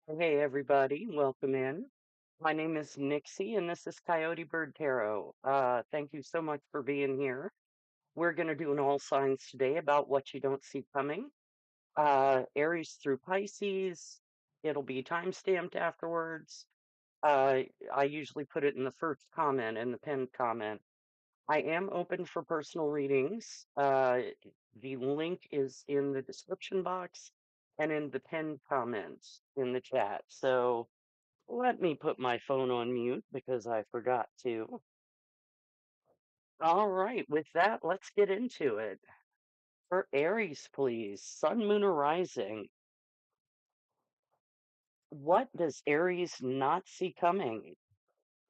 Hey everybody, welcome in. My name is Nixie and this is Coyote Bird Tarot. Thank you so much for being here. We're going to do an all signs today about what you don't see coming. Aries through Pisces. It'll be time stamped afterwards. Uh, I usually put it in the first comment, in the pinned comment. I am open for personal readings. The link is in the description box and in the pinned comments in the chat. So let me put my phone on mute because I forgot to. All right, with that, let's get into it. For Aries, please, Sun, Moon, or Rising. What does Aries not see coming?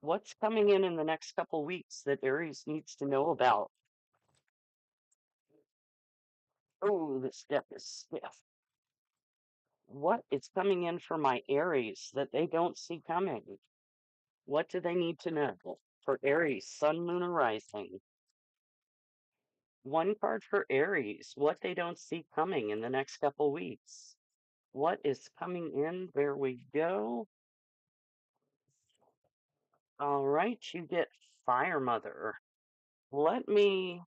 What's coming in the next couple weeks that Aries needs to know about? Oh, this deck is stiff. What is coming in for my Aries that they don't see coming? What do they need to know? For Aries, Sun, Moon, or Rising. One card for Aries, what they don't see coming in the next couple weeks. What is coming in? There we go. All right, you get Fire Mother. Let me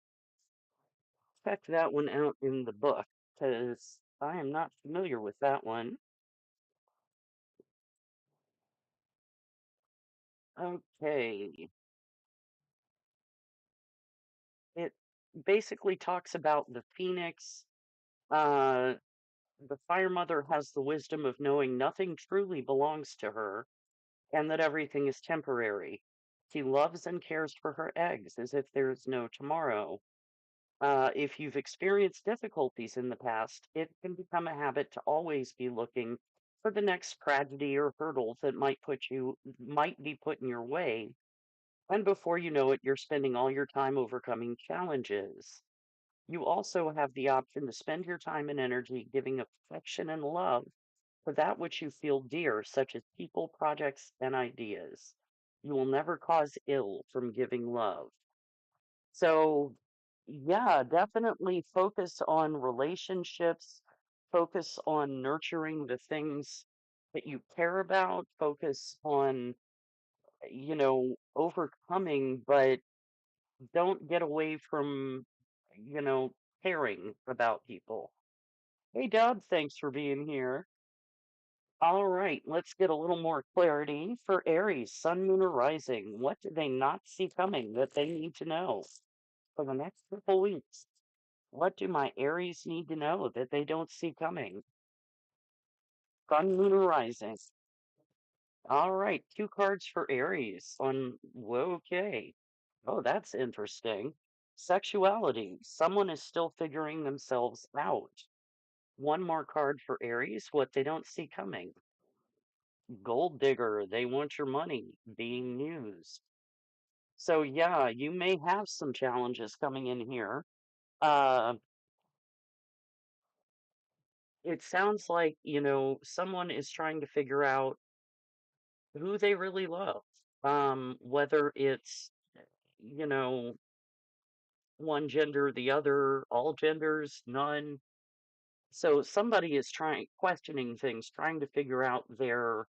check that one out in the book because I am not familiar with that one. Okay. It basically talks about the Phoenix. Uh, the Fire Mother has the wisdom of knowing nothing truly belongs to her and that everything is temporary. She loves and cares for her eggs as if there is no tomorrow. If you've experienced difficulties in the past, it can become a habit to always be looking for the next tragedy or hurdle that might be put in your way. And before you know it, you're spending all your time overcoming challenges. You also have the option to spend your time and energy giving affection and love for that which you feel dear, such as people, projects, and ideas. You will never cause ill from giving love. So, yeah, definitely focus on relationships, focus on nurturing the things that you care about, focus on, overcoming, but don't get away from, you know, caring about people. Hey, Dub, thanks for being here. All right, let's get a little more clarity for Aries, Sun, Moon, or Rising. What do they not see coming that they need to know for the next couple weeks? What do my Aries need to know that they don't see coming? Sun, Moon, or Rising. All right, two cards for Aries on okay. Oh, that's interesting. Sexuality. Someone is still figuring themselves out. One more card for Aries, what they don't see coming. Gold digger, they want your money, being used. So yeah, you may have some challenges coming in here. Uh, it sounds like, someone is trying to figure out who they really love. Whether it's, you know, one gender, the other, all genders, none. So somebody is questioning things, trying to figure out their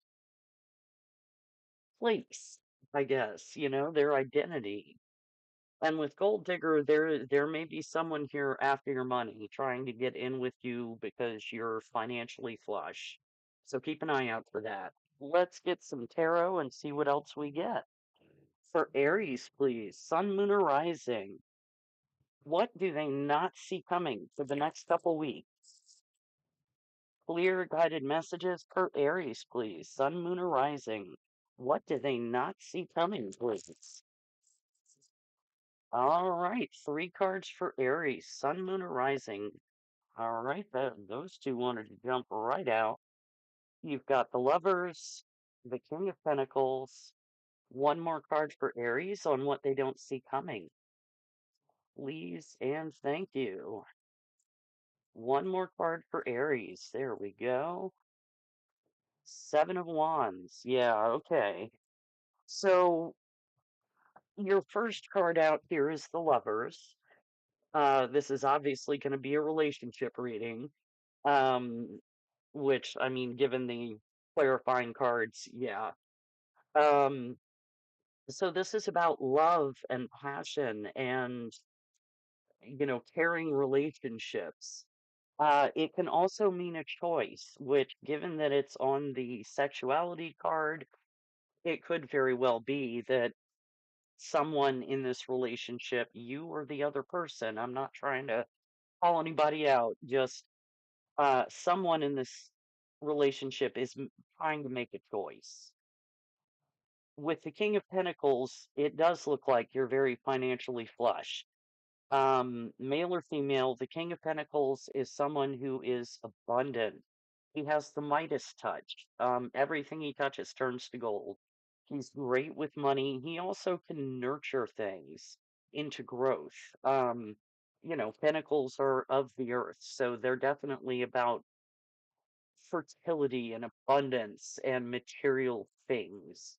place, I guess, their identity. And with Gold Digger, there may be someone here after your money trying to get in with you because you're financially flush. So keep an eye out for that. Let's get some tarot and see what else we get. For Aries, please, Sun, Moon, or Rising. What do they not see coming for the next couple weeks? Clear guided messages for Aries, please. Sun, Moon, or Rising. What do they not see coming, please? All right, three cards for Aries, Sun, Moon, or Rising. All right, those two wanted to jump right out. You've got the Lovers, the King of Pentacles. One more card for Aries on what they don't see coming. Please and thank you. One more card for Aries. There we go. Seven of Wands. Yeah, okay. So your first card out here is the Lovers. This is obviously going to be a relationship reading. Um, which I mean, given the clarifying cards. Yeah. Um, so this is about love and passion and, caring relationships. It can also mean a choice, which, given that it's on the sexuality card, it could very well be that someone in this relationship, you or the other person, I'm not trying to call anybody out, just someone in this relationship is trying to make a choice. With the King of Pentacles, it does look like you're very financially flush. Male or female, the King of Pentacles is someone who is abundant. He has the Midas touch. Everything he touches turns to gold. He's great with money. He also can nurture things into growth. Pentacles are of the earth, so they're definitely about fertility and abundance and material things.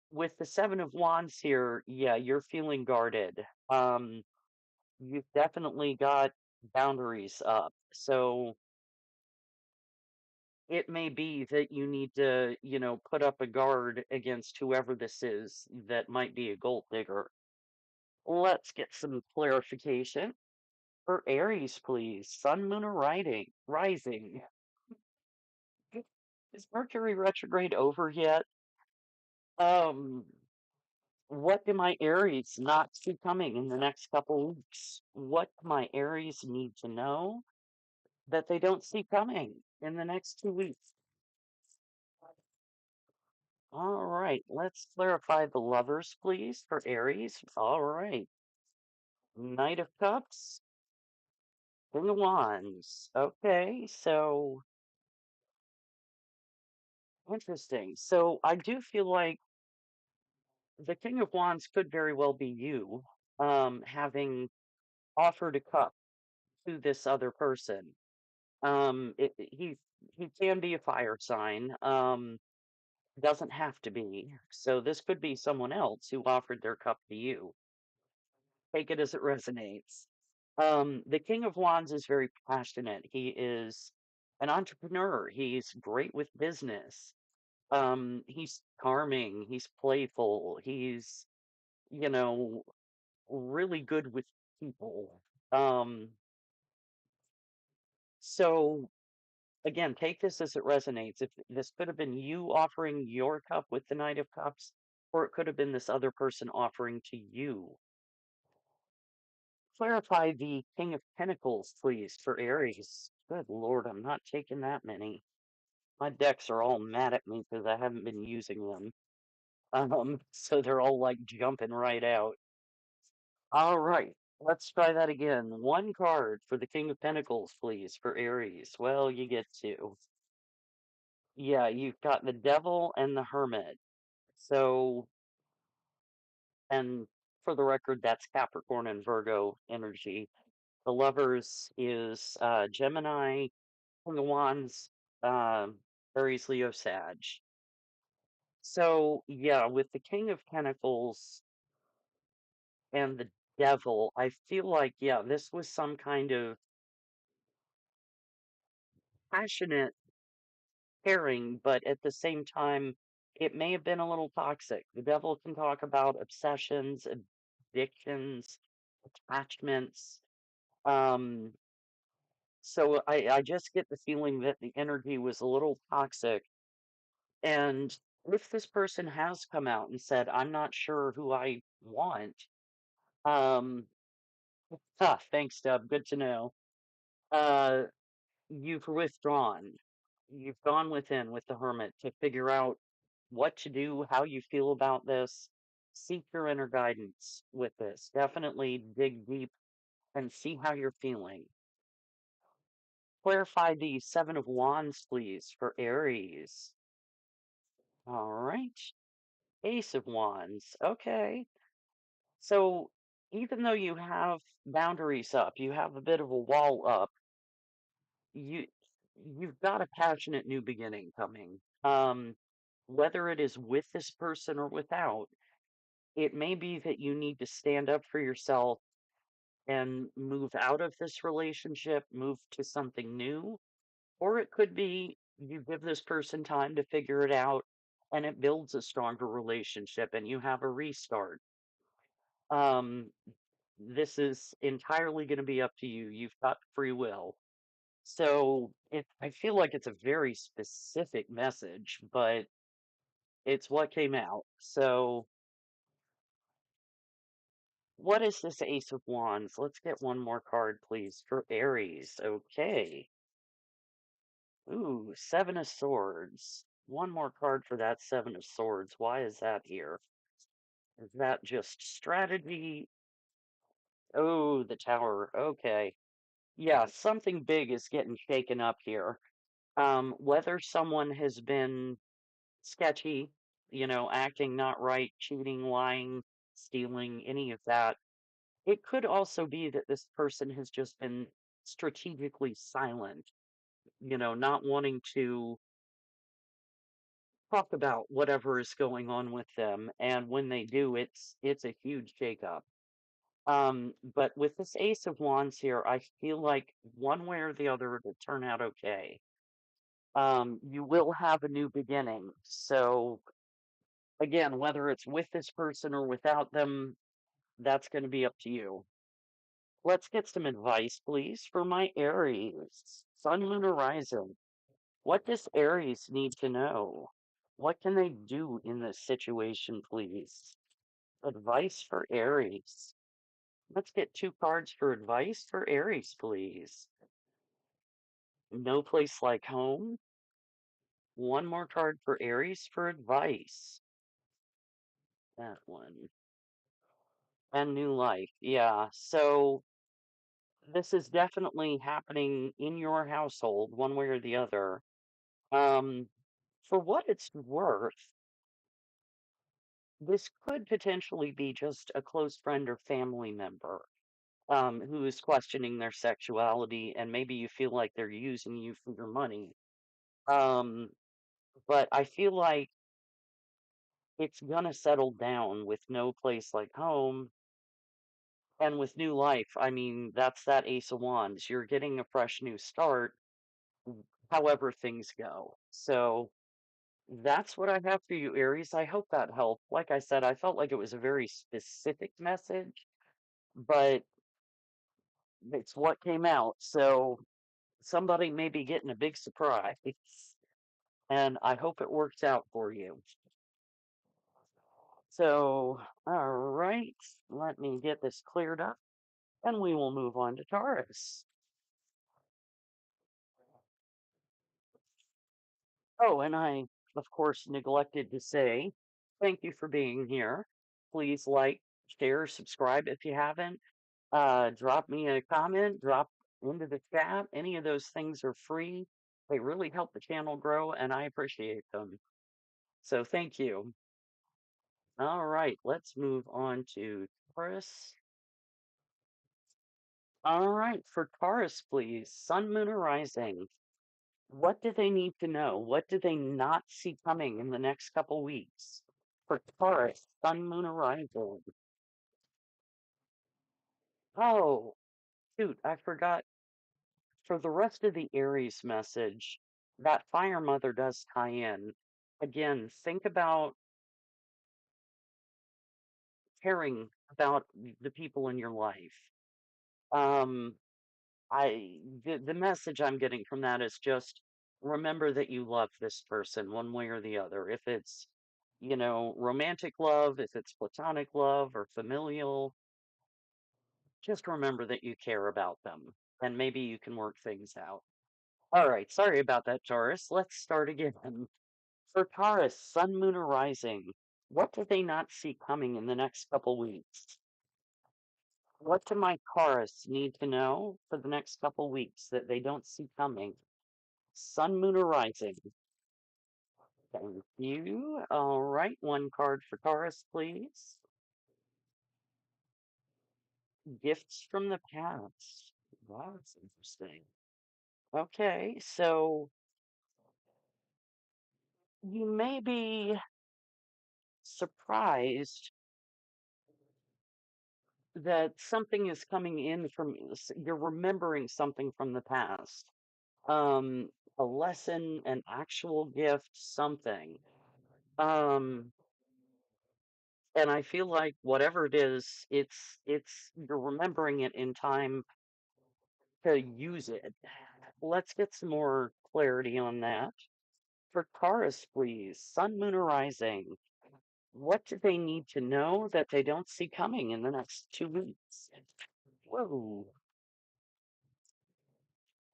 With the Seven of Wands here, yeah, you're feeling guarded. You've definitely got boundaries up. So it may be that you need to, put up a guard against whoever this is that might be a gold digger. Let's get some clarification. For Aries, please. Sun, moon, or rising. Is Mercury retrograde over yet? Um, what do my Aries not see coming in the next couple weeks? What do my Aries need to know that they don't see coming in the next 2 weeks? All right, let's clarify the lovers, please, for Aries. All right, Knight of Cups, King of Wands. Okay, so interesting. So I do feel like the King of Wands could very well be you, having offered a cup to this other person. He can be a fire sign. Doesn't have to be. So this could be someone else who offered their cup to you. Take it as it resonates. The King of Wands is very passionate. He is an entrepreneur. He's great with business. He's charming. He's playful. He's, you know, really good with people. Um, so again, take this as it resonates. If this could have been you offering your cup with the Knight of Cups, or it could have been this other person offering to you. Clarify the King of Pentacles, please, for Aries. Good Lord, I'm not taking that many. My decks are all mad at me because I haven't been using them. So they're all like jumping right out. All right, let's try that again. One card for the King of Pentacles, please, for Aries. Well, you get two. Yeah, you've got the Devil and the Hermit. So, and for the record, that's Capricorn and Virgo energy. The Lovers is Gemini, King of Wands, Aries, Leo, Sag. So, yeah, with the King of Pentacles and the Devil, I feel like, yeah, this was some kind of passionate pairing, but at the same time, it may have been a little toxic. The Devil can talk about obsessions, addictions, attachments. Um, so I just get the feeling that the energy was a little toxic. And if this person has come out and said, I'm not sure who I want, um, thanks, Deb. Good to know. Uh, you've withdrawn. You've gone within with the hermit to figure out what to do, how you feel about this. Seek your inner guidance with this. Definitely dig deep and see how you're feeling. Clarify the Seven of Wands, please, for Aries. All right. Ace of Wands. Okay. So even though you have boundaries up, you have a bit of a wall up, you you've got a passionate new beginning coming. Whether it is with this person or without, it may be that you need to stand up for yourself and move out of this relationship, move to something new, or it could be you give this person time to figure it out, and it builds a stronger relationship, and you have a restart. Um, this is entirely going to be up to you. You've got free will. So I feel like it's a very specific message, but it's what came out. So what is this Ace of Wands? Let's get one more card, please, for Aries. Okay. Ooh, Seven of Swords. One more card for that Seven of Swords. Why is that here? Is that just strategy? Oh, the Tower. Okay. Yeah, something big is getting shaken up here. Whether someone has been sketchy, acting not right, cheating, lying, stealing, any of that. It could also be that this person has just been strategically silent, not wanting to talk about whatever is going on with them. And when they do, it's a huge shakeup. But with this Ace of Wands here, I feel like one way or the other it'll turn out okay. You will have a new beginning. So again, whether it's with this person or without them, that's going to be up to you. Let's get some advice, please, for my Aries. Sun, Moon, Horizon. What does Aries need to know? What can they do in this situation, please? Advice for Aries. Let's get two cards for advice for Aries, please. No place like home. One more card for Aries for advice. That one. And new life. Yeah. So this is definitely happening in your household, one way or the other. Um, for what it's worth, this could potentially be just a close friend or family member who is questioning their sexuality, and maybe you feel like they're using you for your money. Um, but I feel like it's gonna settle down with no place like home and with new life. I mean, that's that Ace of Wands. You're getting a fresh new start, however things go. So that's what I have for you, Aries. I hope that helped. Like I said, I felt like it was a very specific message, but it's what came out. So somebody may be getting a big surprise, and I hope it works out for you. So, all right, let me get this cleared up, and we will move on to Taurus. Oh, and I, of course, neglected to say thank you for being here. Please like, share, subscribe if you haven't. Drop me a comment, drop into the chat. Any of those things are free. They really help the channel grow, and I appreciate them. So thank you. All right, let's move on to Taurus. All right, for Taurus, please. Sun, Moon, or Rising. What do they need to know? What do they not see coming in the next couple weeks? For Taurus, Sun, Moon, or Rising. Oh, shoot, I forgot. For the rest of the Aries message, that Fire Mother does tie in. Again, think about caring about the people in your life. Um, the message I'm getting from that is just remember that you love this person one way or the other. If it's, romantic love, if it's platonic love or familial, just remember that you care about them and maybe you can work things out. All right, sorry about that, Taurus. Let's start again. For Taurus, Sun, Moon, or Rising, what do they not see coming in the next couple weeks? What do my Taurus need to know for the next couple weeks that they don't see coming? Sun, Moon, or Rising? Thank you. All right, one card for Taurus, please. Gifts from the past. Wow, that's interesting. Okay, so you may be surprised that something is coming in from you're remembering something from the past. Um, a lesson, an actual gift, something. Um, and I feel like whatever it is, it's you're remembering it in time to use it. Let's get some more clarity on that. For Taurus, please, Sun, Moon, or Rising. What do they need to know that they don't see coming in the next 2 weeks? Whoa.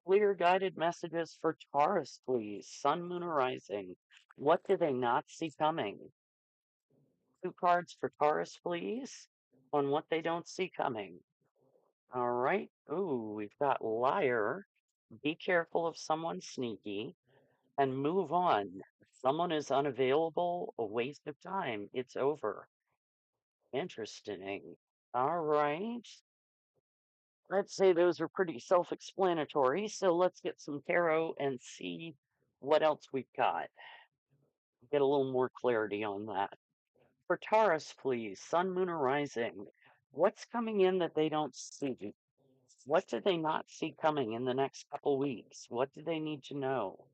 Clear guided messages for Taurus, please. Sun, Moon, or Rising. What do they not see coming? Two cards for Taurus, please, on what they don't see coming. All right. Ooh, we've got Liar. Be careful of someone sneaky and move on. Someone is unavailable, a waste of time. It's over. Interesting. All right. Let's say those are pretty self explanatory. So let's get some tarot and see what else we've got. Get a little more clarity on that. For Taurus, please, Sun, Moon, or Rising. What's coming in that they don't see? What do they not see coming in the next couple weeks? What do they need to know?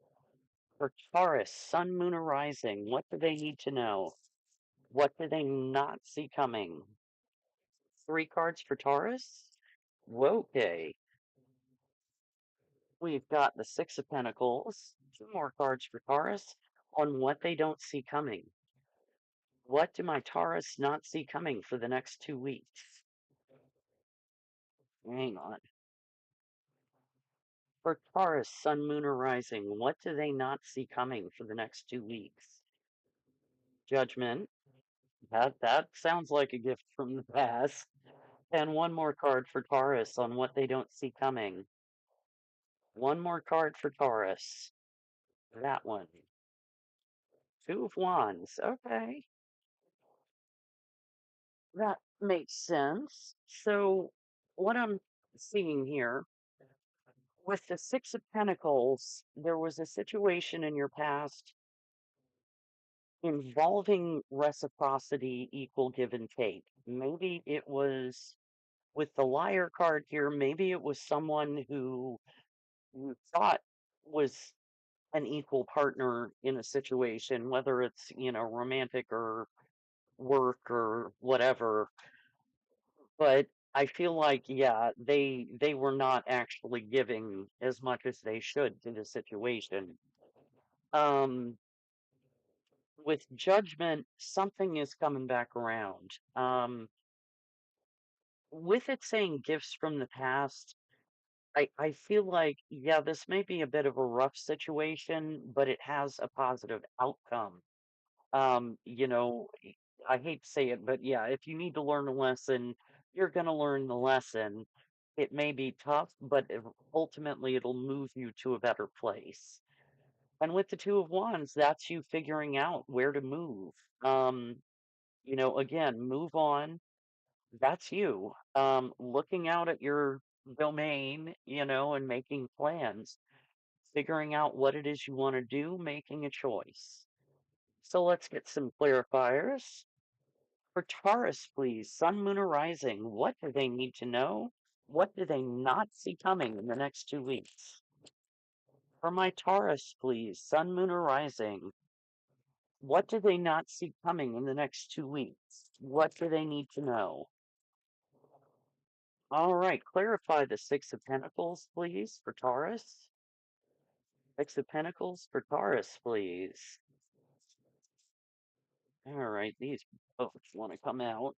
For Taurus, Sun, Moon, or Rising, what do they need to know? What do they not see coming? Three cards for Taurus? Okay. We've got the Six of Pentacles, two more cards for Taurus on what they don't see coming. What do my Taurus not see coming for the next 2 weeks? Hang on. For Taurus, Sun, Moon, or Rising, what do they not see coming for the next 2 weeks? Judgment. That sounds like a gift from the past. And one more card for Taurus on what they don't see coming. One more card for Taurus. That one. Two of Wands. Okay. That makes sense. So, what I'm seeing here with the Six of Pentacles, there was a situation in your past involving reciprocity, equal give and take. Maybe it was with the Liar card here, maybe it was someone who you thought was an equal partner in a situation, whether it's, romantic or work or whatever. But I feel like, yeah, they were not actually giving as much as they should to the situation. Um, with Judgment, something is coming back around. With it saying gifts from the past, I feel like, yeah, this may be a bit of a rough situation, but it has a positive outcome. Um, you know, I hate to say it, but yeah, if you need to learn a lesson, you're going to learn the lesson. It may be tough, but ultimately it'll move you to a better place. And with the Two of Wands, that's you figuring out where to move. Again, move on. That's you. Looking out at your domain, and making plans, figuring out what it is you want to do, making a choice. So let's get some clarifiers. For Taurus, please, Sun, Moon, or Rising, what do they need to know? What do they not see coming in the next 2 weeks? For my Taurus, please, Sun, Moon, or Rising, what do they not see coming in the next 2 weeks? What do they need to know? All right, clarify the Six of Pentacles, please, for Taurus. Six of Pentacles for Taurus, please. All right, these both want to come out.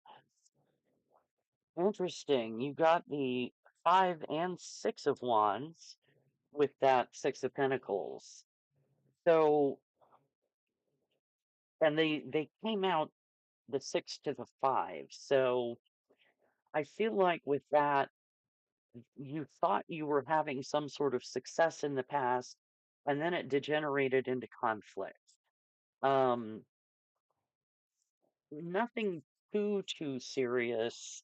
Interesting. You got the Five and Six of Wands with that Six of Pentacles. So, and they came out the six to the five. So I feel like with that, you thought you were having some sort of success in the past, and then it degenerated into conflict. Um, Nothing too serious.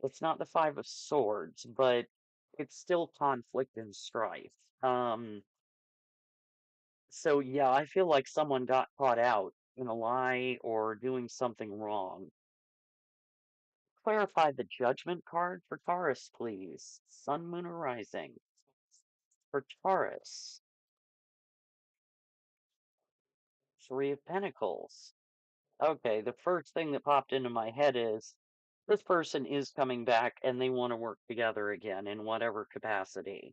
It's not the Five of Swords, but it's still conflict and strife. So yeah, I feel like someone got caught out in a lie or doing something wrong. Clarify the Judgment card for Taurus, please. Sun, Moon, or Rising. For Taurus. Three of Pentacles. Okay, the first thing that popped into my head is this person is coming back and they want to work together again in whatever capacity.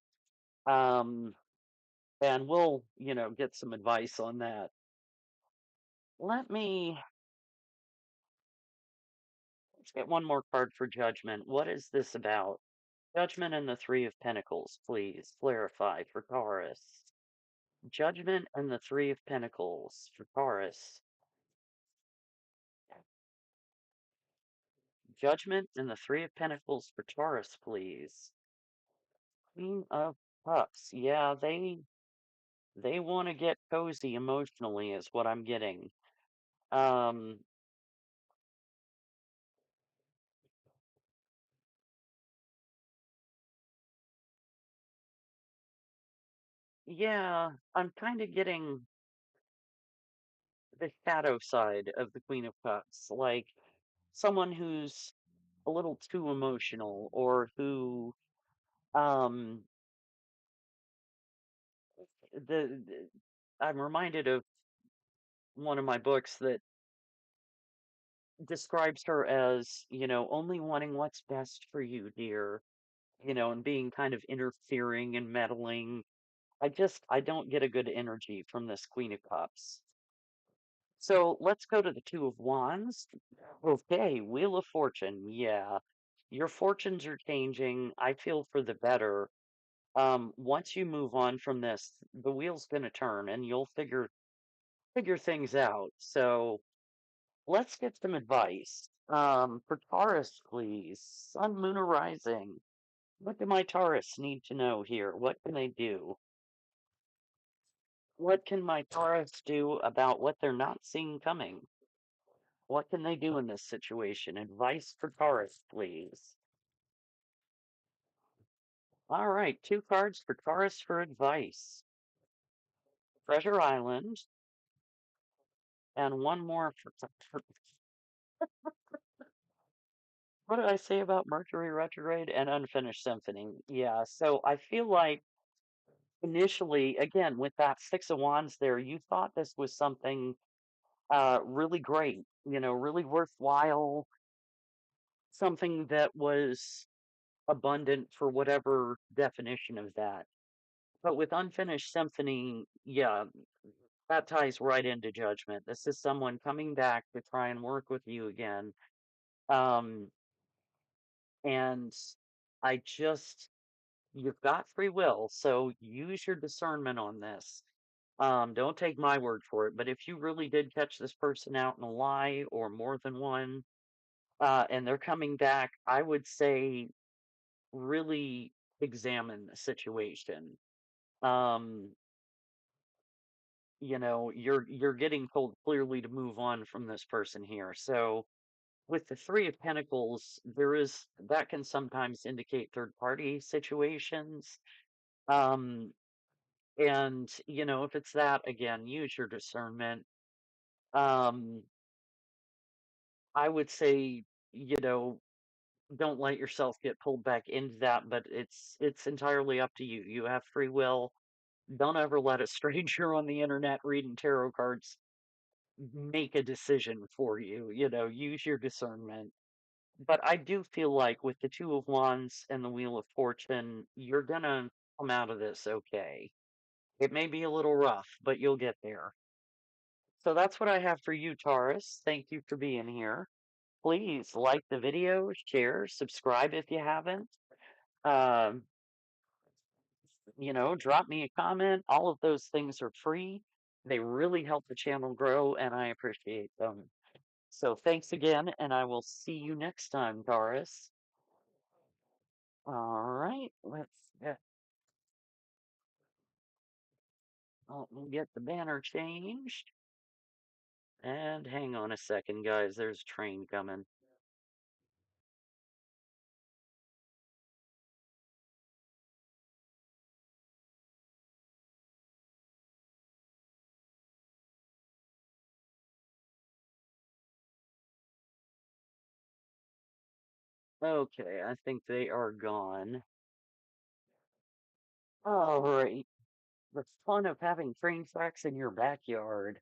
Um, and we'll, get some advice on that. Let me let's get one more card for Judgment. What is this about? Judgment and the Three of Pentacles, please clarify for Taurus. Judgment and the Three of Pentacles for Taurus. Judgment and the Three of Pentacles for Taurus, please. Queen of Cups. Yeah, they want to get cozy emotionally is what I'm getting. Um, yeah, I'm kind of getting the shadow side of the Queen of Cups, like someone who's a little too emotional or who um the I'm reminded of one of my books that describes her as, only wanting what's best for you, dear, and being kind of interfering and meddling. I don't get a good energy from this Queen of Cups. So let's go to the Two of Wands. Okay, Wheel of Fortune. Yeah, your fortunes are changing. I feel for the better. Once you move on from this, the wheel's gonna turn and you'll figure things out. So let's get some advice. For Taurus, please. Sun, Moon, or Rising. What do my Taurus need to know here? What can they do? What can my Taurus do about what they're not seeing coming? What can they do in this situation? Advice for Taurus, please. All right, two cards for Taurus for advice. Treasure Island, and one more for what did I say about Mercury retrograde and Unfinished Symphony? Yeah, so I feel like initially, again, with that Six of Wands there, you thought this was something really great, really worthwhile, something that was abundant for whatever definition of that. But with Unfinished Symphony, yeah, that ties right into Judgment. This is someone coming back to try and work with you again. Um, and I just, you've got free will, so use your discernment on this. Don't take my word for it, but if you really did catch this person out in a lie or more than one, and they're coming back, I would say really examine the situation. Um, you're getting told clearly to move on from this person here. So with the Three of Pentacles, there is that can sometimes indicate third party situations. Um, and if it's that again, use your discernment. Um, I would say, don't let yourself get pulled back into that, but it's entirely up to you. You have free will. Don't ever let a stranger on the internet reading tarot cards make a decision for you. Use your discernment. But I do feel like with the Two of Wands and the Wheel of Fortune, you're gonna come out of this okay. It may be a little rough, but you'll get there. So that's what I have for you, Taurus. Thank you for being here. Please like the video, share, subscribe if you haven't. Um, drop me a comment. All of those things are free. They really help the channel grow, and I appreciate them. So thanks again, and I will see you next time, Taurus. All right, let me get the banner changed. And hang on a second, guys. There's a train coming. Okay, I think they are gone. All right. The fun of having train tracks in your backyard.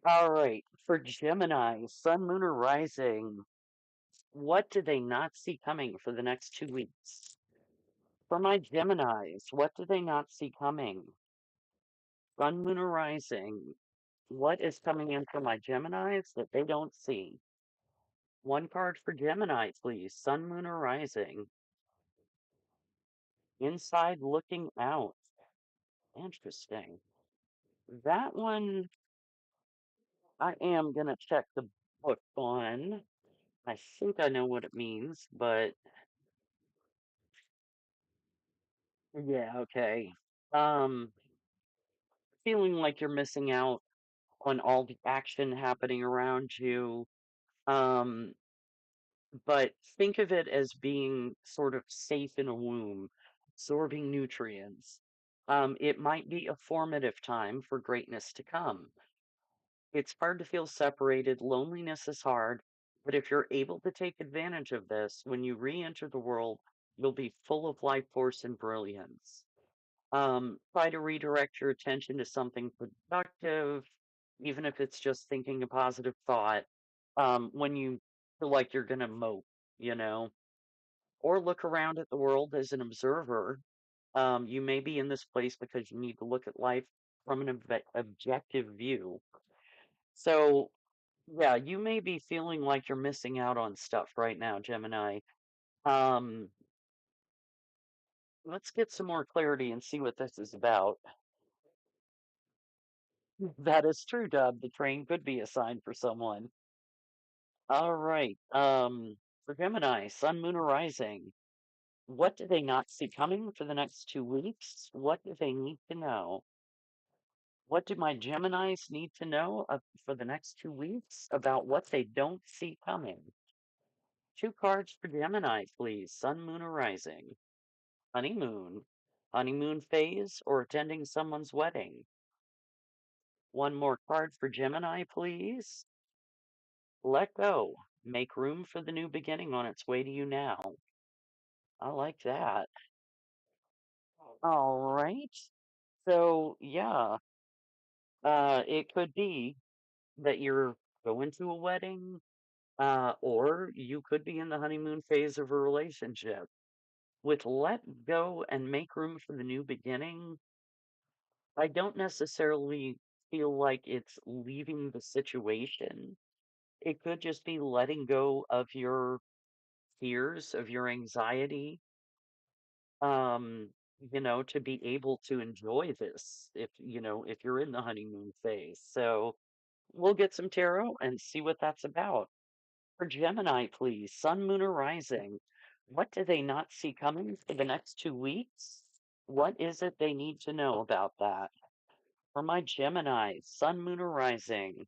All right. For Gemini, Sun, Moon, or Rising, what do they not see coming for the next 2 weeks? For my Geminis, what do they not see coming? Sun, Moon, or Rising, what is coming in for my Geminis that they don't see? One card for Gemini, please. Sun, Moon, or Rising. Inside looking out. Interesting. That one I am gonna check the book on. I think I know what it means, but yeah, okay. Um, feeling like you're missing out on all the action happening around you. Um, but think of it as being sort of safe in a womb, absorbing nutrients. It might be a formative time for greatness to come. It's hard to feel separated. Loneliness is hard. But if you're able to take advantage of this, when you re enter the world, you'll be full of life force and brilliance. Try to redirect your attention to something productive, even if it's just thinking a positive thought, when you feel like you're going to mope, you know, or look around at the world as an observer. You may be in this place because you need to look at life from an objective view. So, yeah, you may be feeling like you're missing out on stuff right now, Gemini. Um, let's get some more clarity and see what this is about. That is true, Dub. The train could be a sign for someone. All right. For Gemini, Sun, Moon, or Rising, what do they not see coming for the next 2 weeks? What do they need to know? What do my Geminis need to know for the next 2 weeks about what they don't see coming? Two cards for Gemini, please. Sun, Moon, or Rising. Honeymoon. Honeymoon phase or attending someone's wedding. One more card for Gemini, please. Let go. Make room for the new beginning on its way to you now. I like that. All right. So, yeah, it could be that you're going to a wedding, or you could be in the honeymoon phase of a relationship. With let go and make room for the new beginning, I don't necessarily feel like it's leaving the situation. It could just be letting go of your fears, of your anxiety, um, to be able to enjoy this if you're in the honeymoon phase. So we'll get some tarot and see what that's about. For Gemini, please, Sun, Moon, or Rising, what do they not see coming for the next 2 weeks? What is it they need to know about that? For my Gemini, Sun, Moon, or Rising,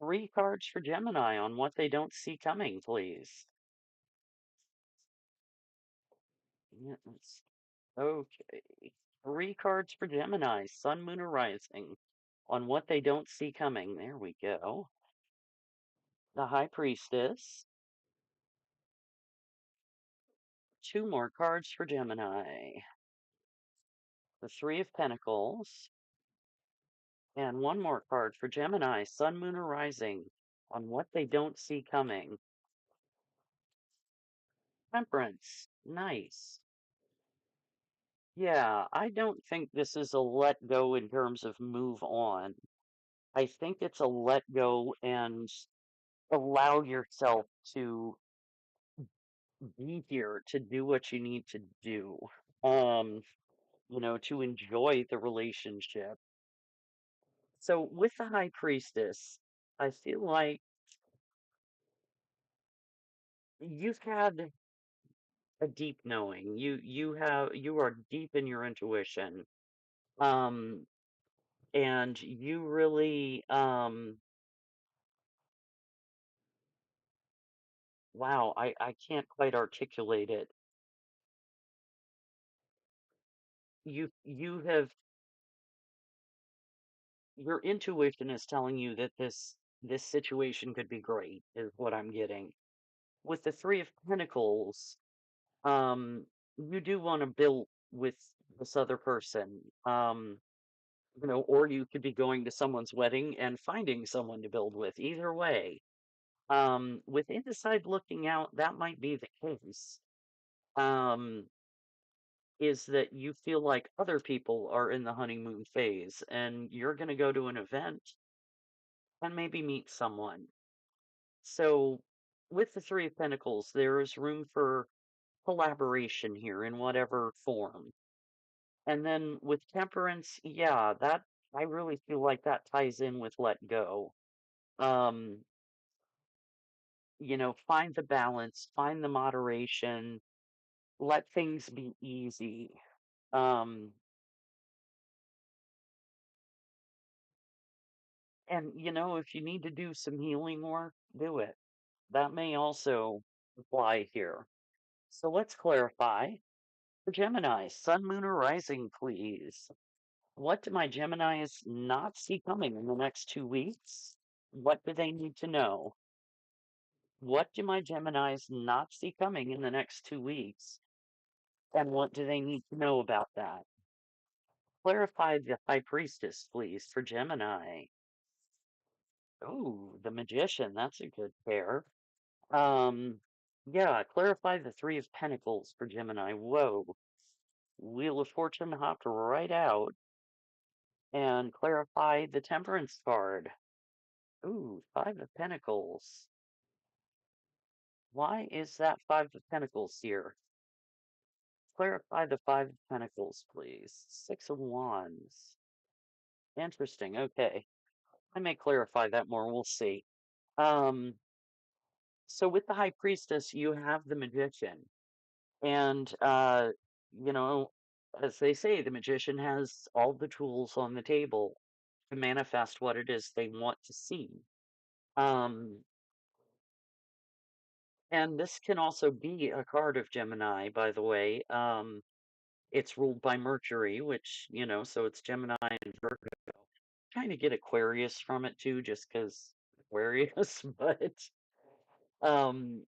three cards for Gemini on what they don't see coming, please. Yes. Okay. Three cards for Gemini, Sun, Moon, or Rising on what they don't see coming. There we go. The High Priestess. Two more cards for Gemini. The Three of Pentacles. And one more card for Gemini, Sun, Moon, or Rising on what they don't see coming. Temperance. Nice. Yeah, I don't think this is a let go in terms of move on. I think it's a let go and allow yourself to be here to do what you need to do. Um, to enjoy the relationship. So with the High Priestess, I feel like you've had a deep knowing. You are deep in your intuition. Um, and you really wow, I can't quite articulate it. You have your intuition is telling you that this situation could be great, is what I'm getting. With the Three of Pentacles, you do want to build with this other person. or you could be going to someone's wedding and finding someone to build with. Either way, with inside looking out, that might be the case. Um, is that you feel like other people are in the honeymoon phase and you're going to go to an event and maybe meet someone. So, with the Three of Pentacles, there is room for collaboration here in whatever form. And then with Temperance, yeah, that I really feel like that ties in with let go. Um, find the balance, find the moderation, let things be easy. Um, and if you need to do some healing work, do it. That may also apply here. So let's clarify. For Gemini, Sun, Moon, or Rising, please. What do my Geminis not see coming in the next 2 weeks? What do they need to know? What do my Geminis not see coming in the next 2 weeks? And what do they need to know about that? Clarify the High Priestess, please, for Gemini. Oh, the Magician. That's a good pair. Um, yeah, clarify the Three of Pentacles for Gemini. Whoa. Wheel of Fortune hopped right out and clarify the Temperance card. Ooh, Five of Pentacles. Why is that Five of Pentacles here? Clarify the Five of Pentacles, please. Six of Wands. Interesting. Okay. I may clarify that more. We'll see. Um, so with the High Priestess, you have the Magician. And, you know, as they say, the Magician has all the tools on the table to manifest what it is they want to see. Um, and this can also be a card of Gemini, by the way. It's ruled by Mercury, which, so it's Gemini and Virgo. Trying to get Aquarius from it too, just because Aquarius, but um,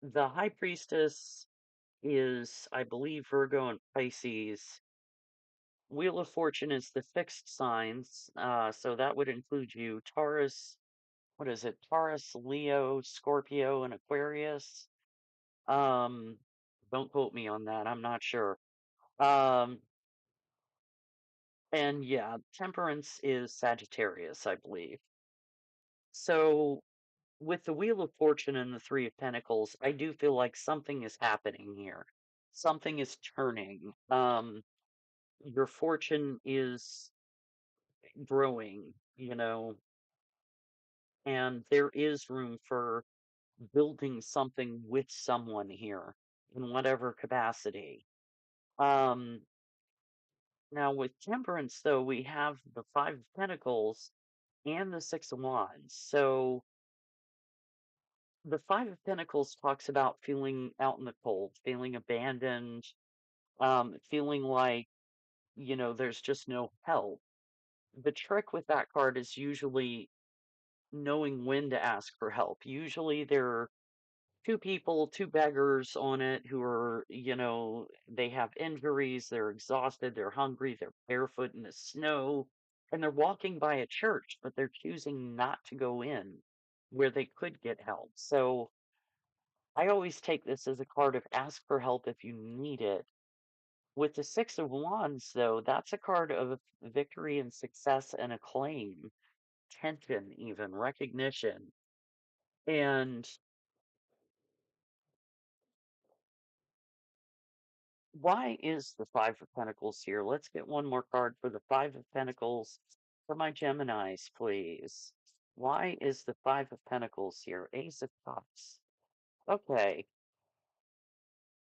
the High Priestess is, I believe, Virgo and Pisces. Wheel of Fortune is the fixed signs, so that would include you, Taurus. What is it? Taurus, Leo, Scorpio, and Aquarius. Um, don't quote me on that. I'm not sure. Um, and yeah, Temperance is Sagittarius, I believe. So with the Wheel of Fortune and the Three of Pentacles, I do feel like something is happening here. Something is turning. Your fortune is growing, and there is room for building something with someone here in whatever capacity. Um, Now with Temperance, though, we have the Five of Pentacles and the Six of Wands. So the Five of Pentacles talks about feeling out in the cold, feeling abandoned, feeling like, there's just no help. The trick with that card is usually knowing when to ask for help. Usually there are two people, two beggars on it who are, they have injuries, they're exhausted, they're hungry, they're barefoot in the snow, and they're walking by a church, but they're choosing not to go in where they could get help. So I always take this as a card of ask for help if you need it. With the Six of Wands, though, that's a card of victory and success and acclaim, tension, even recognition. And why is the Five of Pentacles here? Let's get one more card for the Five of Pentacles for my Geminis, please. Why is the Five of Pentacles here? Ace of Cups. Okay,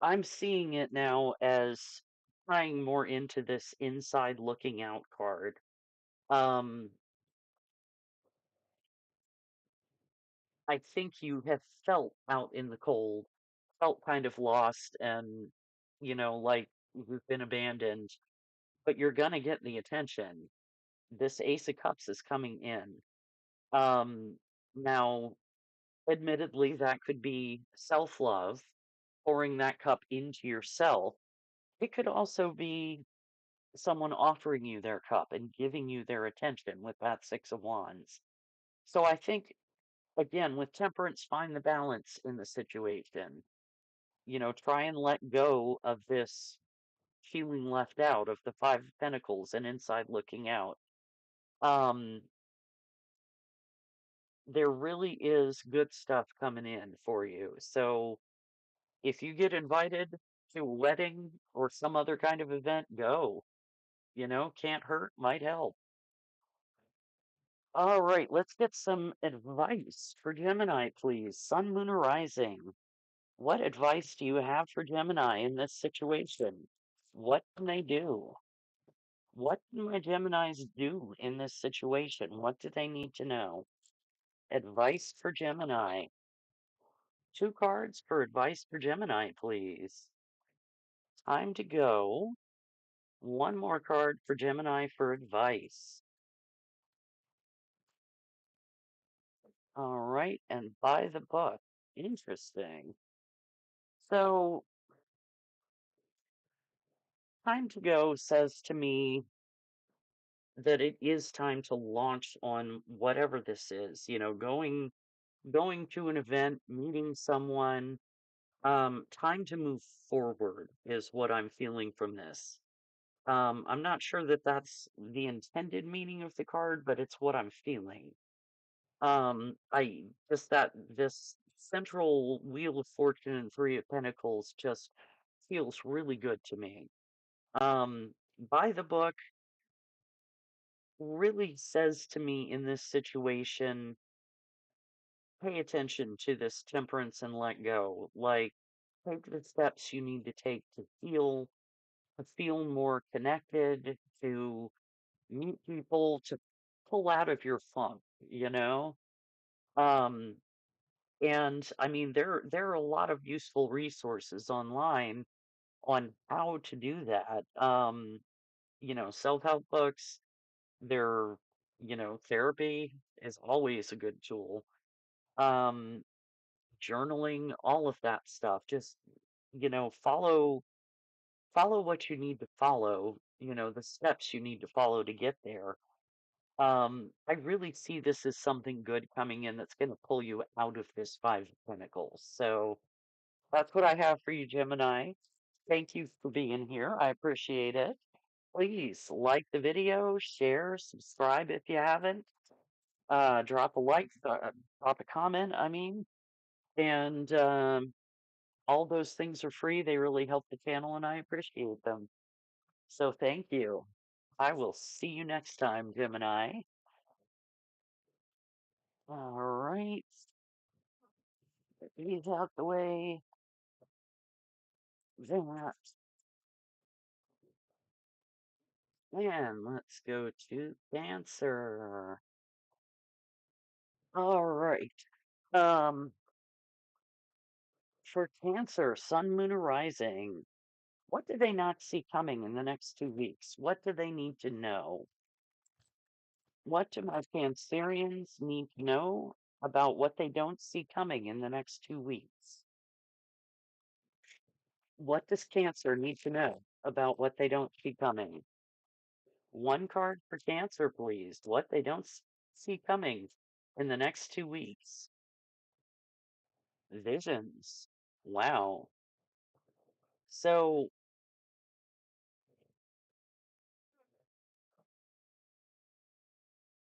I'm seeing it now as tying more into this inside looking out card. Um, I think you have felt out in the cold, felt kind of lost and, like you've been abandoned, but you're gonna get the attention. This Ace of Cups is coming in. Um, Now, admittedly, that could be self love, pouring that cup into yourself. It could also be someone offering you their cup and giving you their attention with that Six of Wands. So I think, again, with temperance, find the balance in the situation. Try and let go of this feeling left out of the Five of Pentacles and inside looking out. Um, there really is good stuff coming in for you. So if you get invited to a wedding or some other kind of event, go. Can't hurt, might help. All right, let's get some advice for Gemini, please. Sun, Moon, or Rising. What advice do you have for Gemini in this situation? What can they do? What can my Geminis do in this situation? What do they need to know? Advice for Gemini. Two cards for advice for Gemini, please. Time to go. One more card for Gemini for advice. All right, and by the book. Interesting. So, time to go says to me that it is time to launch on whatever this is, going to an event, meeting someone. Time to move forward is what I'm feeling from this. I'm not sure that that's the intended meaning of the card, but it's what I'm feeling. I just that this central Wheel of Fortune and Three of Pentacles just feels really good to me. By the book really says to me in this situation, pay attention to this temperance and let go. Like, take the steps you need to take to feel more connected, to meet people, to pull out of your funk, you know? Um, and I mean, there are a lot of useful resources online on how to do that. Self-help books, they're, therapy is always a good tool. Um, Journaling, all of that stuff. Just, follow what you need to follow, the steps you need to follow to get there. I really see this as something good coming in that's going to pull you out of this Five of Pentacles. So that's what I have for you, Gemini. Thank you for being here. I appreciate it. Please like the video, share, subscribe if you haven't. Drop a like, drop a comment, I mean. And all those things are free. They really help the channel, and I appreciate them. So thank you. I will see you next time, Gemini. All right. Get these out the way. That. And let's go to Cancer. All right. Um, for Cancer, Sun, Moon, or Rising, what do they not see coming in the next 2 weeks? What do they need to know? What do my Cancerians need to know about what they don't see coming in the next 2 weeks? What does Cancer need to know about what they don't see coming? One card for Cancer, please. What they don't see coming in the next 2 weeks. Visions. Wow. So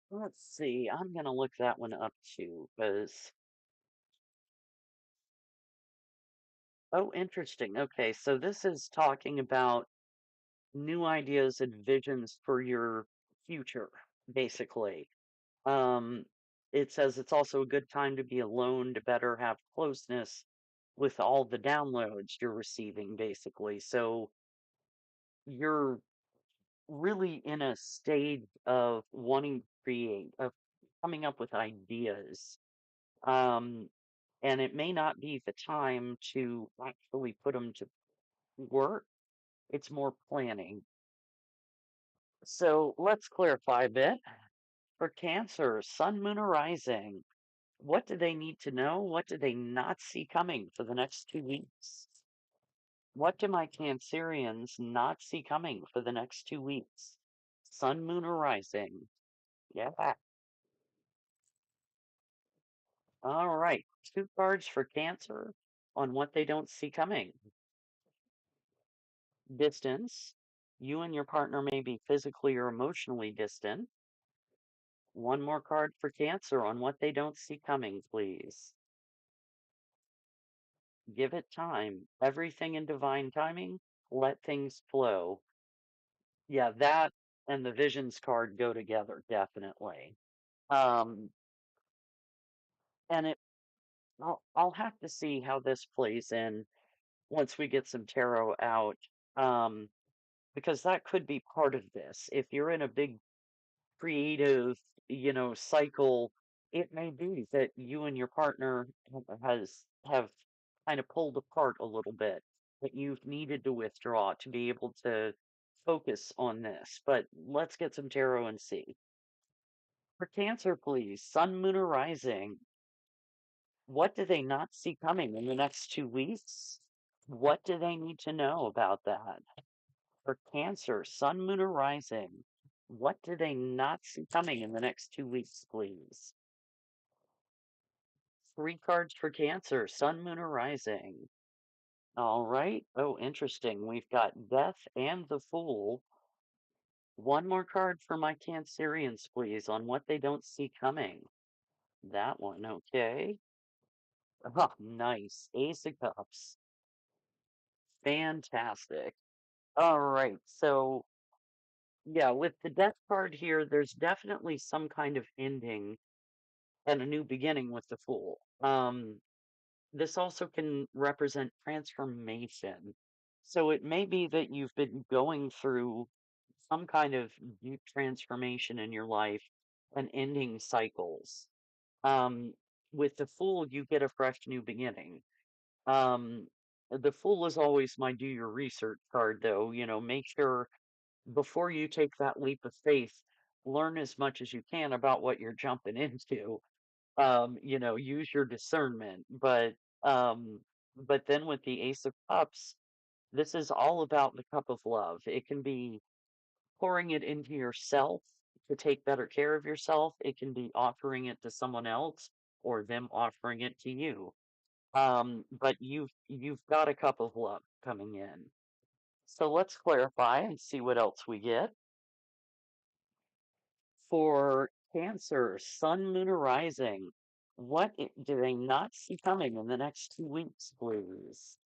let's see. I'm going to look that one up too, because, oh, interesting. Okay, so this is talking about new ideas and visions for your future, basically. Um, it says it's also a good time to be alone to better have closeness with all the downloads you're receiving, basically. So you're really in a stage of wanting to create, of coming up with ideas. Um, and it may not be the time to actually put them to work. It's more planning. So let's clarify a bit. For Cancer, Sun, Moon, or Rising, what do they need to know? What do they not see coming for the next 2 weeks? What do my Cancerians not see coming for the next 2 weeks? Sun, moon, or rising? Yeah. All right. Two cards for Cancer on what they don't see coming. Distance. You and your partner may be physically or emotionally distant. One more card for Cancer on what they don't see coming, please. Give it time. Everything in divine timing. Let things flow. Yeah, that and the Visions card go together, definitely. Um, and I'll have to see how this plays in once we get some tarot out. Um, because that could be part of this. If you're in a big creative, cycle, it may be that you and your partner have kind of pulled apart a little bit, that you've needed to withdraw to be able to focus on this. But let's get some tarot and see. For Cancer, please, Sun, Moon, or Rising. What do they not see coming in the next 2 weeks? What do they need to know about that? For Cancer, Sun, Moon, or Rising, what do they not see coming in the next 2 weeks, please? Three cards for Cancer, Sun, Moon, or Rising. All right. Oh, interesting. We've got Death and the Fool. One more card for my Cancerians, please, on what they don't see coming. That one, okay. Oh, nice. Ace of Cups. Fantastic. All right. So, yeah, with the Death card here, there's definitely some kind of ending and a new beginning with the Fool. This also can represent transformation. So it may be that you've been going through some kind of deep transformation in your life and ending cycles. Um, with the Fool, you get a fresh new beginning. Um, the Fool is always my do your research card, though. Make sure before you take that leap of faith, learn as much as you can about what you're jumping into. Use your discernment. But then with the Ace of Cups, this is all about the cup of love. It can be pouring it into yourself to take better care of yourself. It can be offering it to someone else or them offering it to you. But you've got a cup of love coming in. So let's clarify and see what else we get. For Cancer, Sun, Moon, or Rising, do they not see coming in the next 2 weeks, please?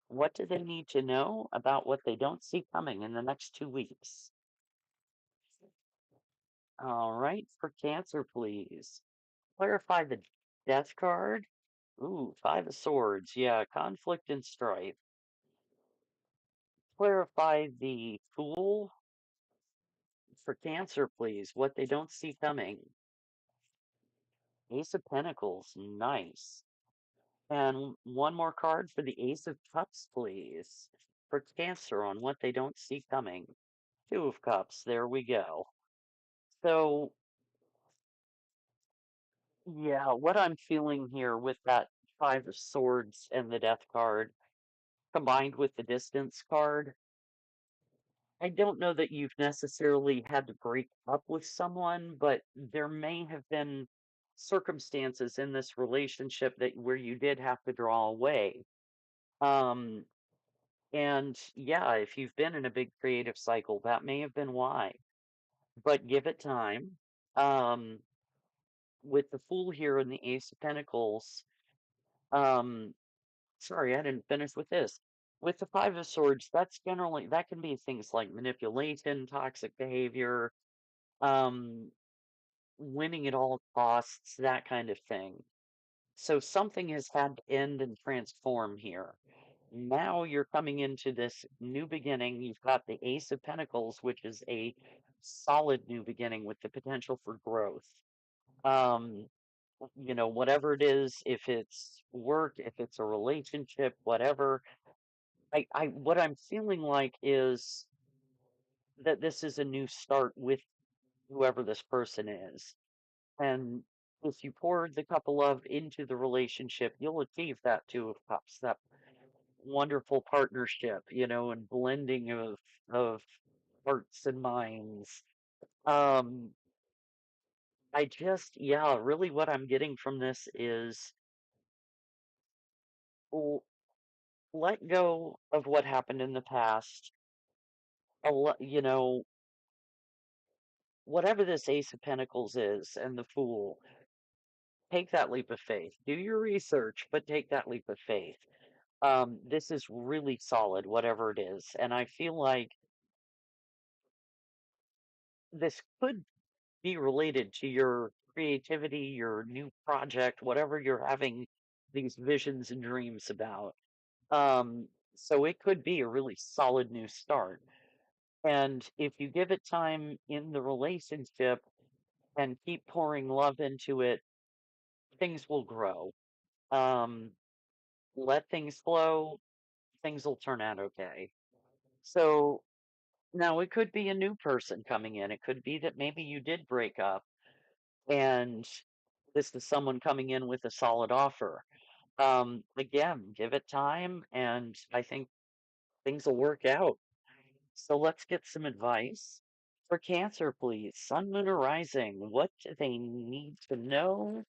What do they need to know about what they don't see coming in the next 2 weeks? All right, for Cancer, please. Clarify the Death card. Ooh, Five of Swords. Yeah, conflict and strife. Clarify the Fool. For Cancer, please. What they don't see coming. Ace of Pentacles. Nice. And one more card for the Ace of Cups, please. For Cancer on what they don't see coming. Two of Cups. There we go. So, yeah, what I'm feeling here with that Five of Swords and the Death card combined with the Distance card, I don't know that you've necessarily had to break up with someone, but there may have been circumstances in this relationship that where you did have to draw away. Um, And yeah, if you've been in a big creative cycle, that may have been why. But give it time. Um, with the Fool here and the Ace of Pentacles, um, sorry, I didn't finish with this. With the Five of Swords, that can be things like manipulation, toxic behavior, um, winning at all costs, that kind of thing. So something has had to end and transform here. Now you're coming into this new beginning. You've got the Ace of Pentacles, which is a solid new beginning with the potential for growth. Um, whatever it is, if it's work, if it's a relationship, whatever. What I'm feeling like is that this is a new start with whoever this person is. And if you pour the cup of love into the relationship, you'll achieve that Two of Cups. wonderful partnership, and blending of hearts and minds. Um, yeah, really what I'm getting from this is l- let go of what happened in the past. Whatever this Ace of Pentacles is and the Fool, take that leap of faith. Do your research, but take that leap of faith. This is really solid, whatever it is. And I feel like this could be related to your creativity, your new project, whatever you're having these visions and dreams about. Um, so it could be a really solid new start. And if you give it time in the relationship and keep pouring love into it, things will grow. Um, let things flow, things will turn out okay. So now it could be a new person coming in. It could be that maybe you did break up and this is someone coming in with a solid offer. Again, give it time and I think things will work out. So let's get some advice. For Cancer, please. Sun, Moon, or Rising. What do they need to know?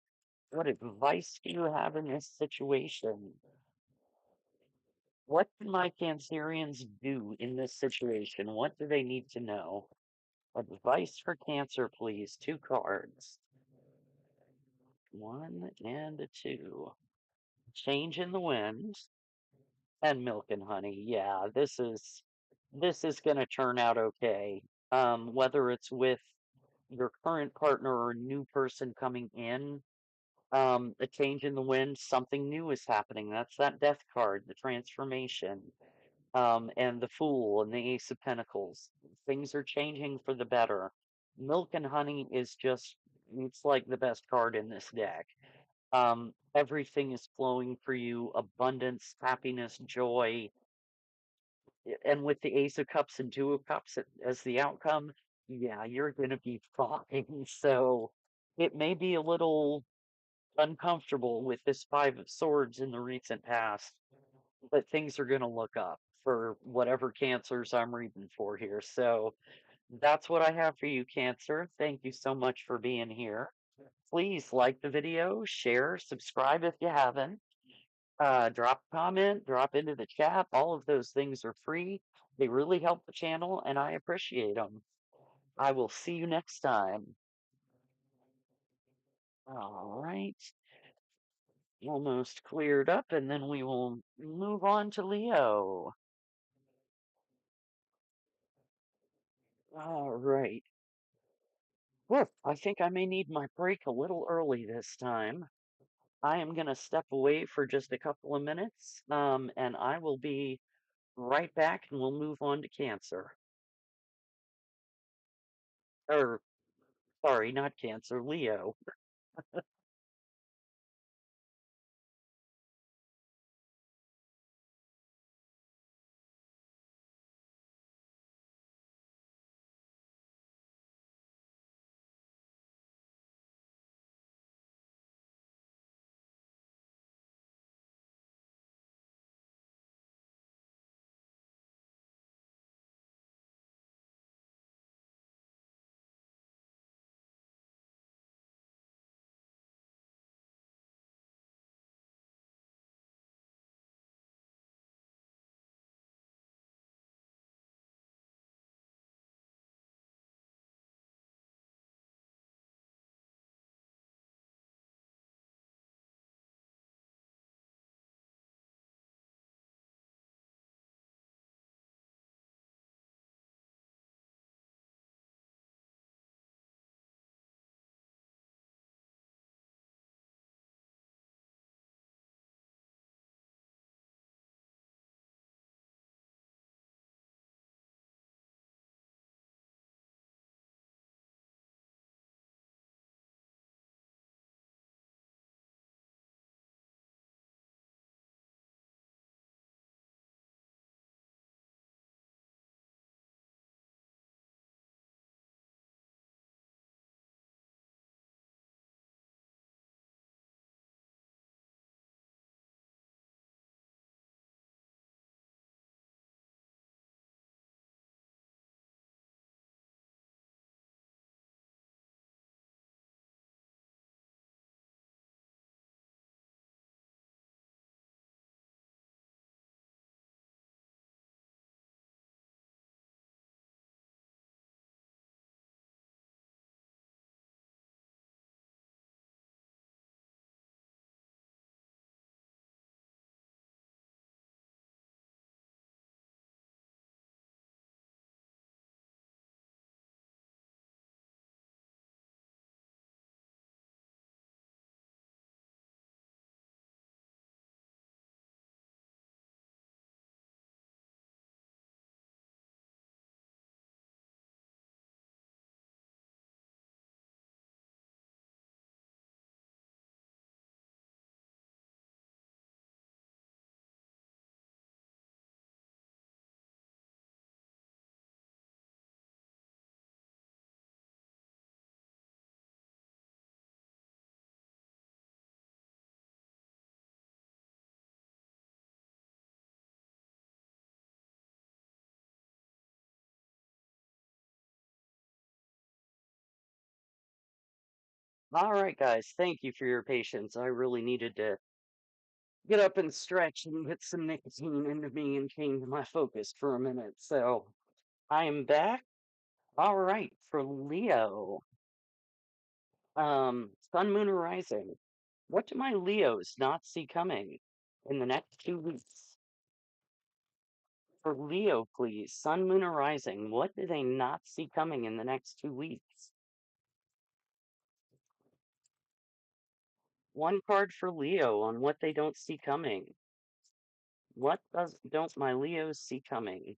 What advice do you have in this situation? What can my Cancerians do in this situation? What do they need to know? Advice for Cancer, please. Two cards. One and a two. Change in the wind and milk and honey. Yeah, this is gonna turn out okay. Whether it's with your current partner or a new person coming in, a change in the wind, something new is happening. That's that death card, the transformation. And the Fool and the Ace of Pentacles. Things are changing for the better. Milk and honey is just, it's like the best card in this deck. Everything is flowing for you, abundance, happiness, joy. And with the Ace of Cups and Two of Cups as the outcome, yeah, you're going to be fine. So it may be a little uncomfortable with this Five of Swords in the recent past, but things are going to look up for whatever cancers I'm reading for here. So that's what I have for you, Cancer. Thank you so much for being here. Please like the video, share, subscribe if you haven't. Drop a comment, drop into the chat. All of those things are free. They really help the channel, and I appreciate them. I will see you next time. All right. Almost cleared up, and then we will move on to Leo. All right. Woof, I think I may need my break a little early this time. I am going to step away for just a couple of minutes, and I will be right back and we'll move on to Cancer. Or, sorry, not Cancer, Leo. All right, guys. Thank you for your patience. I really needed to get up and stretch and get some nicotine into me and change my focus for a minute. So I am back. All right, for Leo, Sun, Moon, or Rising. What do my Leos not see coming in the next 2 weeks? For Leo, please, Sun, Moon, or Rising. What do they not see coming in the next 2 weeks? One card for Leo on what they don't see coming. What don't my Leos see coming?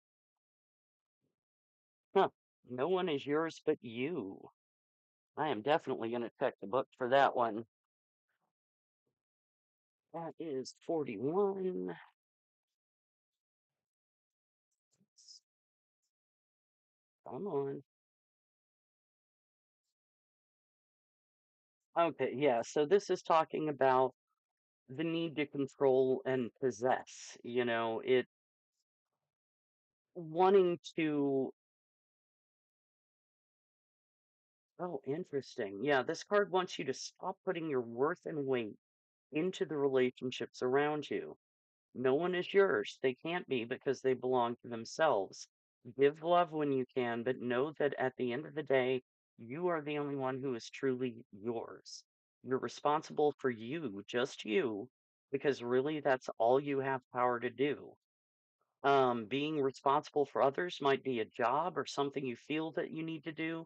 Huh. No one is yours but you. I am definitely going to check the book for that one. That is 41. Come on. Okay, yeah. So this is talking about the need to control and possess, it wanting to. Oh, interesting. Yeah, this card wants you to stop putting your worth and weight into the relationships around you. No one is yours. They can't be because they belong to themselves. Give love when you can, but know that at the end of the day, you are the only one who is truly yours. You're responsible for you, just you, because really that's all you have power to do. Being responsible for others might be a job or something you feel that you need to do,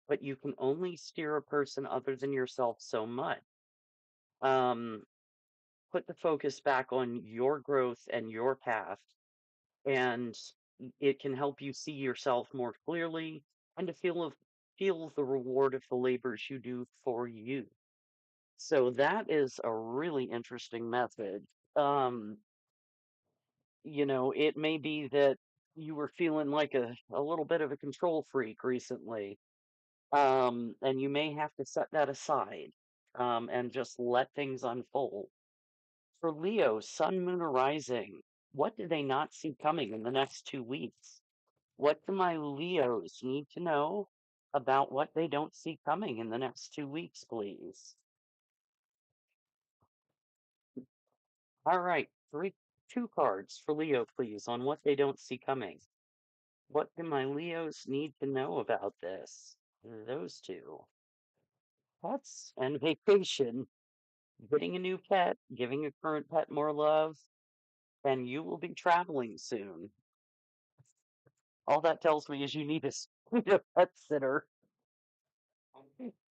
but you can only steer a person other than yourself so much. Um, put the focus back on your growth and your path, and it can help you see yourself more clearly and to feel the reward of the labors you do for you. So that is a really interesting message. Um, it may be that you were feeling like a little bit of a control freak recently, and you may have to set that aside, and just let things unfold. For Leo, Sun, Moon, or Rising, what do they not see coming in the next 2 weeks? What do my Leos need to know about what they don't see coming in the next 2 weeks, please? All right, two cards for Leo, please, on what they don't see coming. What do my Leos need to know about this? Those two. Pets and vacation. Getting a new pet, giving a current pet more love, and you will be traveling soon. All that tells me is you need need a pet sitter.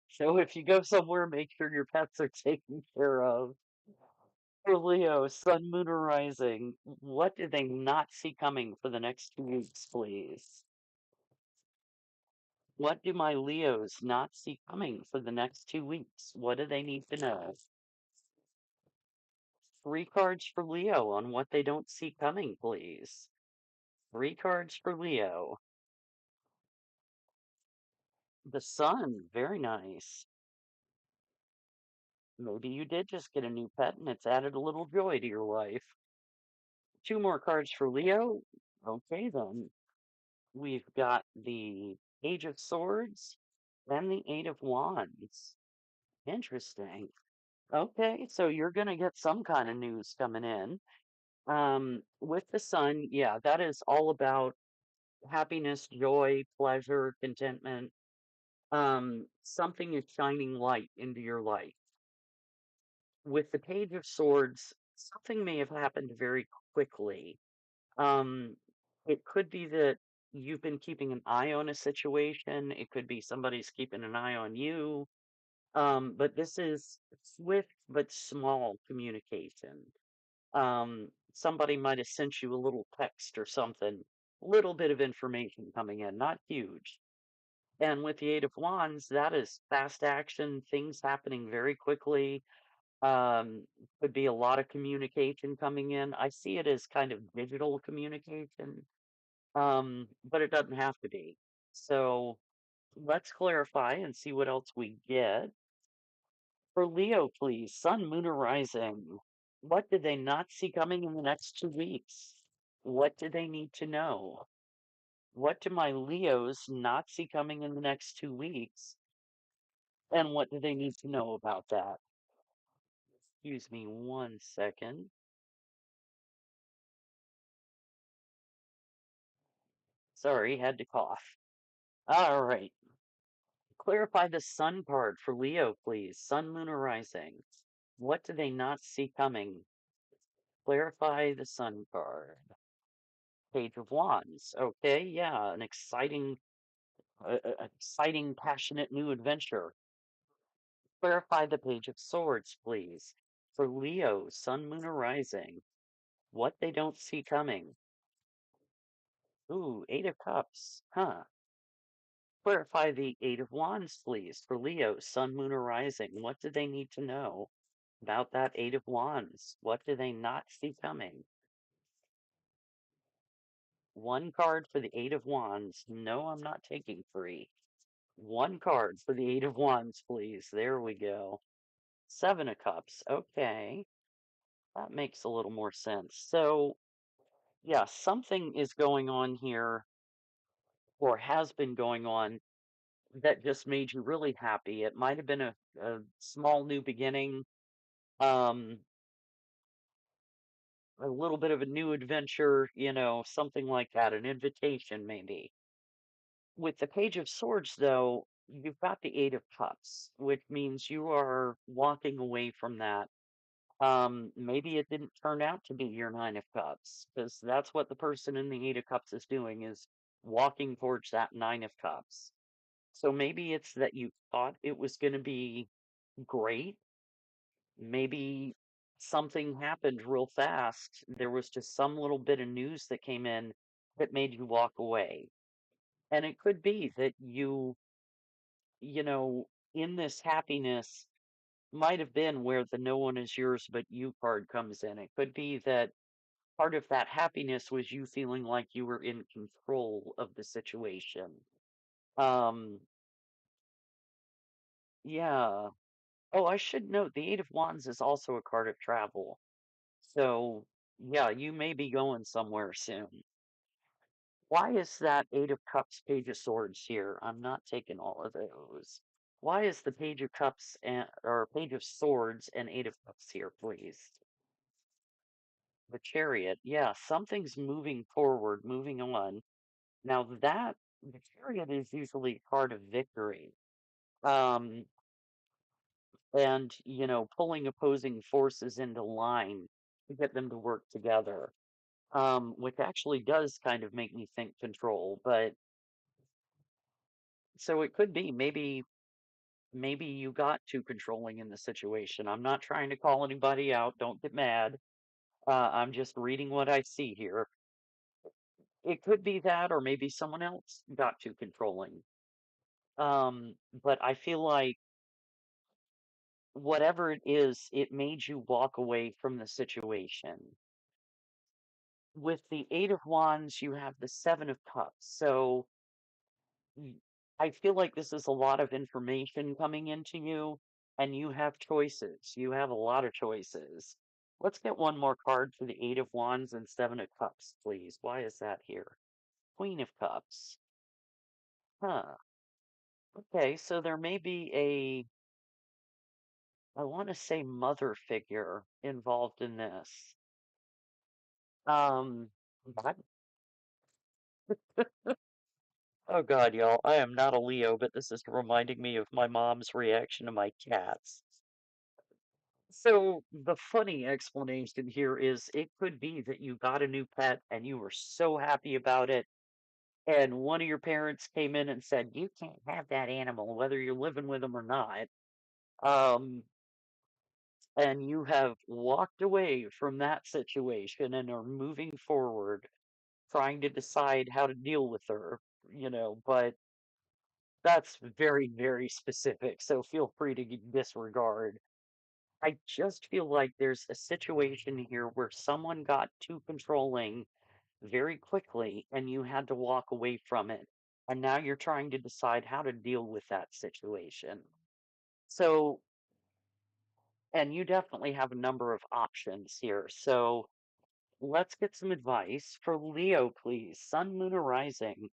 So if you go somewhere, make sure your pets are taken care of. For Leo, Sun, Moon, or Rising, what do they not see coming for the next 2 weeks, please? What do my Leos not see coming for the next 2 weeks? What do they need to know? Three cards for Leo on what they don't see coming, please. Three cards for Leo. The Sun, very nice. Maybe you did just get a new pet and it's added a little joy to your life. Two more cards for Leo. Okay, then. We've got the Page of Swords and the Eight of Wands. Interesting. Okay, so you're going to get some kind of news coming in. With the Sun, yeah, that is all about happiness, joy, pleasure, contentment. Something is shining light into your life. With the Page of Swords, something may have happened very quickly. Um, it could be that you've been keeping an eye on a situation. It could be somebody's keeping an eye on you. But this is swift but small communication. Somebody might have sent you a little text or something, little bit of information coming in, not huge. And with the Eight of Wands, that is fast action, things happening very quickly. Could be a lot of communication coming in. I see it as kind of digital communication, but it doesn't have to be. So let's clarify and see what else we get. For Leo, please, Sun, Moon, or Rising. What did they not see coming in the next 2 weeks? What do they need to know? What do my Leos not see coming in the next 2 weeks? And what do they need to know about that? Excuse me 1 second. Sorry, had to cough. All right. Clarify the sun card for Leo, please. Sun, moon, or rising. What do they not see coming? Clarify the sun card. Page of Wands. Okay, yeah, an exciting, passionate new adventure. Clarify the Page of Swords, please. For Leo, Sun, Moon, or Rising. What they don't see coming. Ooh, Eight of Cups. Huh. Clarify the Eight of Wands, please. For Leo, Sun, Moon, or Rising. What do they need to know about that Eight of Wands? What do they not see coming? One card for the Eight of Wands. No, I'm not taking three. One card for the Eight of Wands, please. There we go. Seven of Cups. Okay. That makes a little more sense. So, yeah, something is going on here or has been going on that just made you really happy. It might have been a small new beginning, um, a little bit of a new adventure, something like that, an invitation maybe. With the Page of Swords, though, you've got the Eight of Cups, which means you are walking away from that. Maybe it didn't turn out to be your Nine of Cups, because that's what the person in the Eight of Cups is doing, is walking towards that Nine of Cups. So maybe it's that you thought it was going to be great. Maybe something happened real fast. There was just some little bit of news that came in that made you walk away. And it could be that you know, in this happiness might have been where the no one is yours but you card comes in. It could be that part of that happiness was you feeling like you were in control of the situation. Um, yeah. Oh, I should note the Eight of Wands is also a card of travel. So, yeah, you may be going somewhere soon. Why is that Eight of Cups, Page of Swords here? I'm not taking all of those. Why is the Page of Cups or Page of Swords and Eight of Cups here, please? The Chariot. Yeah, something's moving forward, moving on. Now the Chariot is usually part of victory. Um, and pulling opposing forces into line to get them to work together. Which actually does kind of make me think control, but so it could be maybe you got too controlling in the situation. I'm not trying to call anybody out. Don't get mad. I'm just reading what I see here. It could be that, or maybe someone else got too controlling. But I feel like whatever it is, it made you walk away from the situation. With the Eight of Wands, you have the Seven of Cups. So I feel like this is a lot of information coming into you, and you have choices. You have a lot of choices. Let's get one more card for the Eight of Wands and Seven of Cups, please. Why is that here? Queen of Cups. Huh. Okay, so there may be I want to say mother figure involved in this. Um, but- oh God, y'all, I am not a Leo, but this is reminding me of my mom's reaction to my cats. So the funny explanation here is it could be that you got a new pet and you were so happy about it, and one of your parents came in and said, "You can't have that animal, whether you're living with them or not." Um, and you have walked away from that situation and are moving forward, trying to decide how to deal with her, but that's very, very specific, so feel free to disregard. I just feel like there's a situation here where someone got too controlling very quickly and you had to walk away from it. And now you're trying to decide how to deal with that situation. So, and you definitely have a number of options here. So let's get some advice for Leo, please. Sun, moon, or rising.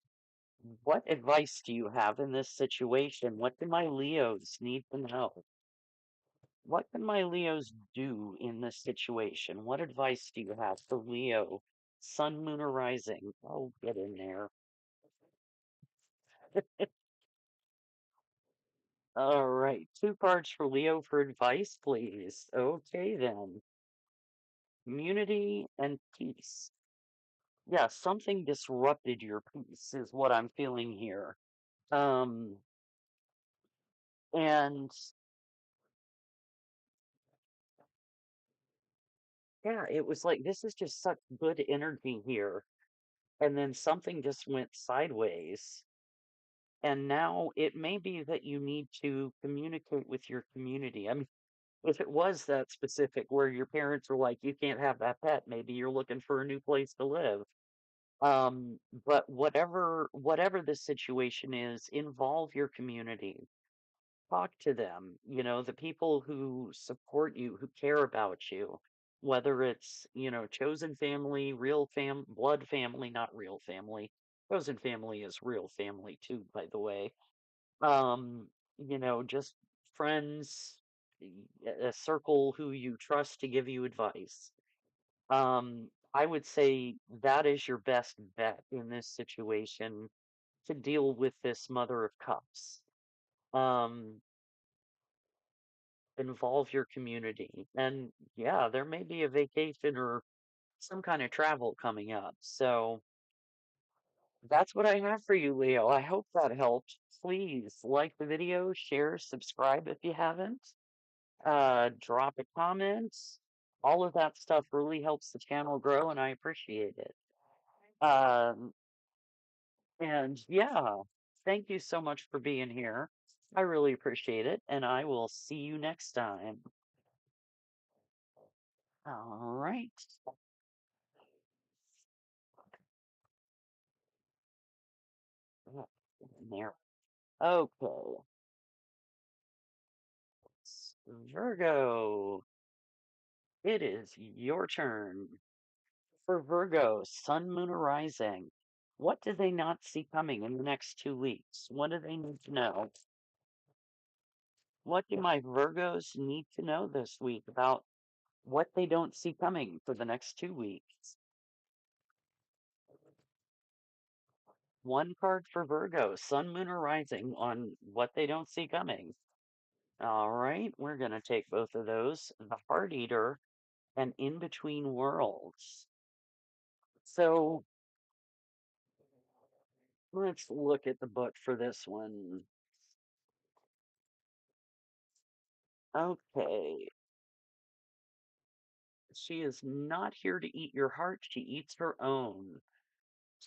What advice do you have in this situation? What do my Leos need to know? What can my Leos do in this situation? What advice do you have for Leo, Sun, Moon, or Rising? Oh, get in there. All right, two cards for Leo for advice, please. Okay, then. Community and peace. Yeah, something disrupted your peace is what I'm feeling here. Um, and yeah, it was like this is just such good energy here. And then something just went sideways. And now it may be that you need to communicate with your community. I mean, if it was that specific where your parents were like, you can't have that pet, maybe you're looking for a new place to live. But whatever the situation is, involve your community. Talk to them, the people who support you, who care about you, whether it's, chosen family, blood family, not real family. Chosen family is real family too, by the way. Just friends, a circle who you trust to give you advice. I would say that is your best bet in this situation to deal with this Mother of Cups. Um, Involve your community. And yeah, there may be a vacation or some kind of travel coming up. So that's what I have for you, Leo. I hope that helped. Please like the video, share, subscribe if you haven't. Drop a comment. All of that stuff really helps the channel grow, and I appreciate it. Um, and yeah, thank you so much for being here. I really appreciate it, and I will see you next time. All right. Oh, there. Okay. Virgo, it is your turn. For Virgo, Sun, Moon, or Rising, what do they not see coming in the next 2 weeks? What do they need to know? What do my Virgos need to know this week about what they don't see coming for the next 2 weeks? One card for Virgo, Sun, Moon, or Rising on what they don't see coming. All right, we're going to take both of those, the Heart Eater and In Between Worlds. So let's look at the book for this one. Okay. She is not here to eat your heart, she eats her own.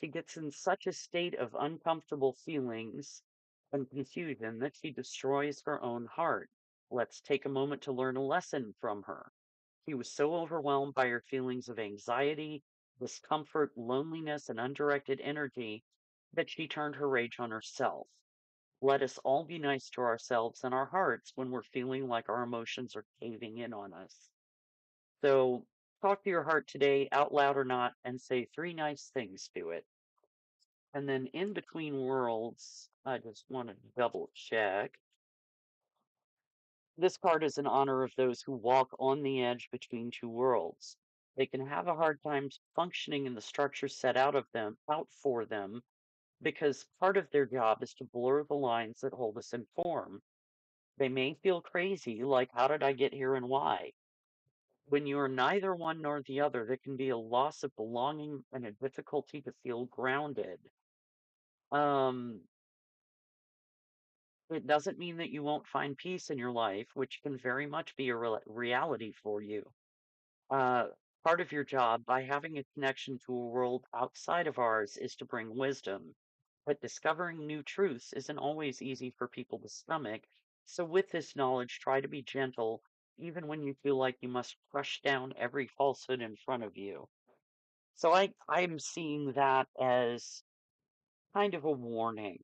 She gets in such a state of uncomfortable feelings and confusion that she destroys her own heart. Let's take a moment to learn a lesson from her. She was so overwhelmed by her feelings of anxiety, discomfort, loneliness, and undirected energy that she turned her rage on herself. Let us all be nice to ourselves and our hearts when we're feeling like our emotions are caving in on us. So talk to your heart today, out loud or not, and say three nice things to it. And then In Between Worlds, I just want to double check. This card is in honor of those who walk on the edge between two worlds. They can have a hard time functioning in the structure set out for them, because part of their job is to blur the lines that hold us in form. They may feel crazy, like, how did I get here and why? When you are neither one nor the other, there can be a loss of belonging and a difficulty to feel grounded. Um, it doesn't mean that you won't find peace in your life, which can very much be a reality for you. Uh, Part of your job by having a connection to a world outside of ours is to bring wisdom. But discovering new truths isn't always easy for people to stomach. So, with this knowledge, try to be gentle, even when you feel like you must crush down every falsehood in front of you. So, I'm seeing that as kind of a warning.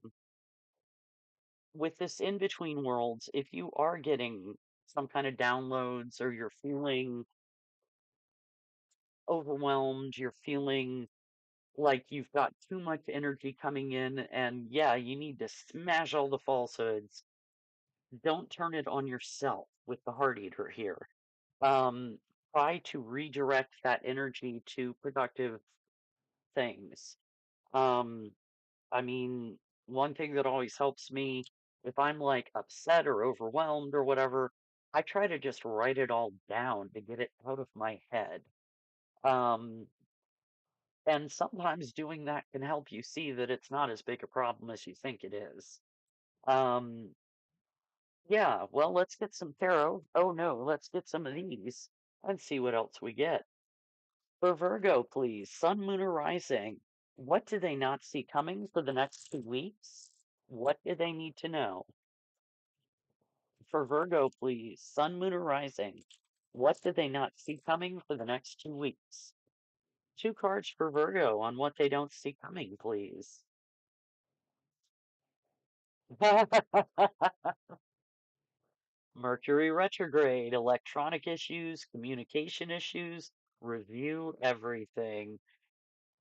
With this in between worlds, if you are getting some kind of downloads or you're feeling overwhelmed, you're feeling like you've got too much energy coming in, and yeah, you need to smash all the falsehoods. Don't turn it on yourself with the heart eater here. Um, Try to redirect that energy to productive things. Um, I mean, one thing that always helps me if I'm like upset or overwhelmed or whatever, I try to just write it all down to get it out of my head. Um, and sometimes doing that can help you see that it's not as big a problem as you think it is. Um, yeah, well, let's get some tarot. Oh no, let's get some of these and see what else we get. For Virgo, please, Sun, Moon, or Rising. What do they not see coming for the next 2 weeks? What do they need to know? For Virgo, please, Sun, Moon, or Rising. What do they not see coming for the next 2 weeks? Two cards for Virgo on what they don't see coming, please. Mercury retrograde, electronic issues, communication issues, review everything.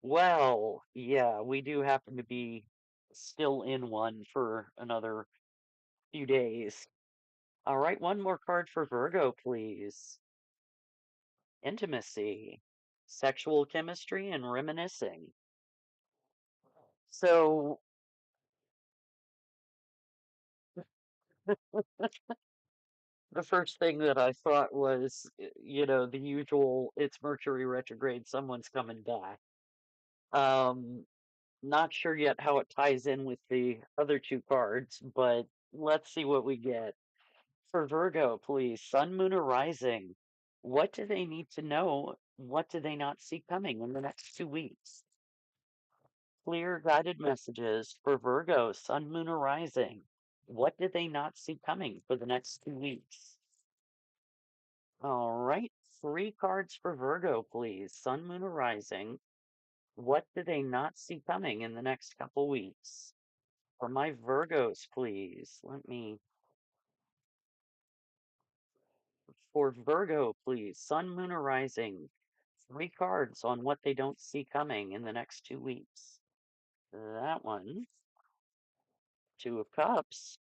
Well, yeah, we do happen to be still in one for another few days. All right, one more card for Virgo, please. Intimacy, sexual chemistry, and reminiscing. So, the first thing that I thought was, the usual, it's Mercury retrograde, someone's coming back. Um, Not sure yet how it ties in with the other two cards, but let's see what we get. For Virgo, please, Sun, Moon, or Rising. What do they need to know? What do they not see coming in the next 2 weeks? Clear guided messages for Virgo, Sun, Moon, or Rising. What do they not see coming for the next 2 weeks? All right, three cards for Virgo, please, Sun, Moon, or Rising. What do they not see coming in the next couple weeks? For my Virgos, please. For Virgo, please. Sun, Moon, or Rising. Three cards on what they don't see coming in the next 2 weeks. That one. Two of Cups.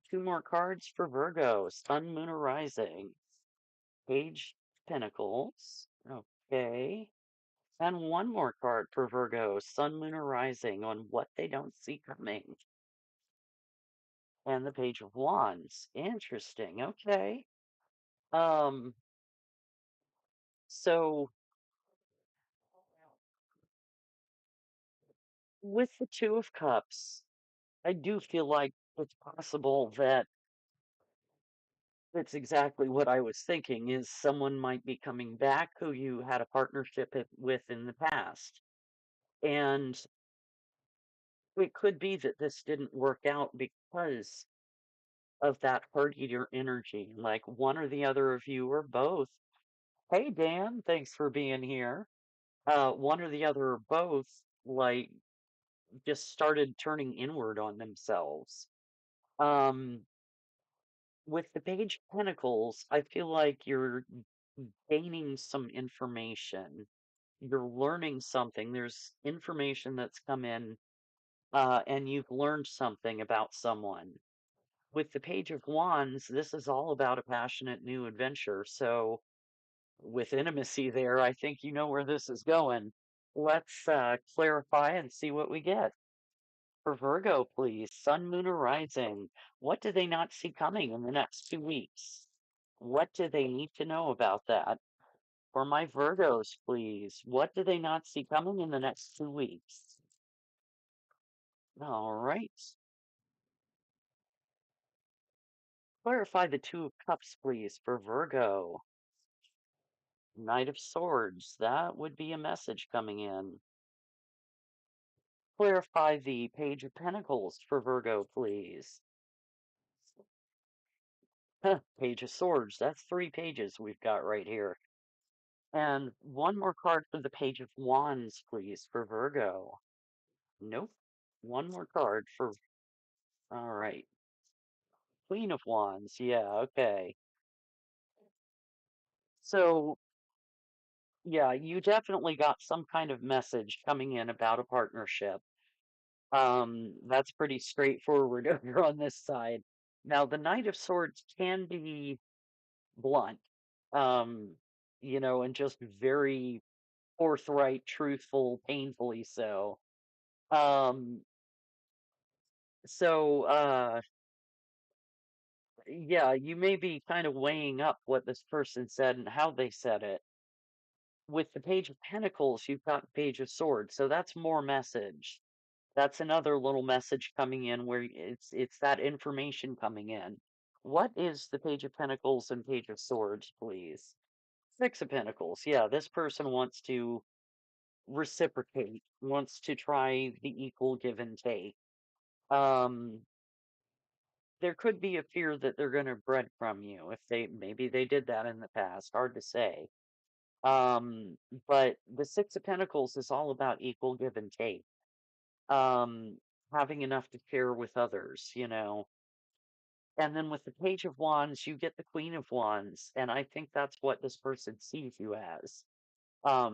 Two more cards for Virgo. Sun, Moon, or Rising. Page Pentacles. Okay. And one more card for Virgo. Sun, Moon, or Rising on what they don't see coming. And the Page of Wands. Interesting. Okay. Um, so with the Two of Cups, I do feel like it's possible that it's exactly what I was thinking is someone might be coming back who you had a partnership with in the past. And it could be that this didn't work out because of that heart eater energy. Like one or the other of you or both. Hey Dan, thanks for being here. One or the other or both like just started turning inward on themselves. Um with the Page of Pentacles, I feel like you're gaining some information. You're learning something. There's information that's come in, and you've learned something about someone. With the Page of Wands, this is all about a passionate new adventure. So, with intimacy there, I think you know where this is going. Let's clarify and see what we get. For Virgo, please, Sun, Moon, or Rising. What do they not see coming in the next 2 weeks? What do they need to know about that? For my Virgos, please, what do they not see coming in the next 2 weeks? All right. Clarify the Two of Cups, please, for Virgo. Knight of Swords, that would be a message coming in. Clarify the Page of Pentacles for Virgo, please. Page of Swords, that's 3 pages we've got right here. And one more card for the Page of Wands, please, for Virgo. Nope. One more card for. All right. Queen of Wands. Yeah, okay. So, Yeah, you definitely got some kind of message coming in about a partnership. That's pretty straightforward over on this side. Now, the Knight of Swords can be blunt, um, and just very forthright, truthful, painfully so. Um, so, yeah, you may be kind of weighing up what this person said and how they said it. With the Page of Pentacles, you've got the Page of Swords, so that's more message. That's another little message coming in where it's that information coming in. What is the Page of Pentacles and Page of Swords, please? Six of Pentacles. Yeah, this person wants to reciprocate, wants to try the equal give and take. Um, there could be a fear that they're going to breadcrumb you if maybe they did that in the past. Hard to say. Um, but the Six of Pentacles is all about equal give and take. Um, having enough to share with others. And then with the Page of Wands, you get the Queen of Wands, and I think that's what this person sees you as.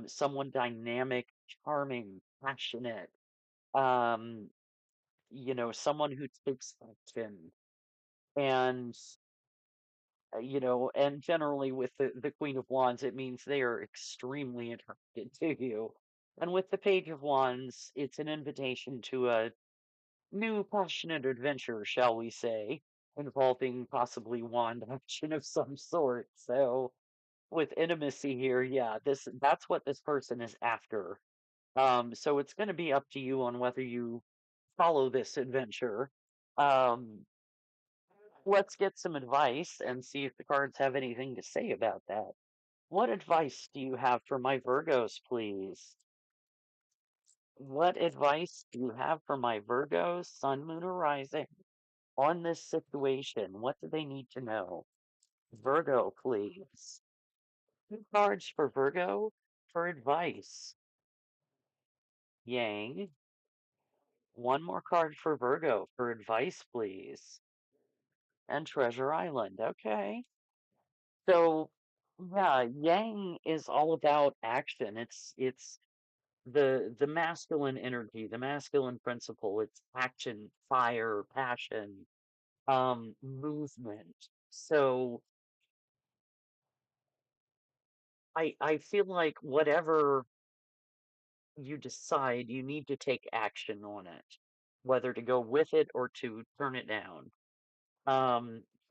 Someone dynamic, charming, passionate, um, someone who takes action. And generally with the Queen of Wands, it means they are extremely attracted to you. And with the Page of Wands, it's an invitation to a new passionate adventure, shall we say, involving possibly wand action of some sort. So with intimacy here, yeah, that's what this person is after. So it's going to be up to you on whether you follow this adventure. Um, let's get some advice and see if the cards have anything to say about that. What advice do you have for my Virgos, please? What advice do you have for my Virgos, Sun, Moon, or Rising on this situation? What do they need to know? Virgo, please. Two cards for Virgo for advice. Yang. One more card for Virgo for advice, please. And Treasure Island. Okay. So, yeah, Yang is all about action. It's the masculine energy, the masculine principle. It's action, fire, passion, movement. So I feel like whatever you decide, you need to take action on it, whether to go with it or to turn it down.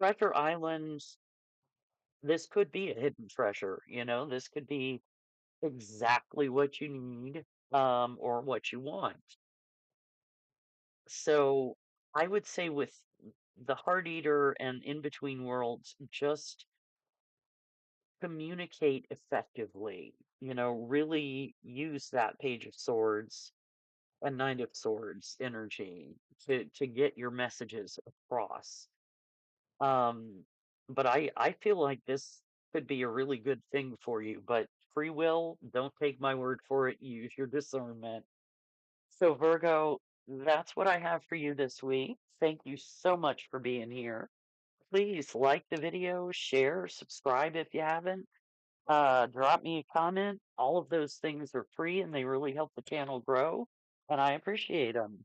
Treasure Island, this could be a hidden treasure. This could be exactly what you need, or what you want. So I would say with the Heart Eater and In Between Worlds, just communicate effectively. Really use that Page of Swords and Knight of Swords energy to get your messages across. Um, but I feel like this could be a really good thing for you. But free will, don't take my word for it. Use your discernment. So Virgo, that's what I have for you this week. Thank you so much for being here. Please like the video, share, subscribe if you haven't. Drop me a comment. All of those things are free and they really help the channel grow, and I appreciate them.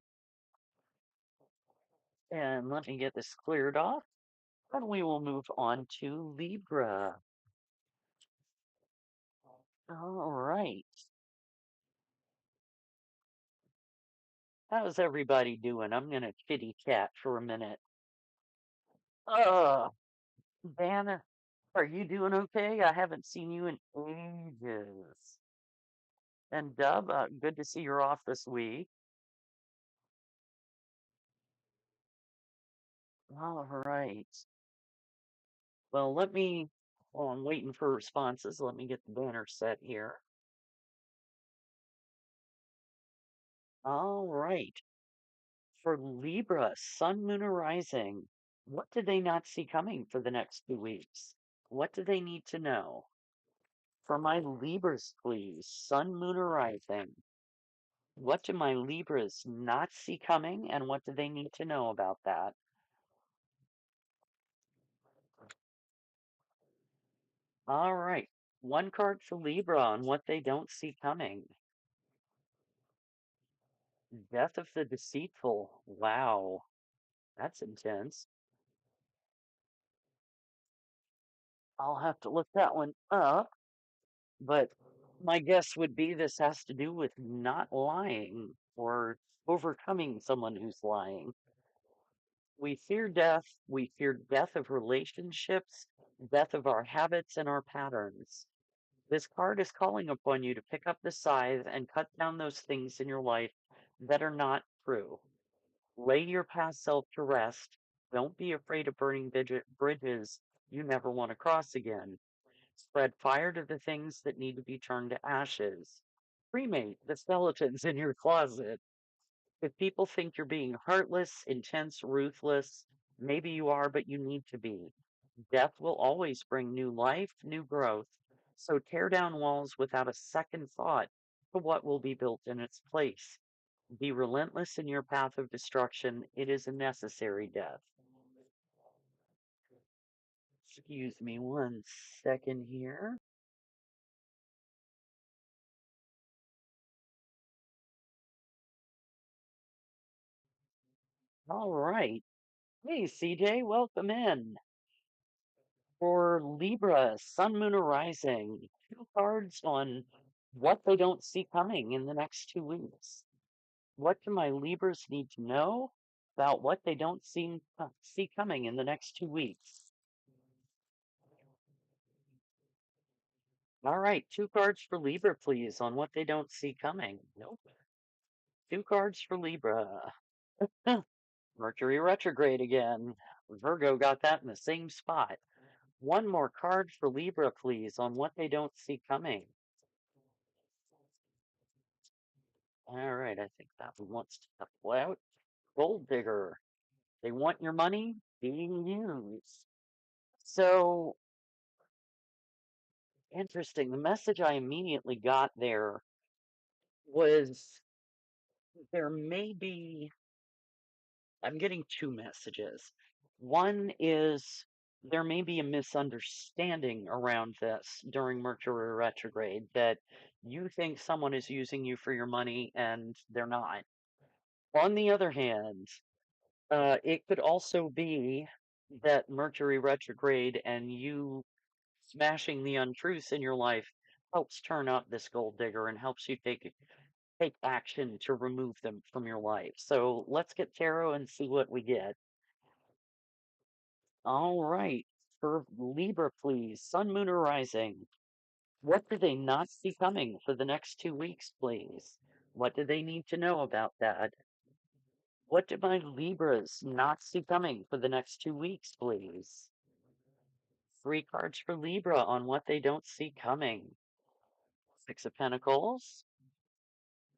And let me get this cleared off, and we will move on to Libra. All right. How's everybody doing? I'm gonna kitty chat for a minute. Uh, Dana, are you doing okay? I haven't seen you in ages. And Dub, good to see you're off this week. All right. Well, while I'm waiting for responses, let me get the banner set here. All right. For Libra, Sun, Moon, or Rising, what did they not see coming for the next 2 weeks? What do they need to know? For my Libras, please, Sun, Moon, or Rising, what do my Libras not see coming, and what do they need to know about that? All right. One card for Libra on what they don't see coming. Death of the deceitful. Wow, that's intense. I'll have to look that one up, but my guess would be this has to do with not lying or overcoming someone who's lying. We fear death. We fear death of relationships, death of our habits and our patterns. This card is calling upon you to pick up the scythe and cut down those things in your life that are not true. Lay your past self to rest. Don't be afraid of burning bridges you never want to cross again. Spread fire to the things that need to be turned to ashes. Cremate the skeletons in your closet. If people think you're being heartless, intense, ruthless, maybe you are, but you need to be. Death will always bring new life, new growth. So tear down walls without a second thought to what will be built in its place. Be relentless in your path of destruction. It is a necessary death. Excuse me one second here. All right. Hey, CJ, welcome in. For Libra, Sun, Moon, or Rising, two cards on what they don't see coming in the next 2 weeks. What do my Libras need to know about what they don't see coming in the next 2 weeks? All right, two cards for Libra, please, on what they don't see coming. Nope. Two cards for Libra. Mercury retrograde again. Virgo got that in the same spot. One more card for Libra, please, on what they don't see coming. All right, I think that one wants to couple out. Gold digger. They want your money being used. So interesting. The message I immediately got there was there may be, I'm getting two messages. One is there may be a misunderstanding around this during Mercury retrograde that you think someone is using you for your money and they're not. On the other hand, it could also be that Mercury retrograde and you smashing the untruths in your life helps turn up this gold digger and helps you take action to remove them from your life. So let's get tarot and see what we get. All right. For Libra, please. Sun, Moon, or Rising. What do they not see coming for the next 2 weeks, please? What do they need to know about that? What do my Libras not see coming for the next 2 weeks, please? Three cards for Libra on what they don't see coming. Six of Pentacles.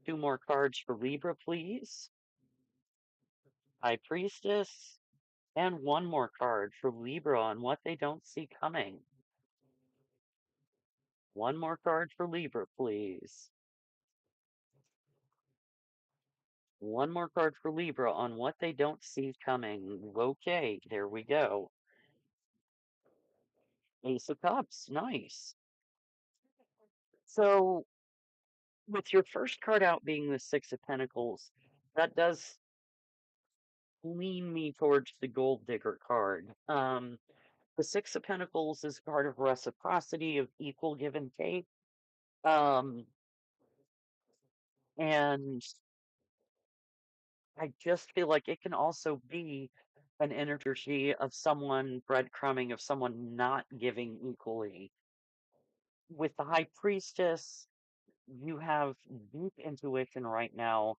Two more cards for Libra, please. High Priestess. And one more card for Libra on what they don't see coming. One more card for Libra, please. One more card for Libra on what they don't see coming. Okay, there we go. Ace of Cups, nice. So, with your first card out being the Six of Pentacles, that does lean me towards the Gold Digger card. The Six of Pentacles is a card of reciprocity, of equal give and take. Um, and I just feel like it can also be an energy of someone breadcrumbing, of someone not giving equally. With the High Priestess, you have deep intuition right now,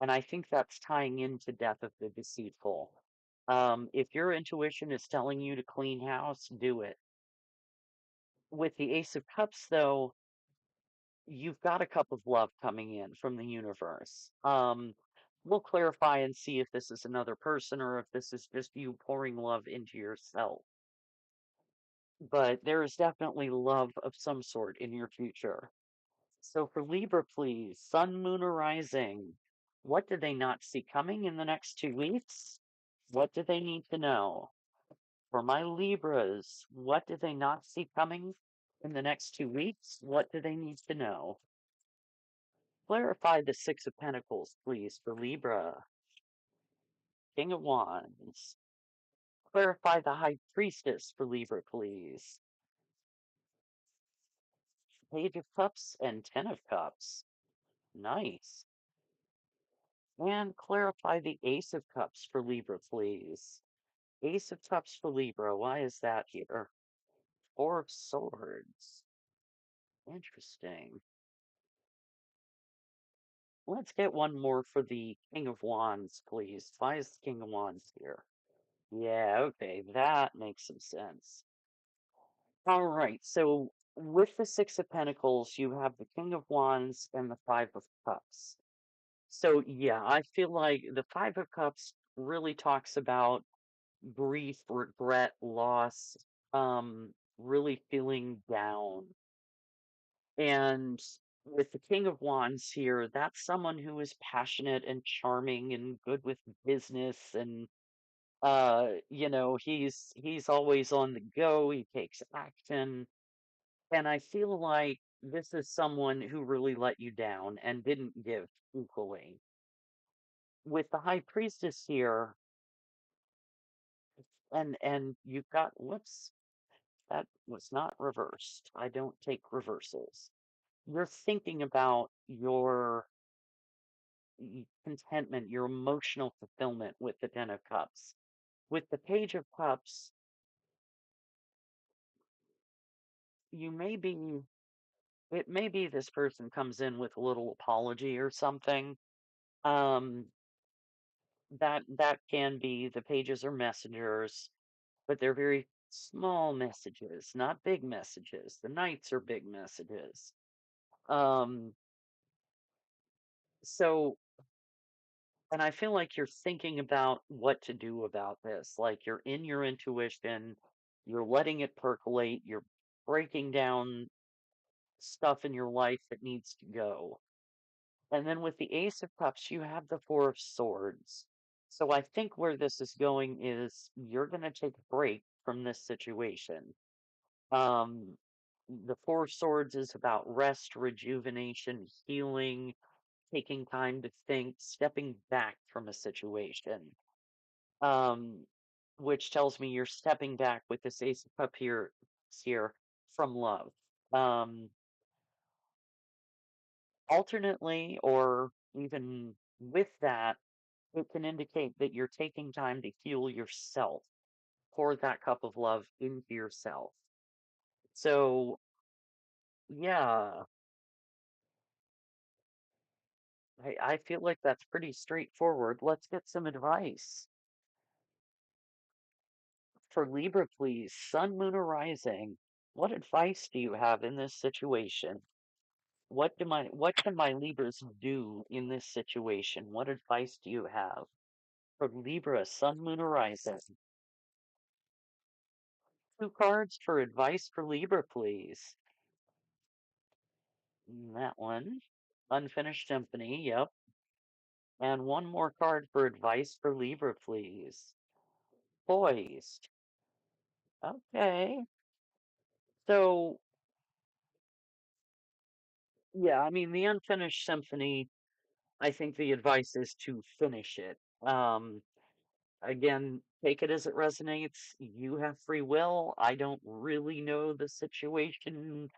and I think that's tying into Death of the Deceitful. If your intuition is telling you to clean house, do it. With the Ace of Cups, though, you've got a cup of love coming in from the universe. We'll clarify and see if this is another person or if this is just you pouring love into yourself. But there is definitely love of some sort in your future. So for Libra, please, Sun, Moon, or Rising, what do they not see coming in the next 2 weeks? What do they need to know? For my Libras, what do they not see coming in the next 2 weeks? What do they need to know? Clarify the Six of Pentacles, please, for Libra. King of Wands. Clarify the High Priestess for Libra, please. Page of Cups and Ten of Cups. Nice. And clarify the Ace of Cups for Libra, please. Ace of Cups for Libra. Why is that here? Four of Swords. Interesting. Let's get one more for the King of Wands, please. Why is the King of Wands here? Yeah, okay, that makes some sense. All right, so with the Six of Pentacles, you have the King of Wands and the Five of Cups. So, yeah, I feel like the Five of Cups really talks about grief, regret, loss, really feeling down. And with the King of Wands here, that's someone who is passionate and charming and good with business and he's always on the go, he takes action. And I feel like this is someone who really let you down and didn't give equally. With the High Priestess here, and you've got whoops, that was not reversed. I don't take reversals. You're thinking about your contentment, your emotional fulfillment with the Ten of Cups. With the Page of Cups, you may be, it may be this person comes in with a little apology or something. Um, that can be the pages are messengers, but they're very small messages, not big messages. The Knights are big messages. Um, so And I feel like you're thinking about what to do about this. Like you're in your intuition, you're letting it percolate, you're breaking down stuff in your life that needs to go. And then with the Ace of Cups, you have the Four of Swords. So I think where this is going is you're going to take a break from this situation. Um, the Four of Swords is about rest, rejuvenation, healing, taking time to think, stepping back from a situation. um, which tells me you're stepping back with this Ace of Cup here from love. Um, Alternately, or even with that, it can indicate that you're taking time to heal yourself, pour that cup of love into yourself. So, yeah, I feel like that's pretty straightforward. Let's get some advice. For Libra, please, Sun, Moon, or Rising. What advice do you have in this situation? What can my Libras do in this situation? What advice do you have for Libra, Sun, Moon, or Rising? Two cards for advice for Libra, please. That one. Unfinished Symphony, yep. And one more card for advice for Libra, please. Poised. Okay. So, yeah, I mean, the Unfinished Symphony, I think the advice is to finish it. Um, Again, take it as it resonates. You have free will. I don't really know the situation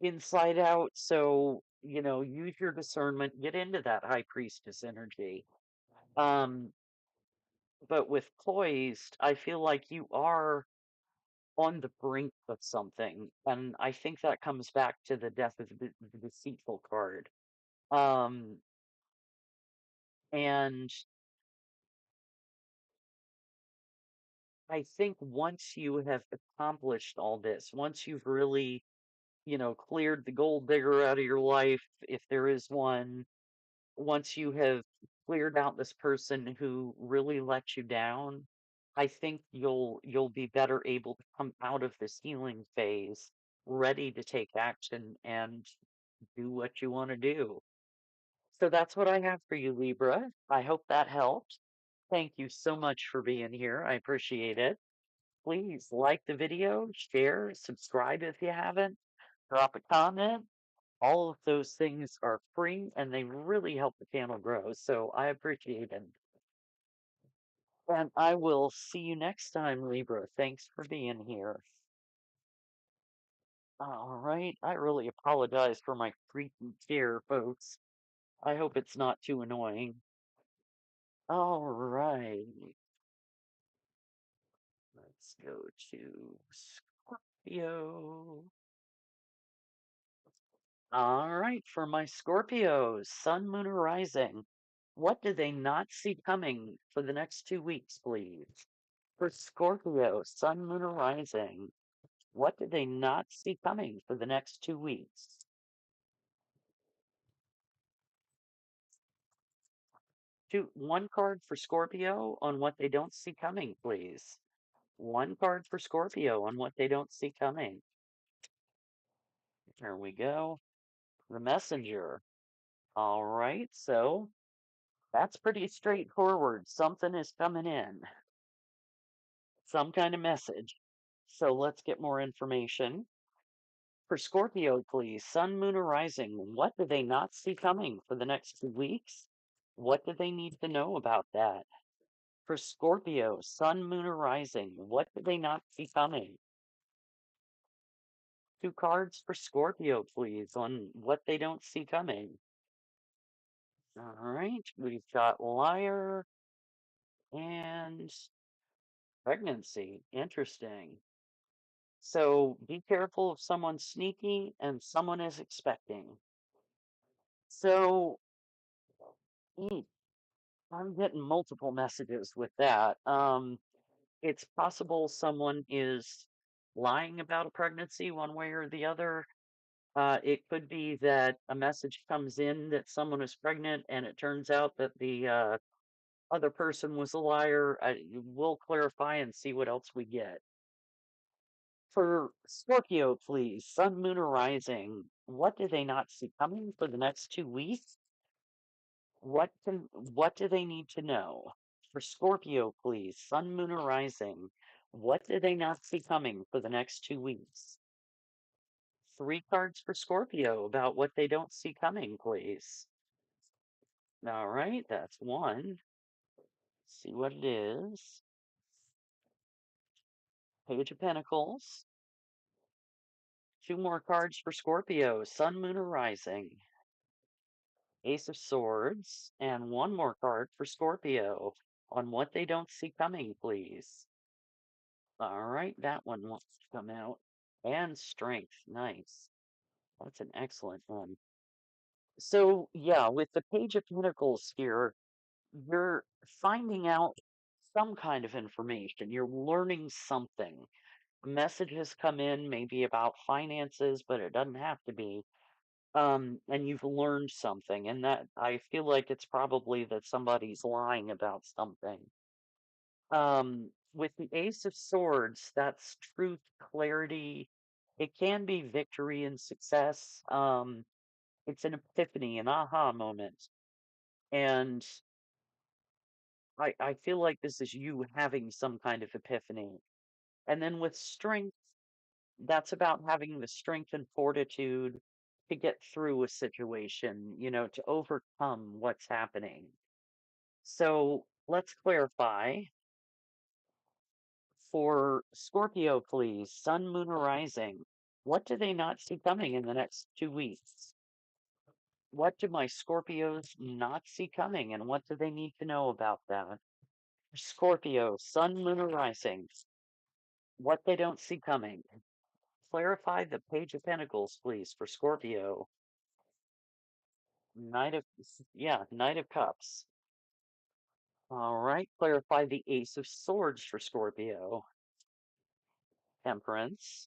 inside out, so use your discernment, get into that high priestess energy. Um, but with poised, I feel like you are on the brink of something, and I think that comes back to the death of the deceitful card. Um, and I think once you have accomplished all this, once you've really cleared the gold digger out of your life, if there is one, once you have cleared out this person who really let you down, I think you'll be better able to come out of this healing phase ready to take action and do what you want to do. So that's what I have for you, Libra. I hope that helped. Thank you so much for being here. I appreciate it. Please like the video, share, subscribe if you haven't. drop a comment. All of those things are free and they really help the channel grow. So I appreciate it. And I will see you next time, Libra. Thanks for being here. All right. I really apologize for my creaky chair, folks. I hope it's not too annoying. All right. Let's go to Scorpio. All right. For my Scorpios, Sun, Moon, or Rising, what do they not see coming for the next 2 weeks, please? For Scorpio, Sun, Moon, or Rising, what do they not see coming for the next 2 weeks? One card for Scorpio on what they don't see coming, please. One card for Scorpio on what they don't see coming. There we go. The Messenger. All right, so that's pretty straightforward. Something is coming in, some kind of message. So let's get more information. For Scorpio, please, Sun, Moon, or Rising, what do they not see coming for the next 2 weeks? What do they need to know about that? For Scorpio, Sun, Moon, or Rising, what do they not see coming? Two cards for Scorpio, please, on what they don't see coming. All right, we've got Liar and Pregnancy. Interesting. So be careful if someone's sneaky and someone is expecting. So mm, I'm getting multiple messages with that. It's possible someone is lying about a pregnancy one way or the other. It could be that a message comes in that someone is pregnant and it turns out that the other person was a liar. We'll clarify and see what else we get. For Scorpio, please, Sun, Moon, or Rising, what do they not see coming for the next 2 weeks? What do they need to know? For Scorpio, please, Sun, Moon, or Rising, what do they not see coming for the next 2 weeks? Three cards for Scorpio about what they don't see coming, please. All right, that's one. See what it is. Page of Pentacles. Two more cards for Scorpio, Sun, Moon, or Rising. Ace of Swords. And one more card for Scorpio on what they don't see coming, please. All right, that one wants to come out. And Strength. Nice. That's an excellent one. So, yeah, with the Page of Pentacles here, you're finding out some kind of information. You're learning something. Messages come in maybe about finances, but it doesn't have to be. And you've learned something, and that I feel like it's probably that somebody's lying about something. With the Ace of Swords, that's truth, clarity. It can be victory and success. It's an epiphany, an aha moment. And I feel like this is you having some kind of epiphany. And then with strength, that's about having the strength and fortitude to get through a situation, to overcome what's happening. So let's clarify. For Scorpio, please, Sun, Moon, or Rising, what do they not see coming in the next 2 weeks? What do my Scorpios not see coming, and what do they need to know about that? Scorpio, Sun, Moon, or Rising, what they don't see coming. Clarify the Page of Pentacles, please, for Scorpio. Knight of Cups. All right, clarify the Ace of Swords for Scorpio. Temperance.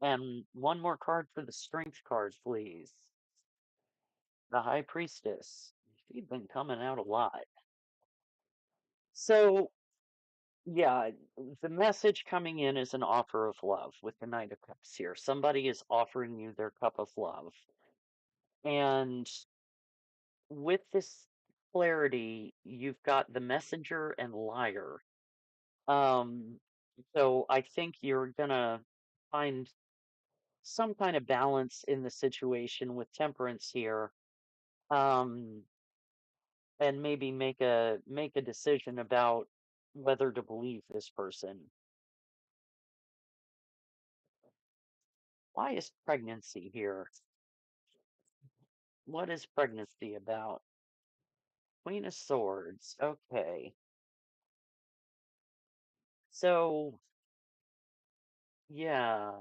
And one more card for the Strength card, please. The High Priestess. She's been coming out a lot. So, yeah, the message coming in is an offer of love with the Knight of Cups here. Somebody is offering you their cup of love. And with this clarity, you've got the Messenger and Liar. Um, so I think you're gonna find some kind of balance in the situation with temperance here, um, and maybe make a decision about whether to believe this person. Why is pregnancy here? What is pregnancy about? Queen of Swords. Okay. So, yeah,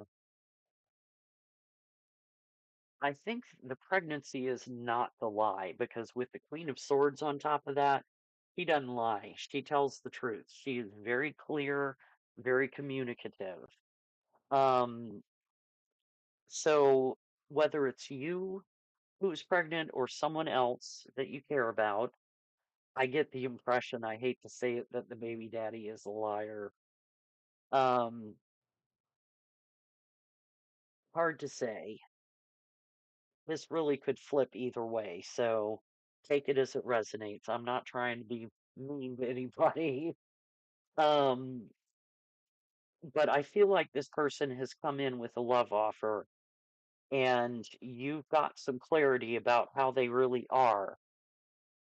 I think the pregnancy is not the lie because with the Queen of Swords on top of that, she doesn't lie. She tells the truth. She is very clear, very communicative. Um, so whether it's you who's pregnant or someone else that you care about, I get the impression, I hate to say it, that the baby daddy is a liar. Um, hard to say. This really could flip either way, so take it as it resonates. I'm not trying to be mean to anybody. Um, but I feel like this person has come in with a love offer and you've got some clarity about how they really are.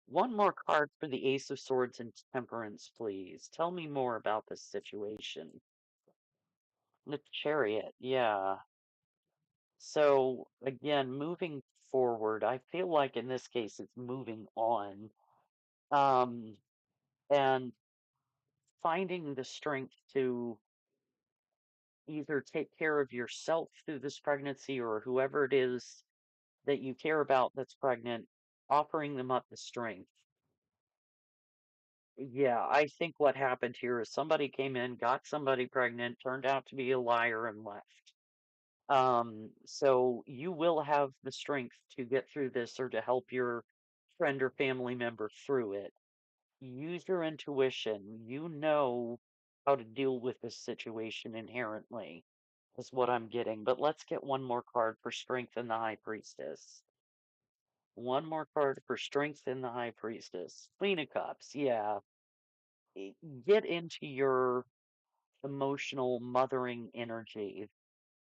One more card for the Ace of Swords and Temperance, please. Tell me more about this situation. The Chariot, yeah. So again, moving forward, I feel like in this case it's moving on. Um, and finding the strength to either take care of yourself through this pregnancy or whoever it is that you care about that's pregnant, offering them up the strength. Yeah, I think what happened here is somebody came in, got somebody pregnant, turned out to be a liar, and left. So you will have the strength to get through this or to help your friend or family member through it. Use your intuition. You know how to deal with this situation inherently, is what I'm getting. But let's get one more card for strength in the High Priestess. One more card for strength in the High Priestess. Queen of Cups, yeah. Get into your emotional mothering energy.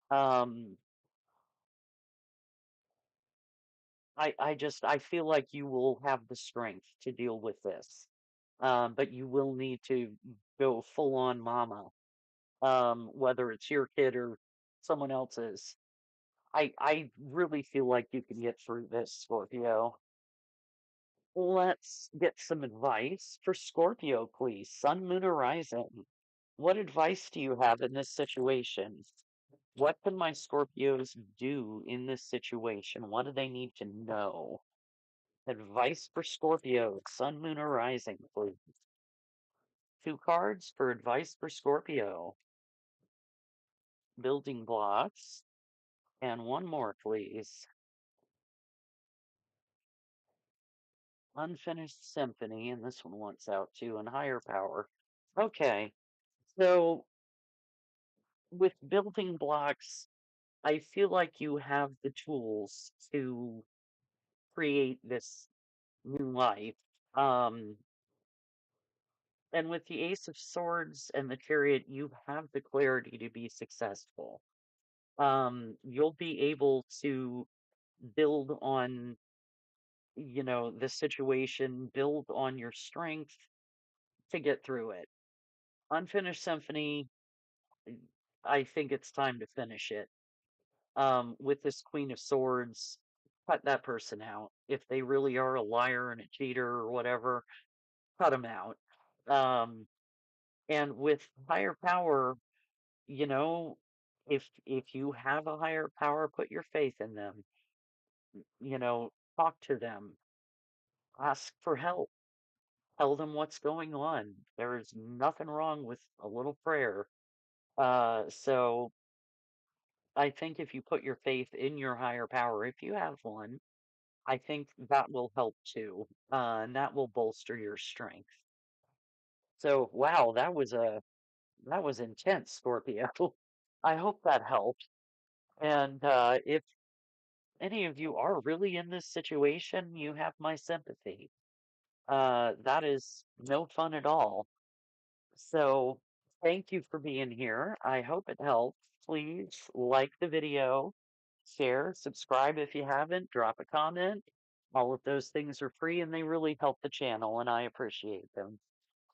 Um, I feel like you will have the strength to deal with this. But you will need to go full on mama, whether it's your kid or someone else's. I really feel like you can get through this, Scorpio. Let's get some advice for Scorpio, please. Sun, Moon, or Rising. What advice do you have in this situation? What can my Scorpios do in this situation? What do they need to know? Advice for Scorpio, Sun, Moon, or Rising, please. Two cards for advice for Scorpio. Building blocks. And one more, please. Unfinished Symphony, and this one wants out too, and Higher Power. Okay, so with building blocks, I feel like you have the tools to create this new life. Um, and with the Ace of Swords and the Chariot, you have the clarity to be successful. You'll be able to build on, the situation, build on your strength to get through it. Unfinished Symphony, uh, I think it's time to finish it. With this Queen of Swords, cut that person out. If they really are a liar and a cheater or whatever, cut them out. Um, and with higher power, you know, if you have a higher power, put your faith in them. Talk to them, ask for help, tell them what's going on. There's nothing wrong with a little prayer. So I think if you put your faith in your higher power, if you have one, I think that will help too, and that will bolster your strength. So, wow, that was intense, Scorpio. I hope that helped. And if any of you are really in this situation, you have my sympathy. That is no fun at all. So, thank you for being here. I hope it helped. please like the video, share, subscribe if you haven't, drop a comment. All of those things are free and they really help the channel, and I appreciate them.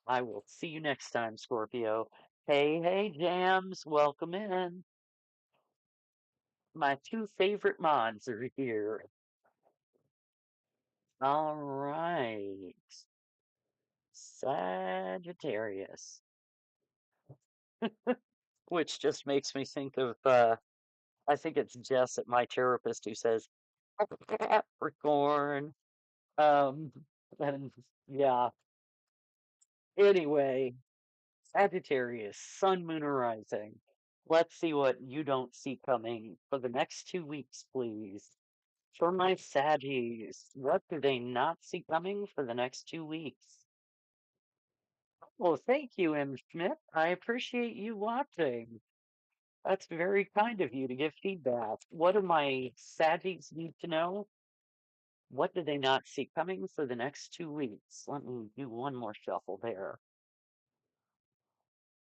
I will see you next time, Scorpio. Hey, hey, Jams, welcome in. My two favorite mods are here. All right. Sagittarius. Which just makes me think of, I think it's Jess at my therapist who says, Capricorn. Um, and yeah, anyway, Sagittarius, Sun, Moon, or Rising. Let's see what you don't see coming for the next 2 weeks, please. For my Saggies, what do they not see coming for the next 2 weeks? Well, thank you, M. Schmidt. I appreciate you watching. That's very kind of you to give feedback. What do my Saggies need to know? What do they not see coming for the next 2 weeks? Let me do one more shuffle there.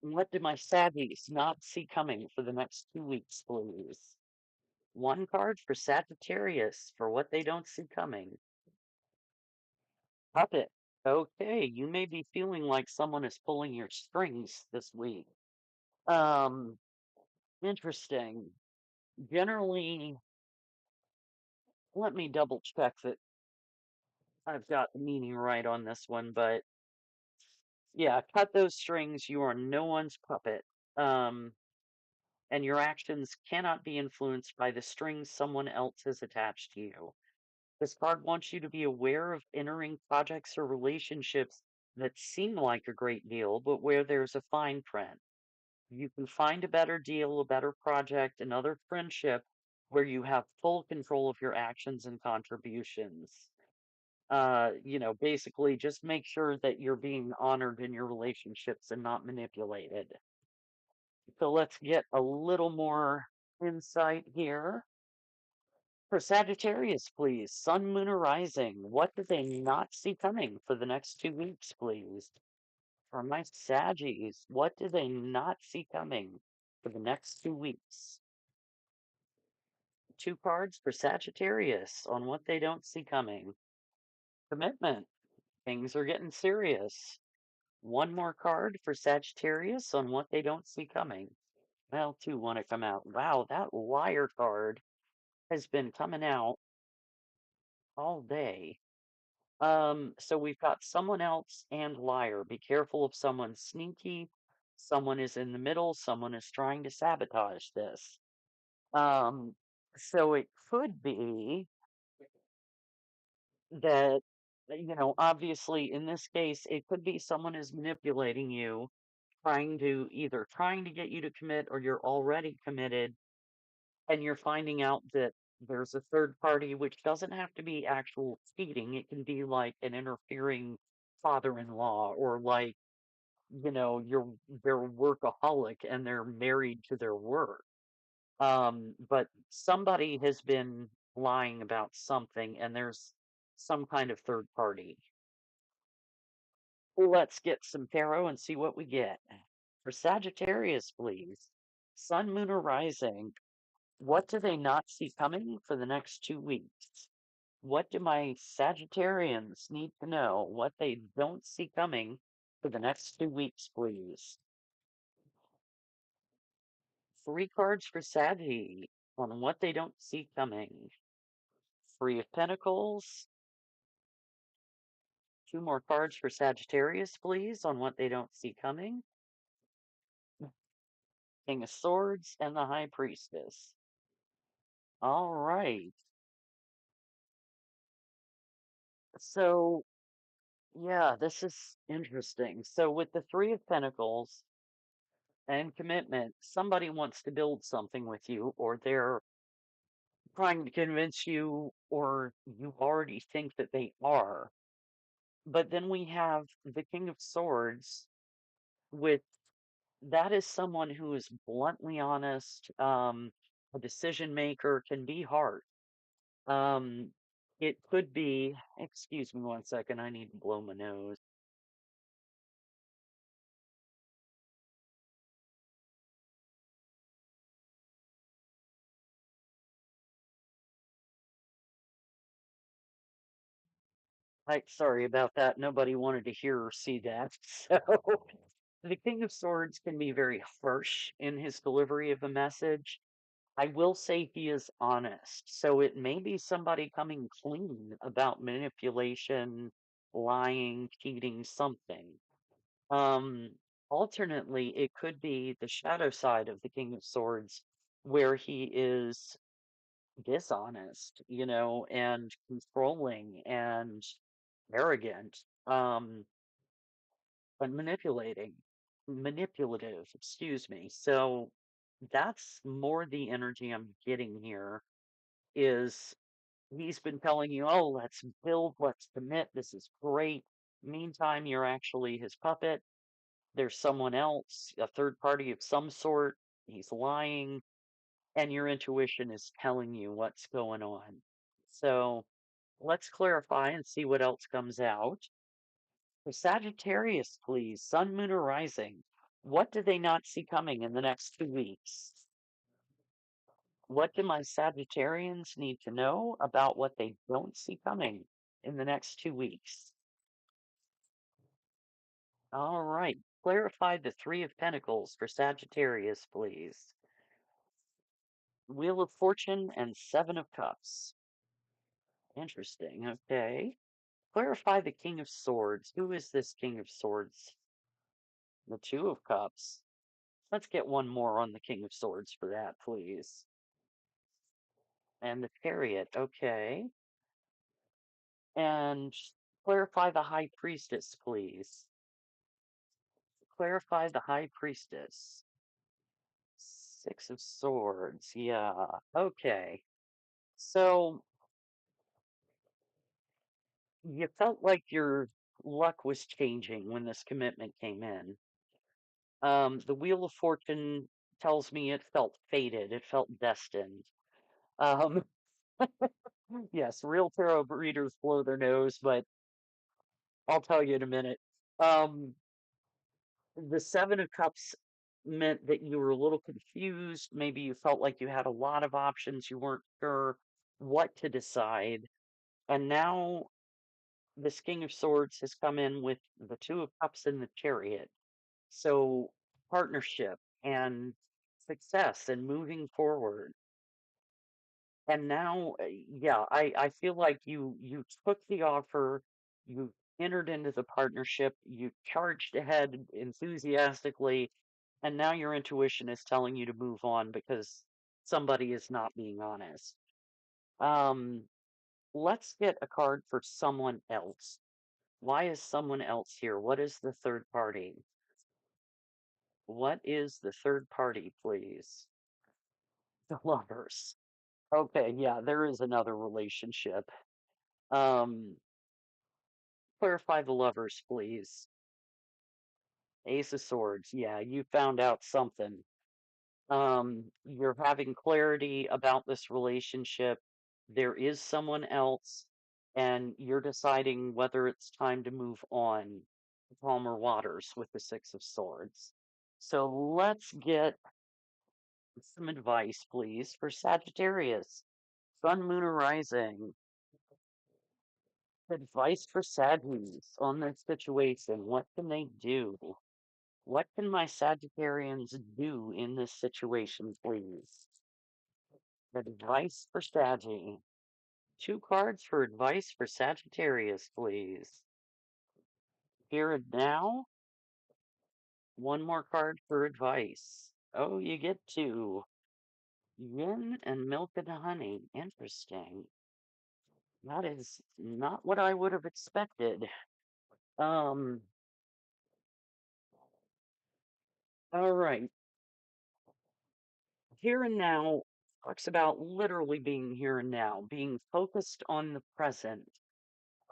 What do my Saggies not see coming for the next 2 weeks, please? One card for Sagittarius for what they don't see coming. Puppet. Okay, you may be feeling like someone is pulling your strings this week. Um, interesting. Generally, let me double check that I've got the meaning right on this one, but yeah, cut those strings. You are no one's puppet. Um, and your actions cannot be influenced by the strings someone else has attached to you. This card wants you to be aware of entering projects or relationships that seem like a great deal, but where there's a fine print. You can find a better deal, a better project, another friendship where you have full control of your actions and contributions. Basically just make sure that you're being honored in your relationships and not manipulated. So let's get a little more insight here. For Sagittarius, please. Sun, Moon, or Rising. What do they not see coming for the next 2 weeks, please? For my Saggies, what do they not see coming for the next 2 weeks? Two cards for Sagittarius on what they don't see coming. Commitment. Things are getting serious. One more card for Sagittarius on what they don't see coming. Well, two want to come out. Wow, that liar card has been coming out all day. So we've got someone else and liar. Be careful if someone's sneaky, someone is in the middle, someone is trying to sabotage this. Um, so it could be that, obviously in this case, it could be someone is manipulating you, trying to get you to commit or you're already committed and you're finding out that there's a third party, which doesn't have to be actual cheating. It can be like an interfering father-in-law, or like, they're workaholic and they're married to their work. But somebody has been lying about something and there's some kind of third party. Let's get some tarot and see what we get. For Sagittarius, please. Sun, Moon, or Rising. What do they not see coming for the next 2 weeks? What do my Sagittarians need to know? What they don't see coming for the next 2 weeks, please. Three cards for Saggy on what they don't see coming. Three of Pentacles. Two more cards for Sagittarius, please, on what they don't see coming. King of Swords and the High Priestess. All right. So, yeah, this is interesting. So, with the Three of Pentacles and commitment, somebody wants to build something with you, or they're trying to convince you, or you already think that they are. But then we have the King of Swords with that is someone who is bluntly honest, a decision maker, can be hard. Um, it could be, excuse me one second, I need to blow my nose. Sorry about that. Nobody wanted to hear or see that. So the King of Swords can be very harsh in his delivery of a message. I will say he is honest. So it may be somebody coming clean about manipulation, lying, cheating, something. Um, Alternately, it could be the shadow side of the King of Swords, where he is dishonest, and controlling and arrogant, and manipulative, excuse me. So that's more the energy I'm getting here is he's been telling you, oh, let's build, let's commit, this is great. Meantime, you're actually his puppet. There's someone else, a third party of some sort. He's lying, and your intuition is telling you what's going on. So let's clarify and see what else comes out. For Sagittarius, please, Sun, Moon, or Rising. What do they not see coming in the next 2 weeks? What do my Sagittarians need to know about what they don't see coming in the next 2 weeks? All right. Clarify the Three of Pentacles for Sagittarius, please. Wheel of Fortune and Seven of Cups. Interesting. Okay. Clarify the King of Swords. Who is this King of Swords? The Two of Cups. Let's get one more on the King of Swords for that, please. And the Chariot. Okay. And clarify the High Priestess, please. Clarify the High Priestess. Six of Swords. Yeah. Okay. So you felt like your luck was changing when this commitment came in. The Wheel of Fortune tells me it felt fated, it felt destined. Um, yes, real tarot readers blow their nose, but I'll tell you in a minute. Um, the Seven of Cups meant that you were a little confused. Maybe you felt like you had a lot of options, you weren't sure what to decide. And now this King of Swords has come in with the Two of Cups and the Chariot. So partnership and success and moving forward. And now, yeah, I feel like you took the offer, you entered into the partnership, you charged ahead enthusiastically, and now your intuition is telling you to move on because somebody is not being honest. Um, let's get a card for someone else. Why is someone else here? What is the third party? What is the third party, please? The lovers. Okay, yeah, there is another relationship. Um, Clarify the lovers, please. Ace of Swords. Yeah, you found out something. You're having clarity about this relationship. There is someone else, and you're deciding whether it's time to move on. Calmer waters with the Six of Swords. So let's get some advice, please, for Sagittarius. Sun, Moon, or Rising. Advice for Saggies on their situation. What can they do? What can my Sagittarians do in this situation, please? Advice for Saggy. Two cards for advice for Sagittarius, please. Here and now, one more card for advice. Oh, you get two. Yin and milk and honey. Interesting. That is not what I would have expected. Um, all right. Here and now talks about literally being here and now, being focused on the present,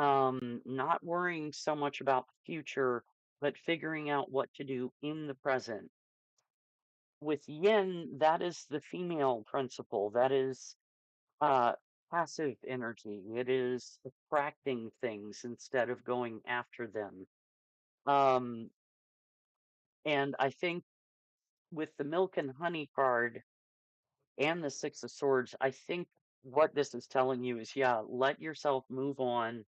not worrying so much about the future, but figuring out what to do in the present. With yin, that is the female principle. That is uh, passive energy. It is attracting things instead of going after them. Um, and I think with the milk and honey card and the Six of Swords, I think what this is telling you is, yeah, let yourself move on.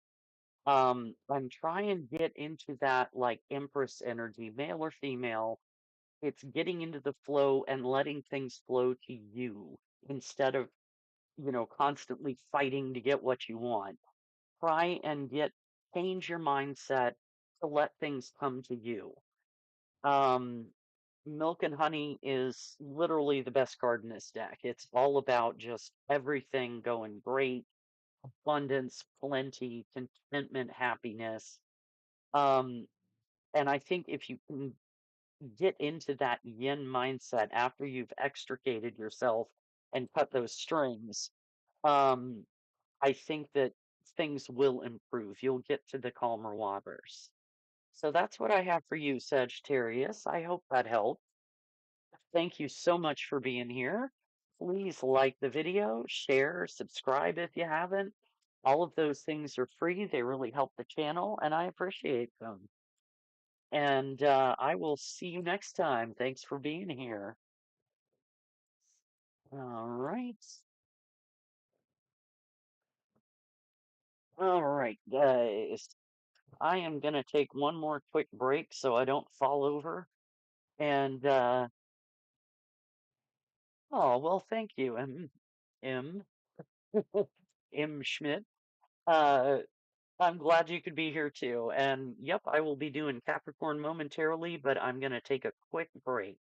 I'm trying to get into that like Empress energy, male or female. It's getting into the flow and letting things flow to you instead of, constantly fighting to get what you want. Try and change your mindset to let things come to you. Um, Milk and Honey is literally the best card in this deck. It's all about just everything going great, abundance, plenty, contentment, happiness. Um, and I think if you can get into that yin mindset after you've extricated yourself and cut those strings, um, I think that things will improve. You'll get to the calmer waters. So that's what I have for you, Sagittarius. I hope that helped. Thank you so much for being here. Please like the video, share, subscribe if you haven't. All of those things are free. They really help the channel, and I appreciate them. And I will see you next time. Thanks for being here. All right. All right, guys. I am going to take one more quick break so I don't fall over. And, oh, well, thank you, M. M. Schmidt. Uh, I'm glad you could be here too. And yep, I will be doing Capricorn momentarily, but I'm going to take a quick break.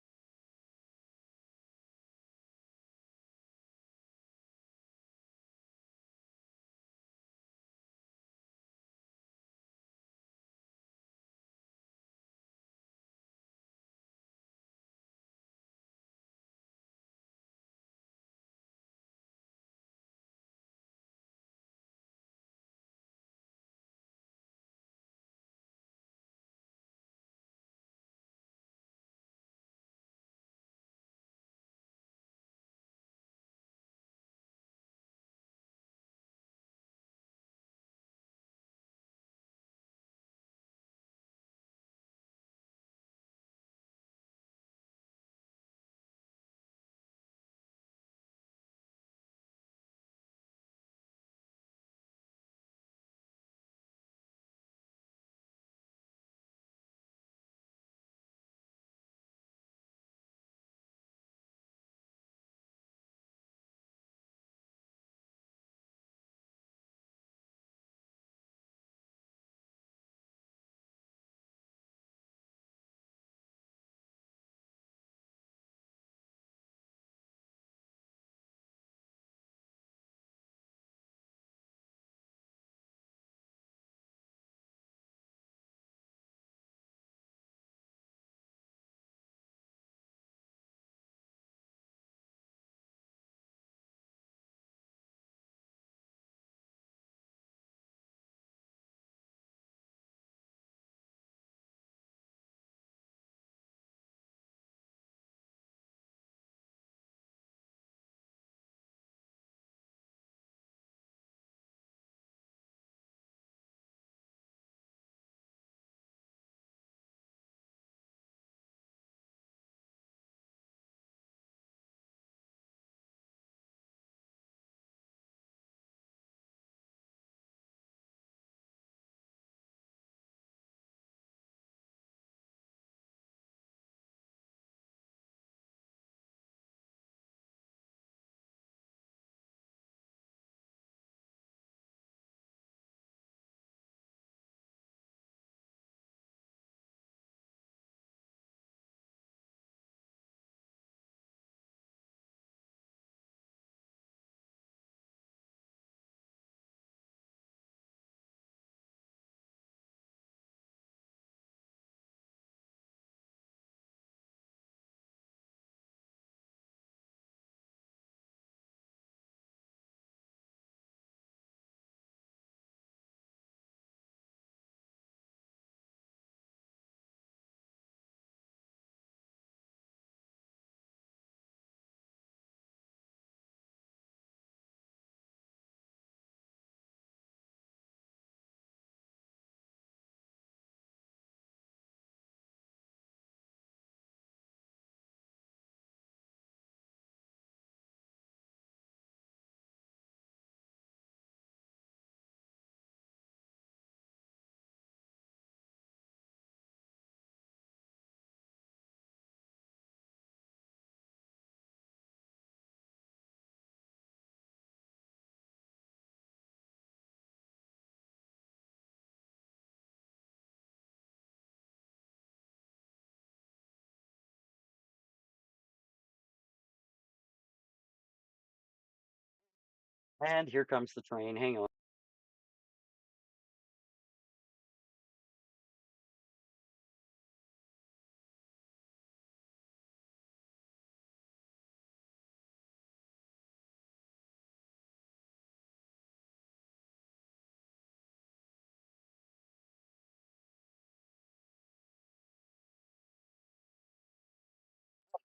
And here comes the train. Hang on.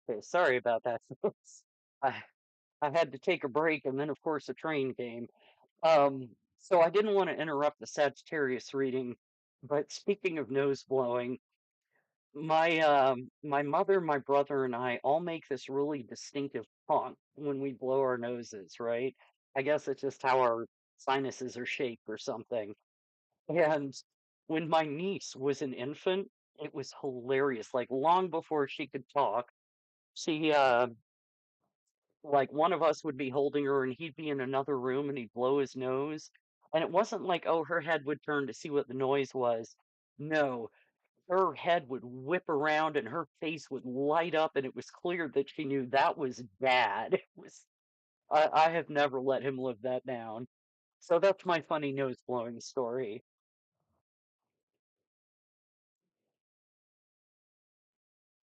Okay, sorry about that, folks. I I had to take a break, and then of course the train came. Um, so I didn't want to interrupt the Sagittarius reading, but speaking of nose blowing, my mother, my brother, and I all make this really distinctive honk when we blow our noses, right? I guess it's just how our sinuses are shaped or something. And when my niece was an infant, it was hilarious. Like long before she could talk, she like one of us would be holding her and he'd be in another room and he'd blow his nose. And it wasn't like, oh, her head would turn to see what the noise was. No, her head would whip around and her face would light up, and it was clear that she knew that was dad. It was I have never let him live that down. So that's my funny nose blowing story.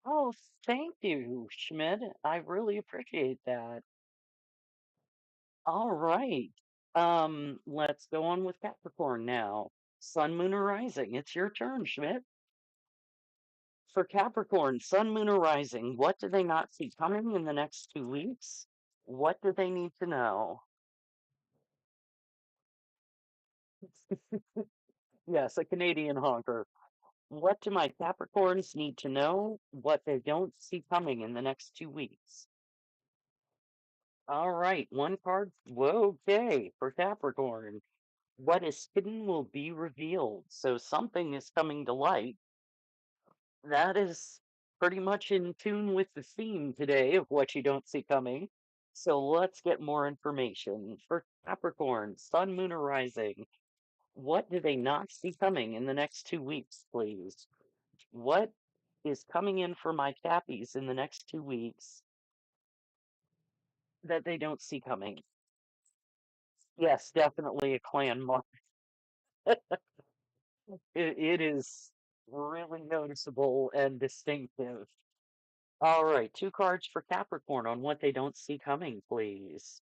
Oh, thank you, Schmidt. I really appreciate that. All right. Let's go on with Capricorn now. Sun, moon, or rising. It's your turn, Schmidt. For Capricorn, sun, moon, or rising, what do they not see coming in the next 2 weeks? What do they need to know? Yes, a Canadian honker. What do my Capricorns need to know? What they don't see coming in the next 2 weeks? All right, one card. Whoa, okay, for Capricorn. What is hidden will be revealed. So something is coming to light. That is pretty much in tune with the theme today of what you don't see coming. So let's get more information. For Capricorn, Sun, Moon, or Rising, what do they not see coming in the next 2 weeks, please? What is coming in for my Cappies in the next 2 weeks that they don't see coming? Yes, definitely a clan mark. It is really noticeable and distinctive. All right, two cards for Capricorn on what they don't see coming, please.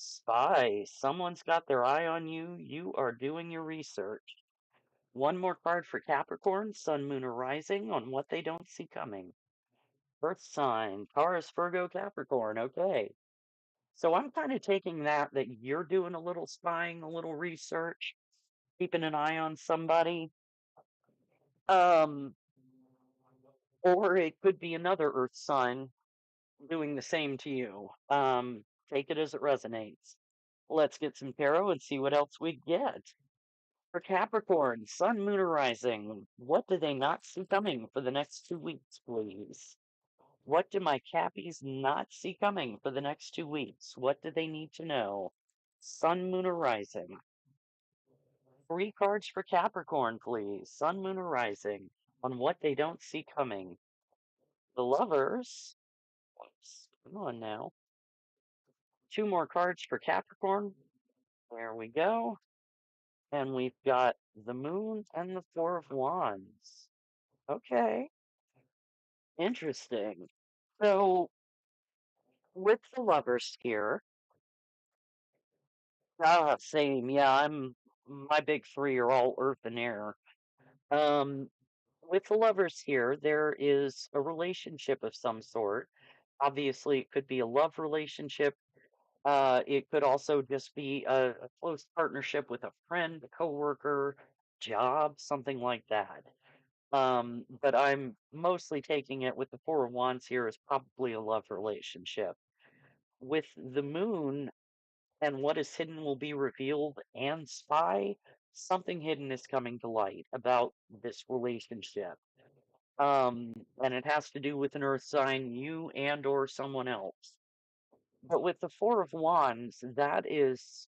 Spy, someone's got their eye on you. You are doing your research. One more card for Capricorn, Sun, Moon, or Rising on what they don't see coming. Earth sign, Taurus, Virgo, Capricorn. Okay. So I'm kind of taking that you're doing a little spying, a little research, keeping an eye on somebody. Um, or it could be another Earth sign doing the same to you. Take it as it resonates. Let's get some tarot and see what else we get. For Capricorn, Sun, Moon, or Rising, what do they not see coming for the next 2 weeks, please? What do my Cappies not see coming for the next 2 weeks? What do they need to know? Sun, Moon, or Rising. Three cards for Capricorn, please. Sun, Moon, or Rising on what they don't see coming. The Lovers. Whoops, come on now. Two more cards for Capricorn. There we go. And we've got the Moon and the Four of Wands. Okay, interesting. So, with the Lovers here, same. Yeah, my big three are all Earth and Air. Um, with the Lovers here, there is a relationship of some sort. Obviously, it could be a love relationship. It could also just be a close partnership with a friend, a coworker, job, something like that. But I'm mostly taking it with the Four of Wands here as probably a love relationship. With the Moon and what is hidden will be revealed and Spy, something hidden is coming to light about this relationship. And it has to do with an Earth sign, you and or someone else. But with the Four of Wands, that is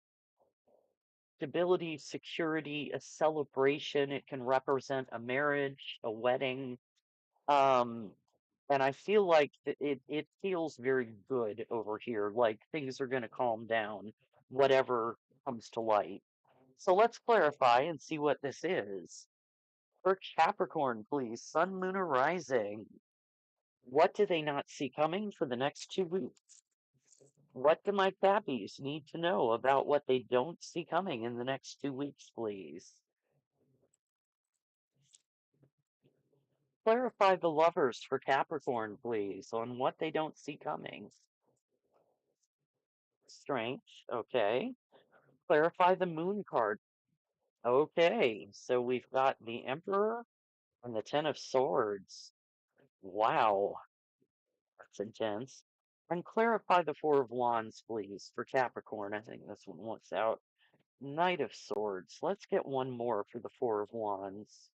stability, security, a celebration. It can represent a marriage, a wedding. Um, And I feel like it feels very good over here, like things are going to calm down, whatever comes to light. So let's clarify and see what this is. For Capricorn, please, Sun, Moon, or Rising. What do they not see coming for the next 2 weeks? What do my Cappies need to know about what they don't see coming in the next 2 weeks, please? Clarify the lovers for Capricorn, please, on what they don't see coming. Strength, okay. Clarify the moon card. Okay, so we've got the Emperor and the Ten of Swords. Wow, that's intense. And clarify the Four of Wands, please, for Capricorn. I think this one works out. Knight of Swords. Let's get one more for the Four of Wands.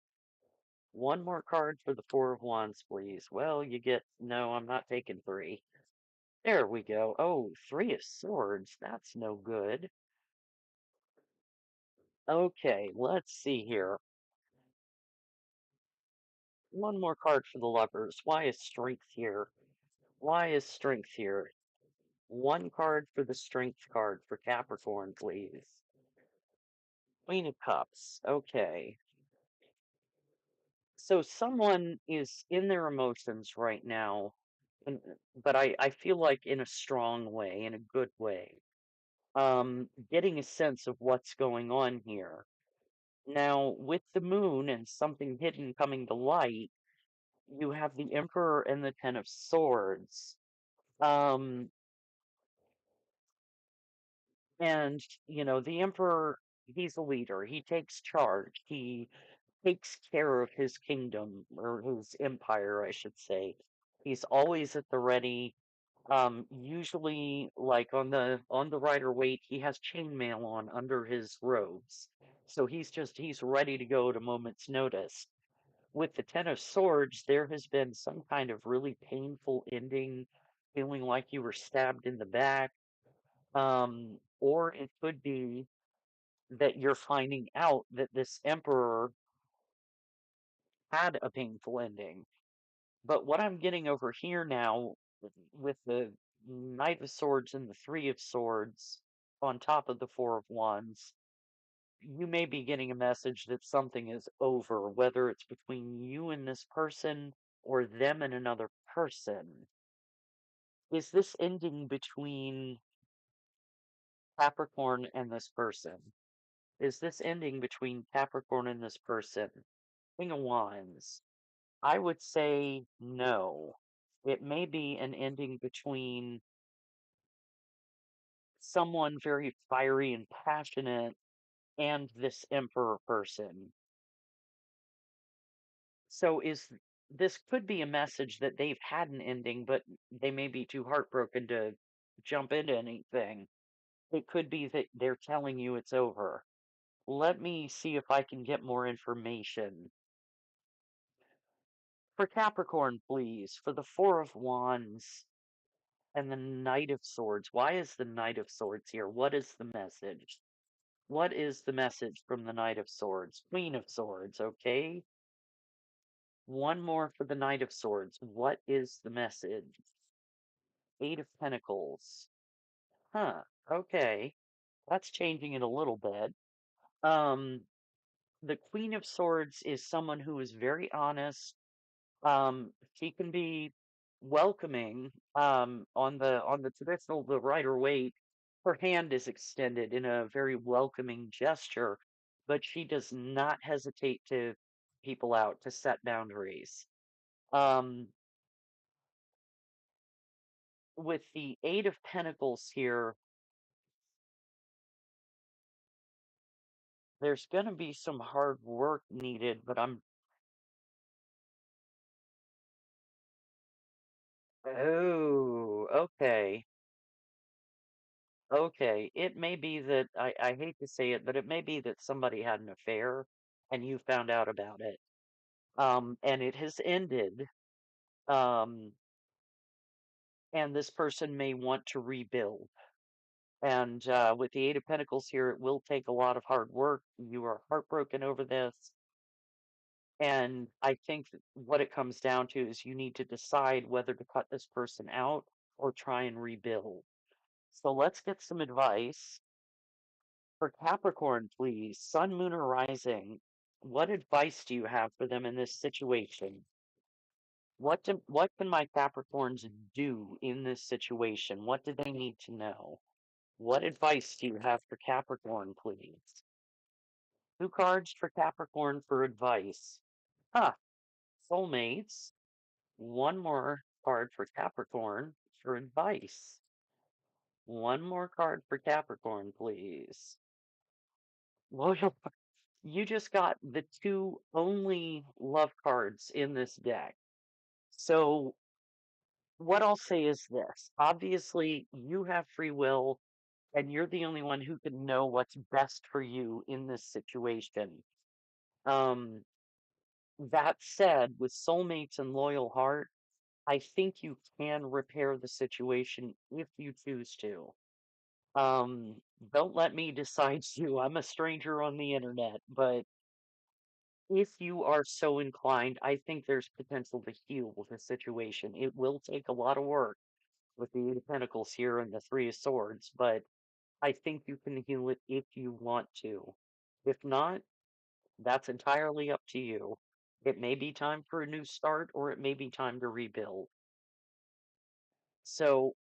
One more card for the Four of Wands, please. Well, you get... No, I'm not taking three. There we go. Oh, Three of Swords. That's no good. Okay, let's see here. One more card for the lovers. Why is strength here? Why is strength here? One card for the strength card for Capricorn, please. Queen of Cups. Okay. So someone is in their emotions right now, and, but I feel like in a strong way, in a good way. Getting a sense of what's going on here. Now, with the moon and something hidden coming to light, you have the Emperor and the Ten of Swords. Um, and the Emperor, he's a leader. He takes charge. He takes care of his kingdom or his empire, I should say. He's always at the ready. Usually, like on the rider weight, he has chainmail on under his robes, so he's ready to go at a moment's notice. With the Ten of Swords, there has been some kind of really painful ending, feeling like you were stabbed in the back. Or it could be that you're finding out that this emperor had a painful ending. But what I'm getting over here now with the Knight of Swords and the Three of Swords on top of the Four of Wands, you may be getting a message that something is over, whether it's between you and this person or them and another person. Is this ending between Capricorn and this person? Is this ending between Capricorn and this person? King of Wands. I would say no. It may be an ending between someone very fiery and passionate and this emperor person. So this could be a message that they've had an ending, but they may be too heartbroken to jump into anything. It could be that they're telling you it's over. Let me see if I can get more information. For Capricorn, please, for the Four of Wands and the Knight of Swords. Why is the Knight of Swords here? What is the message? What is the message from the Knight of Swords? Queen of Swords, okay? One more for the Knight of Swords. What is the message? Eight of Pentacles. Huh, okay. That's changing it a little bit. Um, the Queen of Swords is someone who is very honest. She can be welcoming. On the traditional the rider weight, her hand is extended in a very welcoming gesture, but she does not hesitate to people out to set boundaries. Um, with the Eight of Pentacles here, there's going to be some hard work needed, but I'm... Oh, okay. Okay, it may be that I hate to say it, but it may be that somebody had an affair and you found out about it. And it has ended. Um, and this person may want to rebuild. And with the Eight of Pentacles here, it will take a lot of hard work. You are heartbroken over this. And I think that what it comes down to is you need to decide whether to cut this person out or try and rebuild. So let's get some advice for Capricorn, please. Sun, moon, or rising. What advice do you have for them in this situation? What can my Capricorns do in this situation? What do they need to know? What advice do you have for Capricorn, please? Two cards for Capricorn for advice. Huh, soulmates. One more card for Capricorn for advice. One more card for Capricorn, please. Well, you just got the two only love cards in this deck. So, what I'll say is this. Obviously, you have free will, and you're the only one who can know what's best for you in this situation. Um, that said, with soulmates and loyal heart, I think you can repair the situation if you choose to. Um, don't let me decide you. I'm a stranger on the internet, but if you are so inclined, I think there's potential to heal the situation. It will take a lot of work with the Eight of Pentacles here and the Three of Swords, but I think you can heal it if you want to. If not, that's entirely up to you. It may be time for a new start, or it may be time to rebuild. So,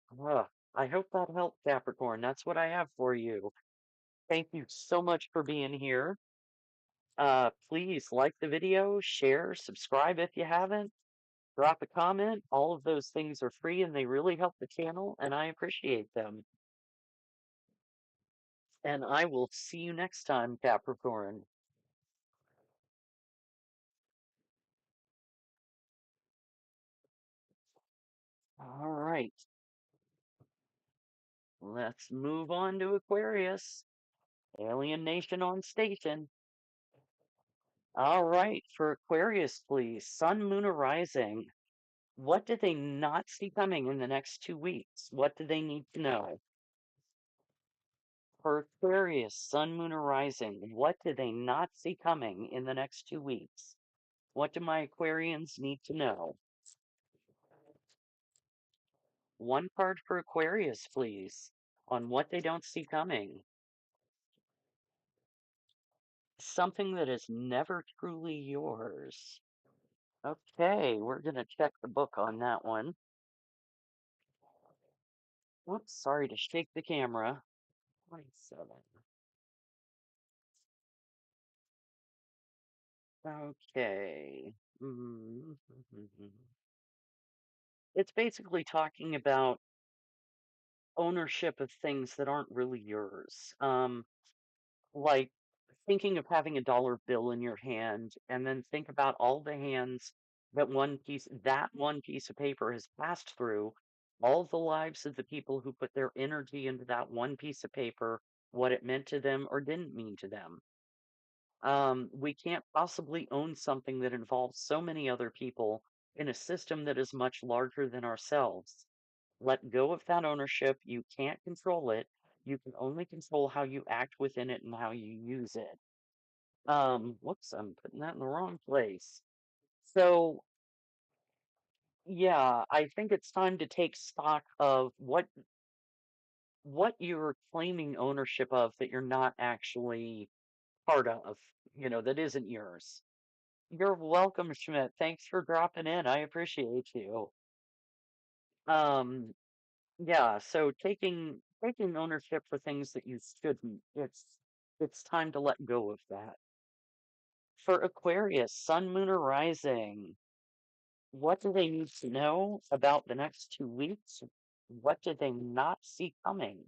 I hope that helped, Capricorn. That's what I have for you. Thank you so much for being here. Please like the video, share, subscribe if you haven't, drop a comment. All of those things are free and they really help the channel, and I appreciate them. And I will see you next time, Capricorn. All right, let's move on to Aquarius. Alien Nation on station. All right, for Aquarius, please. Sun, moon, or rising. What do they not see coming in the next 2 weeks? What do they need to know? For Aquarius, Sun, Moon, or Rising, what do they not see coming in the next 2 weeks? What do my Aquarians need to know? One card for Aquarius, please, on what they don't see coming. Something that is never truly yours. Okay, we're going to check the book on that one. Whoops, sorry to shake the camera. 27. Okay. It's basically talking about ownership of things that aren't really yours. Like thinking of having a dollar bill in your hand and then think about all the hands that one piece of paper has passed through, all the lives of the people who put their energy into that one piece of paper, what it meant to them or didn't mean to them. We can't possibly own something that involves so many other people in a system that is much larger than ourselves. Let go of that ownership. You can't control it. You can only control how you act within it and how you use it. Whoops, I'm putting that in the wrong place. So, yeah, I think it's time to take stock of what you're claiming ownership of that you're not actually part of, that isn't yours. You're welcome, Schmidt. Thanks for dropping in. I appreciate you. Um, yeah, so taking ownership for things that you shouldn't, it's time to let go of that. For Aquarius, Sun, Moon, or Rising, what do they need to know about the next 2 weeks? What do they not see coming?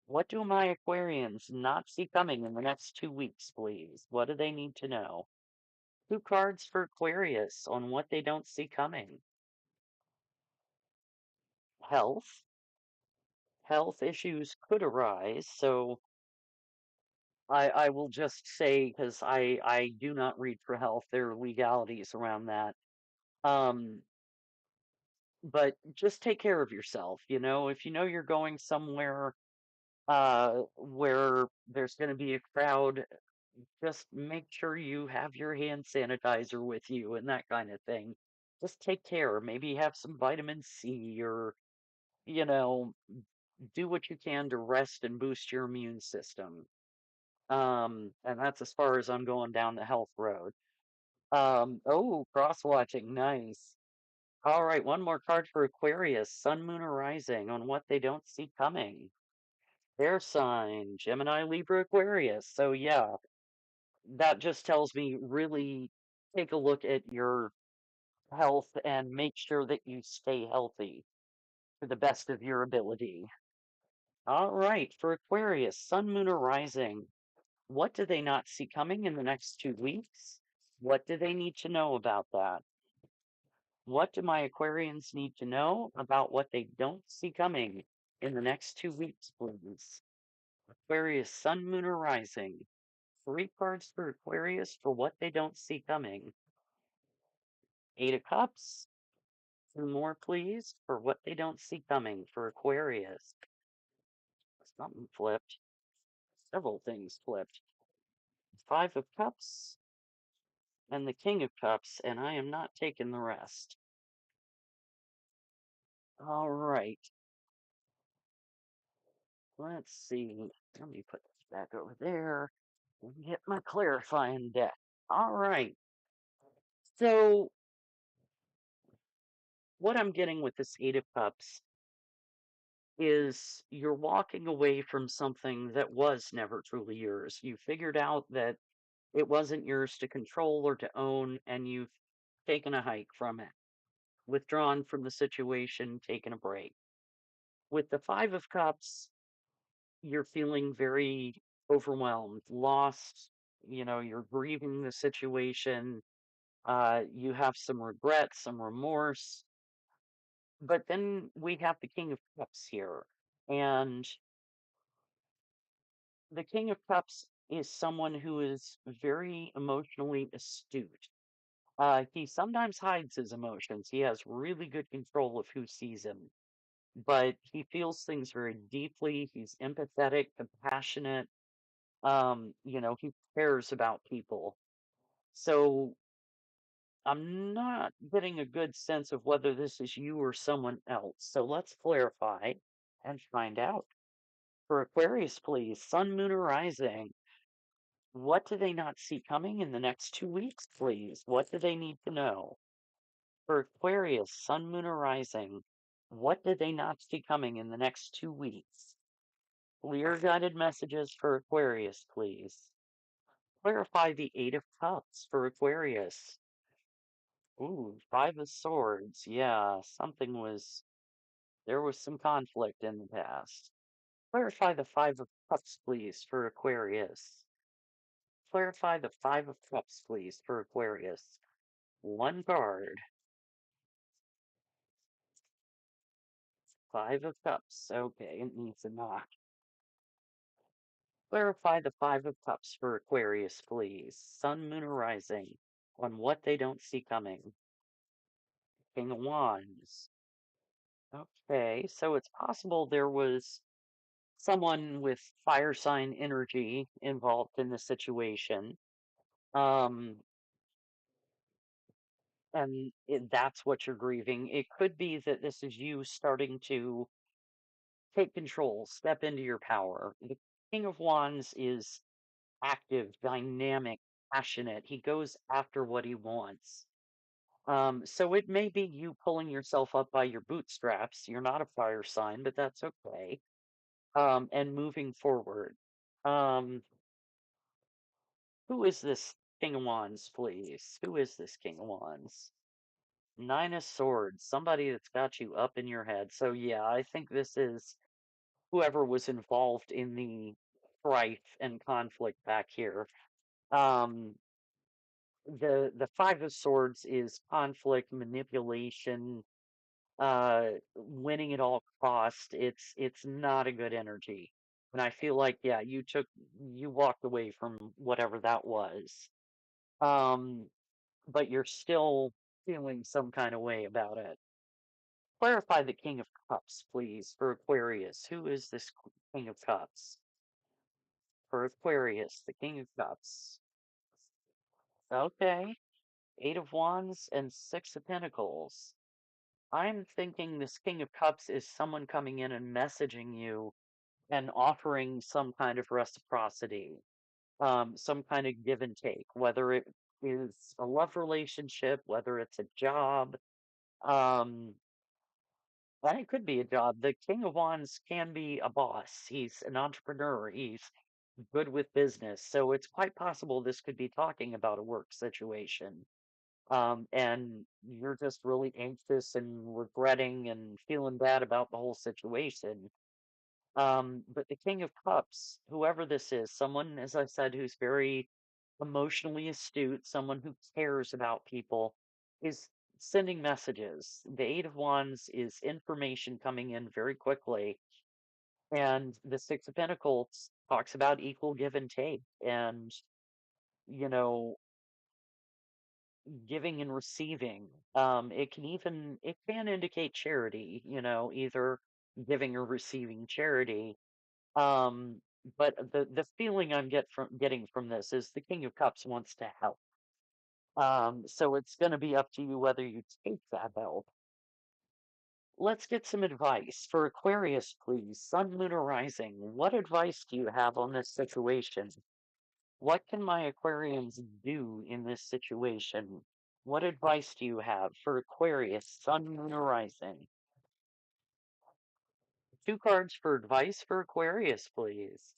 What do my Aquarians not see coming in the next 2 weeks, please? What do they need to know? Two cards for Aquarius on what they don't see coming. Health. Health issues could arise, so I will just say, because I do not read for health, there are legalities around that. Um, but just take care of yourself. If you know you're going somewhere where there's going to be a crowd, Just make sure you have your hand sanitizer with you and that kind of thing. Just take care. Maybe have some vitamin C or, you know, do what you can to rest and boost your immune system. And that's as far as I'm going down the health road. Oh, cross watching, nice. All right, one more card for Aquarius, Sun, Moon, or Rising on what they don't see coming. Their sign, Gemini, Libra, Aquarius. So yeah, that just tells me really take a look at your health and make sure that you stay healthy to the best of your ability. All right, for Aquarius, Sun, Moon, or Rising, what do they not see coming in the next 2 weeks? What do they need to know about that? What do my Aquarians need to know about what they don't see coming in the next 2 weeks, please? Aquarius, Sun, Moon, or Rising. 3 cards for Aquarius for what they don't see coming. 8 of Cups. 2 more, please, for what they don't see coming for Aquarius. Something flipped. Several things flipped. 5 of Cups and the King of Cups, and I am not taking the rest. All right. Let's see. Let me put this back over there and get my clarifying deck. All right. So, what I'm getting with this 8 of Cups is you're walking away from something that was never truly yours. You figured out that it wasn't yours to control or to own, and you've taken a hike from it, withdrawn from the situation, taken a break. With the 5 of Cups, you're feeling very overwhelmed, lost. You're grieving the situation. You have some regret, some remorse. But then we have the King of Cups here. And the King of Cups is someone who is very emotionally astute. He sometimes hides his emotions. He has really good control of who sees him, but he feels things very deeply. He's empathetic, compassionate. He cares about people. So I'm not getting a good sense of whether this is you or someone else. So let's clarify and find out. For Aquarius, please, Sun, Moon, or Rising. What do they not see coming in the next 2 weeks, please? What do they need to know? For Aquarius, Sun, Moon, or Rising, what do they not see coming in the next 2 weeks? Clear guided messages for Aquarius, please. Clarify the 8 of Cups for Aquarius. Ooh, 5 of Swords. Yeah, there was some conflict in the past. Clarify the 5 of Cups, please, for Aquarius. Clarify the 5 of Cups, please, for Aquarius. One card. 5 of Cups. Okay, it needs a knock. Clarify the 5 of Cups for Aquarius, please. Sun, Moon, or Rising on what they don't see coming. King of Wands. Okay, so it's possible there was someone with fire sign energy involved in the situation. Um, that's what you're grieving. It could be that this is you starting to take control, step into your power. The King of Wands is active, dynamic, passionate. He goes after what he wants. So it may be you pulling yourself up by your bootstraps. You're not a fire sign, but that's okay. And moving forward. Um, who is this King of Wands, please? Who is this King of Wands? 9 of Swords, somebody that's got you up in your head. So yeah, I think this is whoever was involved in the strife and conflict back here. Um, the 5 of Swords is conflict, manipulation, winning at all cost. It's not a good energy. And I feel like, yeah, you walked away from whatever that was. Um, but you're still feeling some kind of way about it. Clarify the King of Cups, please, for Aquarius. Who is this King of Cups? for Aquarius, the King of Cups. Okay, Eight of Wands and Six of Pentacles. I'm thinking this King of Cups is someone coming in and messaging you and offering some kind of reciprocity, some kind of give and take, whether it is a love relationship, whether it's a job, um, and it could be a job. The King of Wands can be a boss. He's an entrepreneur. He's good with business. So it's quite possible this could be talking about a work situation. And you're just really anxious and regretting and feeling bad about the whole situation. But the King of Cups, whoever this is, someone, as I said, who's very emotionally astute, someone who cares about people, is sending messages. The Eight of Wands is information coming in very quickly. And the Six of Pentacles talks about equal give and take and, you know, giving and receiving. It can indicate charity, either giving or receiving charity. Um, but the feeling getting from this is the King of Cups wants to help. So it's going to be up to you whether you take that help. Let's get some advice for Aquarius, please. Sun, Moon, or Rising. What advice do you have on this situation? What can my Aquarians do in this situation? What advice do you have for Aquarius, Sun, Moon, or Rising? Two cards for advice for Aquarius, please.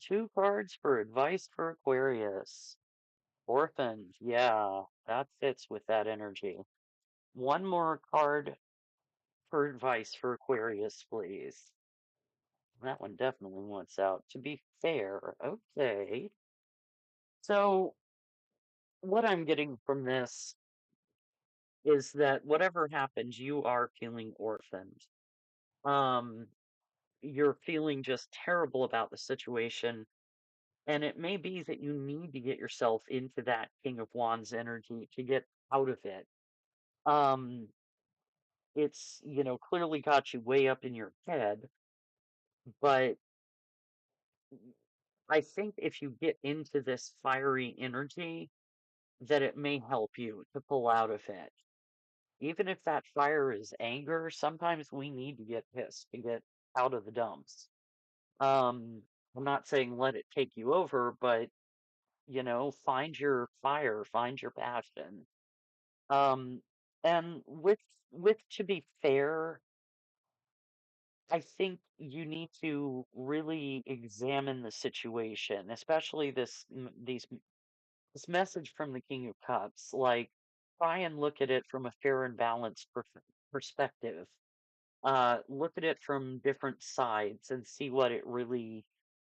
Two cards for advice for Aquarius. Orphaned, yeah, that fits with that energy. One more card for advice for Aquarius, please. That one definitely wants out. To be fair, okay. So, what I'm getting from this is that whatever happens, you are feeling orphaned. Um, you're feeling just terrible about the situation, and it may be that you need to get yourself into that King of Wands energy to get out of it. Um, it's, clearly got you way up in your head, but I think if you get into this fiery energy, that it may help you to pull out of it. Even if that fire is anger, sometimes we need to get pissed to get out of the dumps. Um, I'm not saying let it take you over, but find your fire, find your passion. Um, and with to be fair, I think you need to really examine the situation, especially this message from the King of Cups. Like, try and look at it from a fair and balanced perspective. Look at it from different sides and see what it really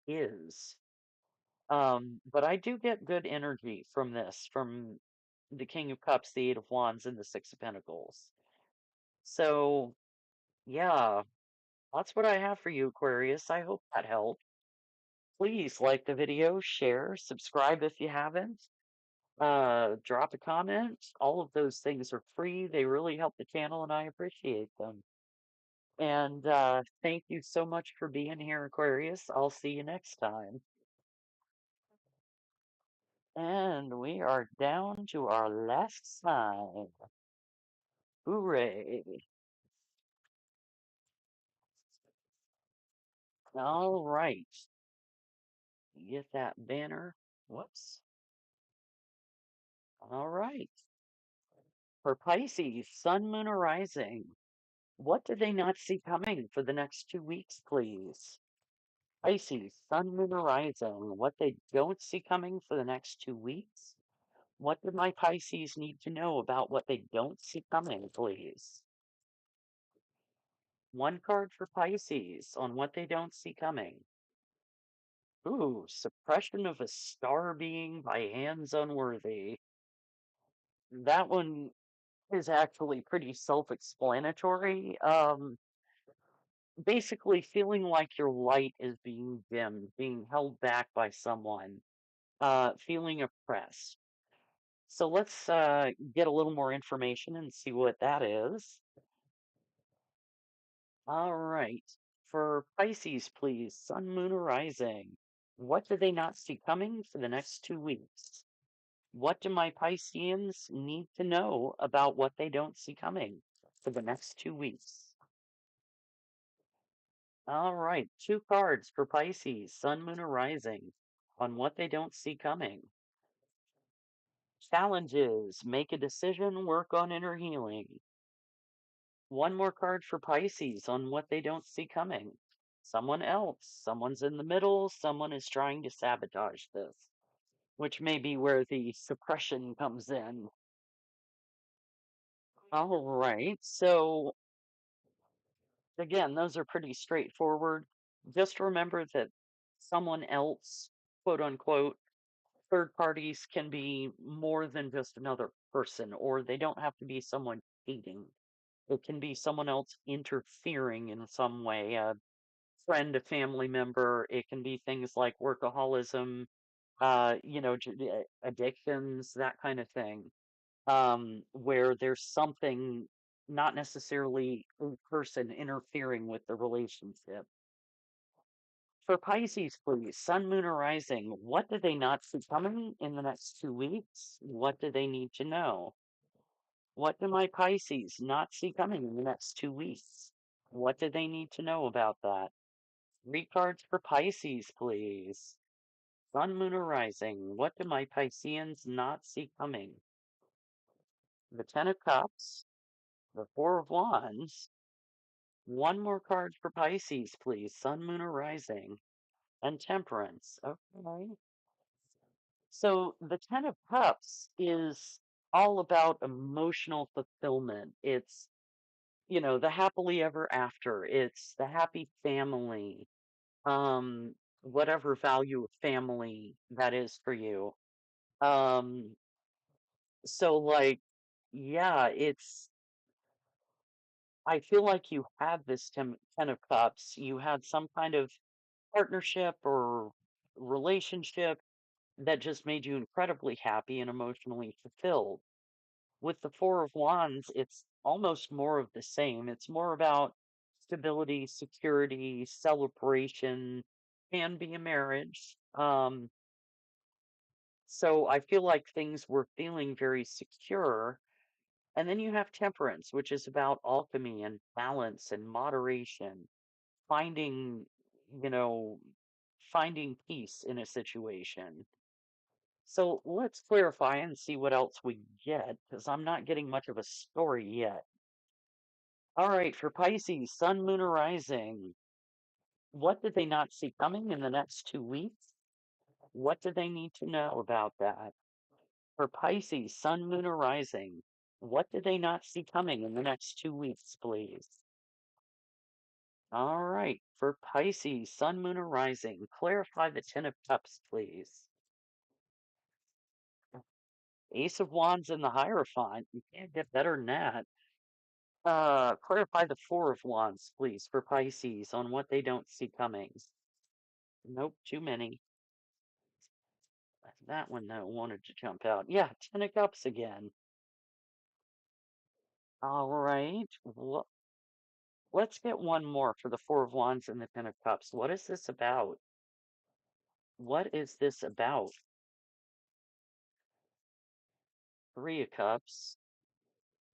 is. But I do get good energy from this, from the King of Cups, the Eight of Wands, and the Six of Pentacles. So, yeah, that's what I have for you, Aquarius. I hope that helped. Please like the video, share, subscribe if you haven't, drop a comment. All of those things are free. They really help the channel, and I appreciate them. And thank you so much for being here, Aquarius. I'll see you next time. And we are down to our last sign. Hooray. All right. Get that banner. Whoops. All right. For Pisces, Sun, Moon, or Rising, what do they not see coming for the next 2 weeks, please? Pisces, Sun, Moon, or Rising, what they don't see coming for the next 2 weeks? What do my Pisces need to know about what they don't see coming, please? One card for Pisces on what they don't see coming. Ooh, suppression of a star being by hands unworthy. That one is actually pretty self-explanatory. Basically feeling like your light is being dimmed, being held back by someone, feeling oppressed. So let's get a little more information and see what that is. All right. For Pisces, please, Sun, Moon, or Rising. What do they not see coming for the next 2 weeks? What do my Pisceans need to know about what they don't see coming for the next 2 weeks? All right, two cards for Pisces, Sun, Moon, or Rising on what they don't see coming. Challenges, make a decision, work on inner healing. One more card for Pisces on what they don't see coming. Someone else, someone's in the middle, someone is trying to sabotage this, which may be where the suppression comes in. All right, so again, those are pretty straightforward. Just remember that someone else, quote unquote, third parties can be more than just another person, or they don't have to be someone cheating. It can be someone else interfering in some way, a friend, a family member. It can be things like workaholism, addictions, that kind of thing, where there's something, not necessarily a person, interfering with the relationship. For Pisces, please, Sun, Moon, or Rising, what do they not see coming in the next 2 weeks? What do they need to know? What do my Pisces not see coming in the next 2 weeks? What do they need to know about that? Three cards for Pisces, please. Sun, Moon, or Rising, what do my Pisceans not see coming? The Ten of Cups, the Four of Wands. One more card for Pisces, please. Sun, Moon, or Rising, and Temperance. Okay. So the Ten of Cups is all about emotional fulfillment. It's, the happily ever after. It's the happy family. Um, whatever value of family that is for you. Um, so like, yeah, I feel like you had this Ten of Cups. You had some kind of partnership or relationship that just made you incredibly happy and emotionally fulfilled. With the Four of Wands, it's almost more of the same. It's more about stability, security, celebration, can be a marriage. So I feel like things were feeling very secure. And then you have Temperance, which is about alchemy and balance and moderation, finding, you know, finding peace in a situation. So let's clarify and see what else we get, because I'm not getting much of a story yet. All right, for Pisces, Sun, Moon, or Rising, what did they not see coming in the next 2 weeks? What do they need to know about that? For Pisces, Sun, Moon, or Rising, what do they not see coming in the next 2 weeks, please? All right, for Pisces, Sun, Moon, or Rising, clarify the Ten of Cups, please. Ace of Wands and the Hierophant, you can't get better than that. Clarify the Four of Wands, please, for Pisces on what they don't see coming. Nope, too many. That one that wanted to jump out. Yeah, Ten of Cups again. All right. Let's get one more for the Four of Wands and the Ten of Cups. What is this about? What is this about? Three of Cups,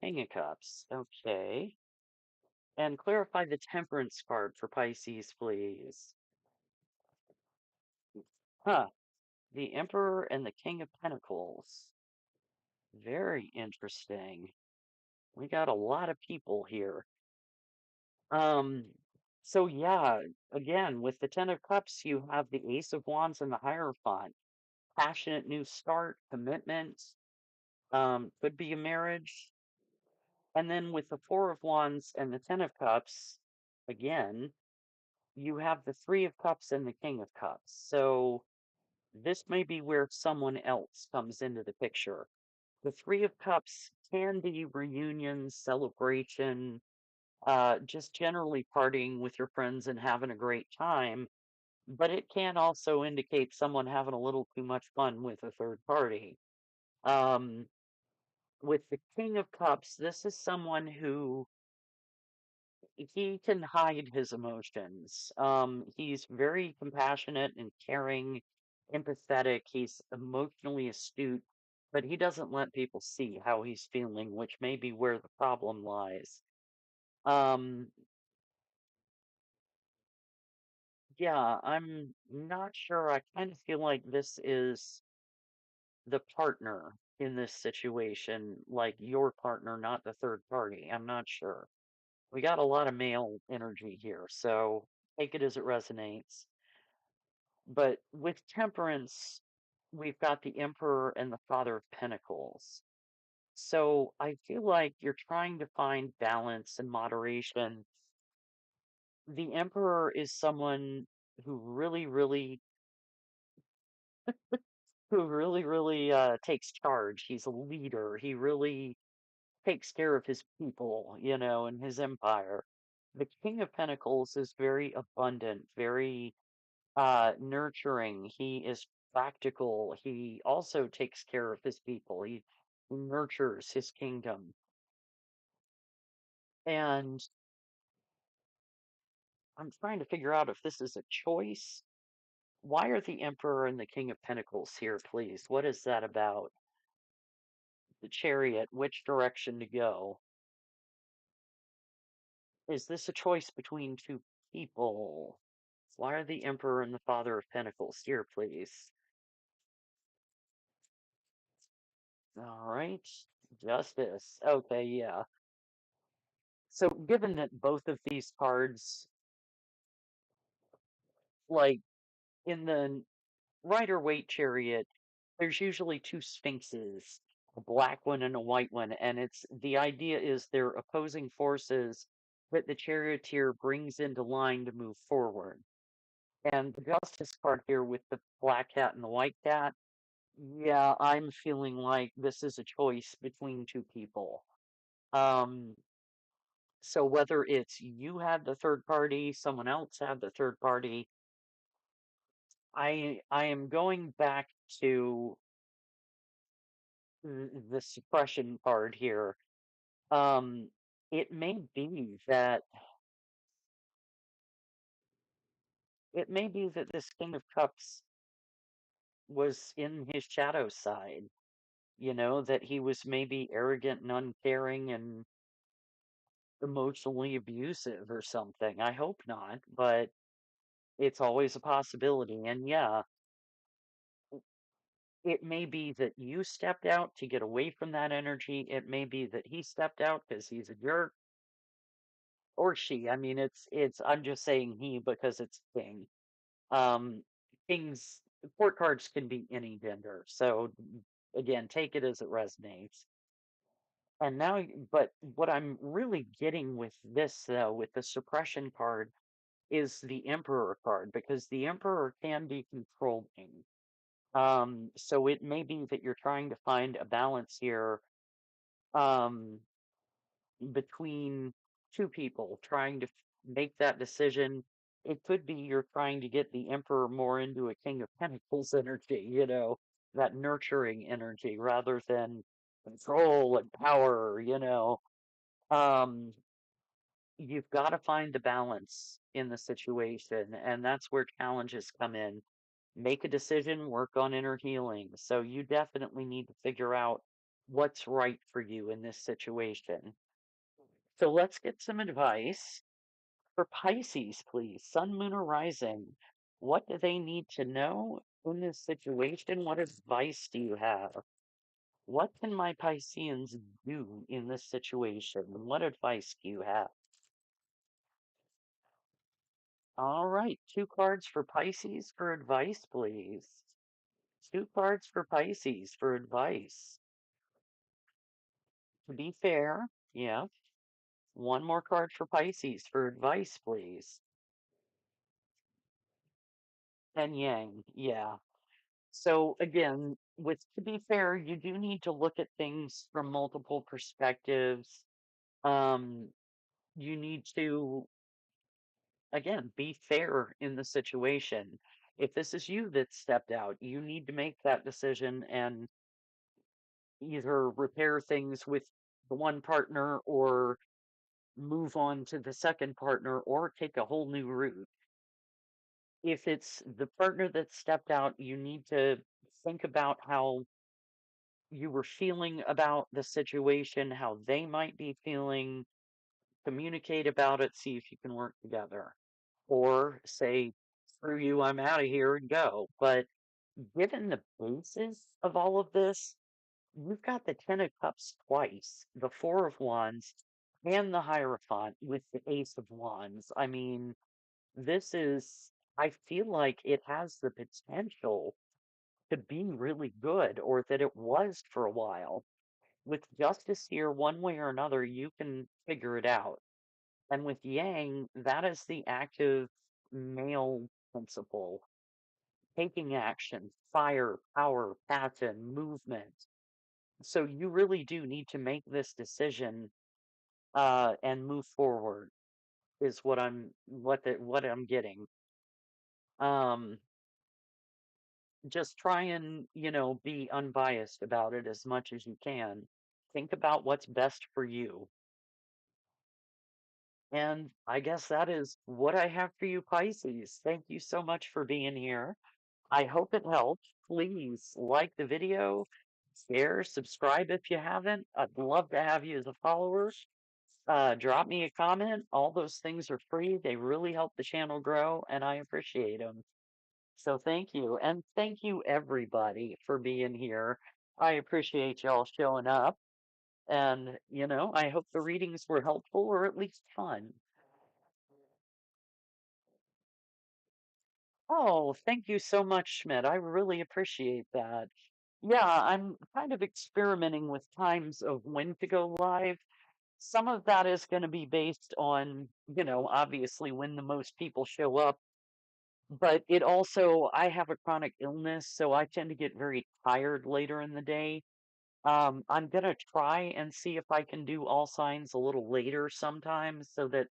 King of Cups. Okay. And clarify the Temperance card for Pisces, please. Huh. The Emperor and the King of Pentacles. Very interesting. We got a lot of people here. Um, so yeah, again, with the Ten of Cups, you have the Ace of Wands and the Hierophant. Passionate new start, commitment, could be a marriage. And then with the Four of Wands and the Ten of Cups, again, you have the Three of Cups and the King of Cups. So this may be where someone else comes into the picture. The Three of Cups can be reunion, celebration, just generally partying with your friends and having a great time. But it can also indicate someone having a little too much fun with a third party. Um, with the King of Cups, this is someone who he can hide his emotions. He's very compassionate and caring, empathetic. He's emotionally astute, but he doesn't let people see how he's feeling, which may be where the problem lies. Um, yeah, I'm not sure. I kind of feel like this is the partner in this situation, like your partner, not the third party. I'm not sure. We got a lot of male energy here, so take it as it resonates. But with temperance, we've got the Emperor and the Father of Pentacles. So I feel like you're trying to find balance and moderation. The Emperor is someone who really takes charge. He's a leader. He really takes care of his people, and his empire. The King of Pentacles is very abundant, very nurturing. He is practical. He also takes care of his people. He nurtures his kingdom. And I'm trying to figure out if this is a choice. Why are the Emperor and the King of Pentacles here, please? What is that about? The Chariot, which direction to go? Is this a choice between two people? Why are the Emperor and the Father of Pentacles here, please? All right. Justice. Okay, yeah. So, given that both of these cards, like in the Rider Waite Chariot, there's usually two sphinxes, a black one and a white one, and it's the idea is they're opposing forces that the charioteer brings into line to move forward. And the Justice card here with the black cat and the white cat, yeah, I'm feeling like this is a choice between two people. Um, so whether it's you had the third party, someone else had the third party, I am going back to the suppression card here. Um, it may be that this King of Cups was in his shadow side, that he was maybe arrogant and uncaring and emotionally abusive or something. I hope not, but it's always a possibility. And yeah, it may be that you stepped out to get away from that energy. It may be that he stepped out because he's a jerk or she. I mean, I'm just saying he because it's king. Um, kings, court cards can be any gender. So again, take it as it resonates. And now, but what I'm really getting with this, though, with the suppression card, is the Emperor card because the Emperor can be controlling. So it may be that you're trying to find a balance here, um, between two people trying to make that decision. It could be you're trying to get the Emperor more into a King of Pentacles energy, that nurturing energy rather than control and power. Um, you've got to find the balance in the situation, and that's where challenges come in. Make a decision, work on inner healing. So you definitely need to figure out what's right for you in this situation. So let's get some advice for Pisces, please. Sun, moon, or rising. What do they need to know in this situation? What advice do you have? What can my Pisceans do in this situation? What advice do you have? All right, two cards for Pisces for advice, please. Two cards for Pisces for advice. To be fair, yeah. One more card for Pisces for advice, please. And Yang, yeah. So again, with to be fair, you do need to look at things from multiple perspectives. Um, you need to, again, be fair in the situation. If this is you that stepped out, you need to make that decision and either repair things with the one partner or move on to the second partner or take a whole new route. If it's the partner that stepped out, you need to think about how you were feeling about the situation, how they might be feeling, communicate about it, see if you can work together. Or say, screw you, I'm out of here and go. But given the basis of all of this, you've got the Ten of Cups twice, the Four of Wands, and the Hierophant with the Ace of Wands. I mean, this is, I feel like it has the potential to be really good, or that it was for a while. With justice here, one way or another, you can figure it out. And with Yang, that is the active male principle, taking action, fire, power, passion, movement. So you really do need to make this decision and move forward is what I'm getting. Um, just try and, be unbiased about it as much as you can. Think about what's best for you. And I guess that is what I have for you, Pisces. Thank you so much for being here. I hope it helped. Please like the video, share, subscribe if you haven't. I'd love to have you as a follower. Drop me a comment. All those things are free. They really help the channel grow, and I appreciate them. So thank you. And thank you, everybody, for being here. I appreciate y'all showing up. And, I hope the readings were helpful or at least fun. Oh, thank you so much, Schmidt. I really appreciate that. Yeah, I'm kind of experimenting with times of when to go live. Some of that is going to be based on, obviously when the most people show up. But it also, I have a chronic illness, so I tend to get very tired later in the day. I'm going to try and see if I can do all signs a little later sometimes so that,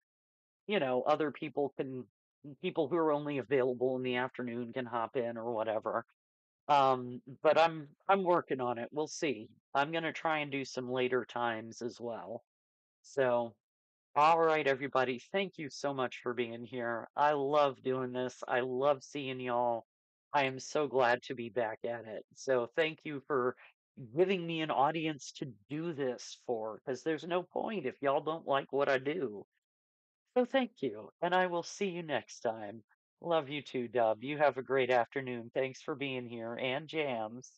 other people who are only available in the afternoon can hop in or whatever. But I'm working on it. We'll see. I'm gonna try and do some later times as well. So, all right, everybody. Thank you so much for being here. I love doing this. I love seeing y'all. I am so glad to be back at it. So, thank you for giving me an audience to do this for, because there's no point if y'all don't like what I do. So, thank you, and I will see you next time. Love you too, Dub. You have a great afternoon. Thanks for being here, and Jams.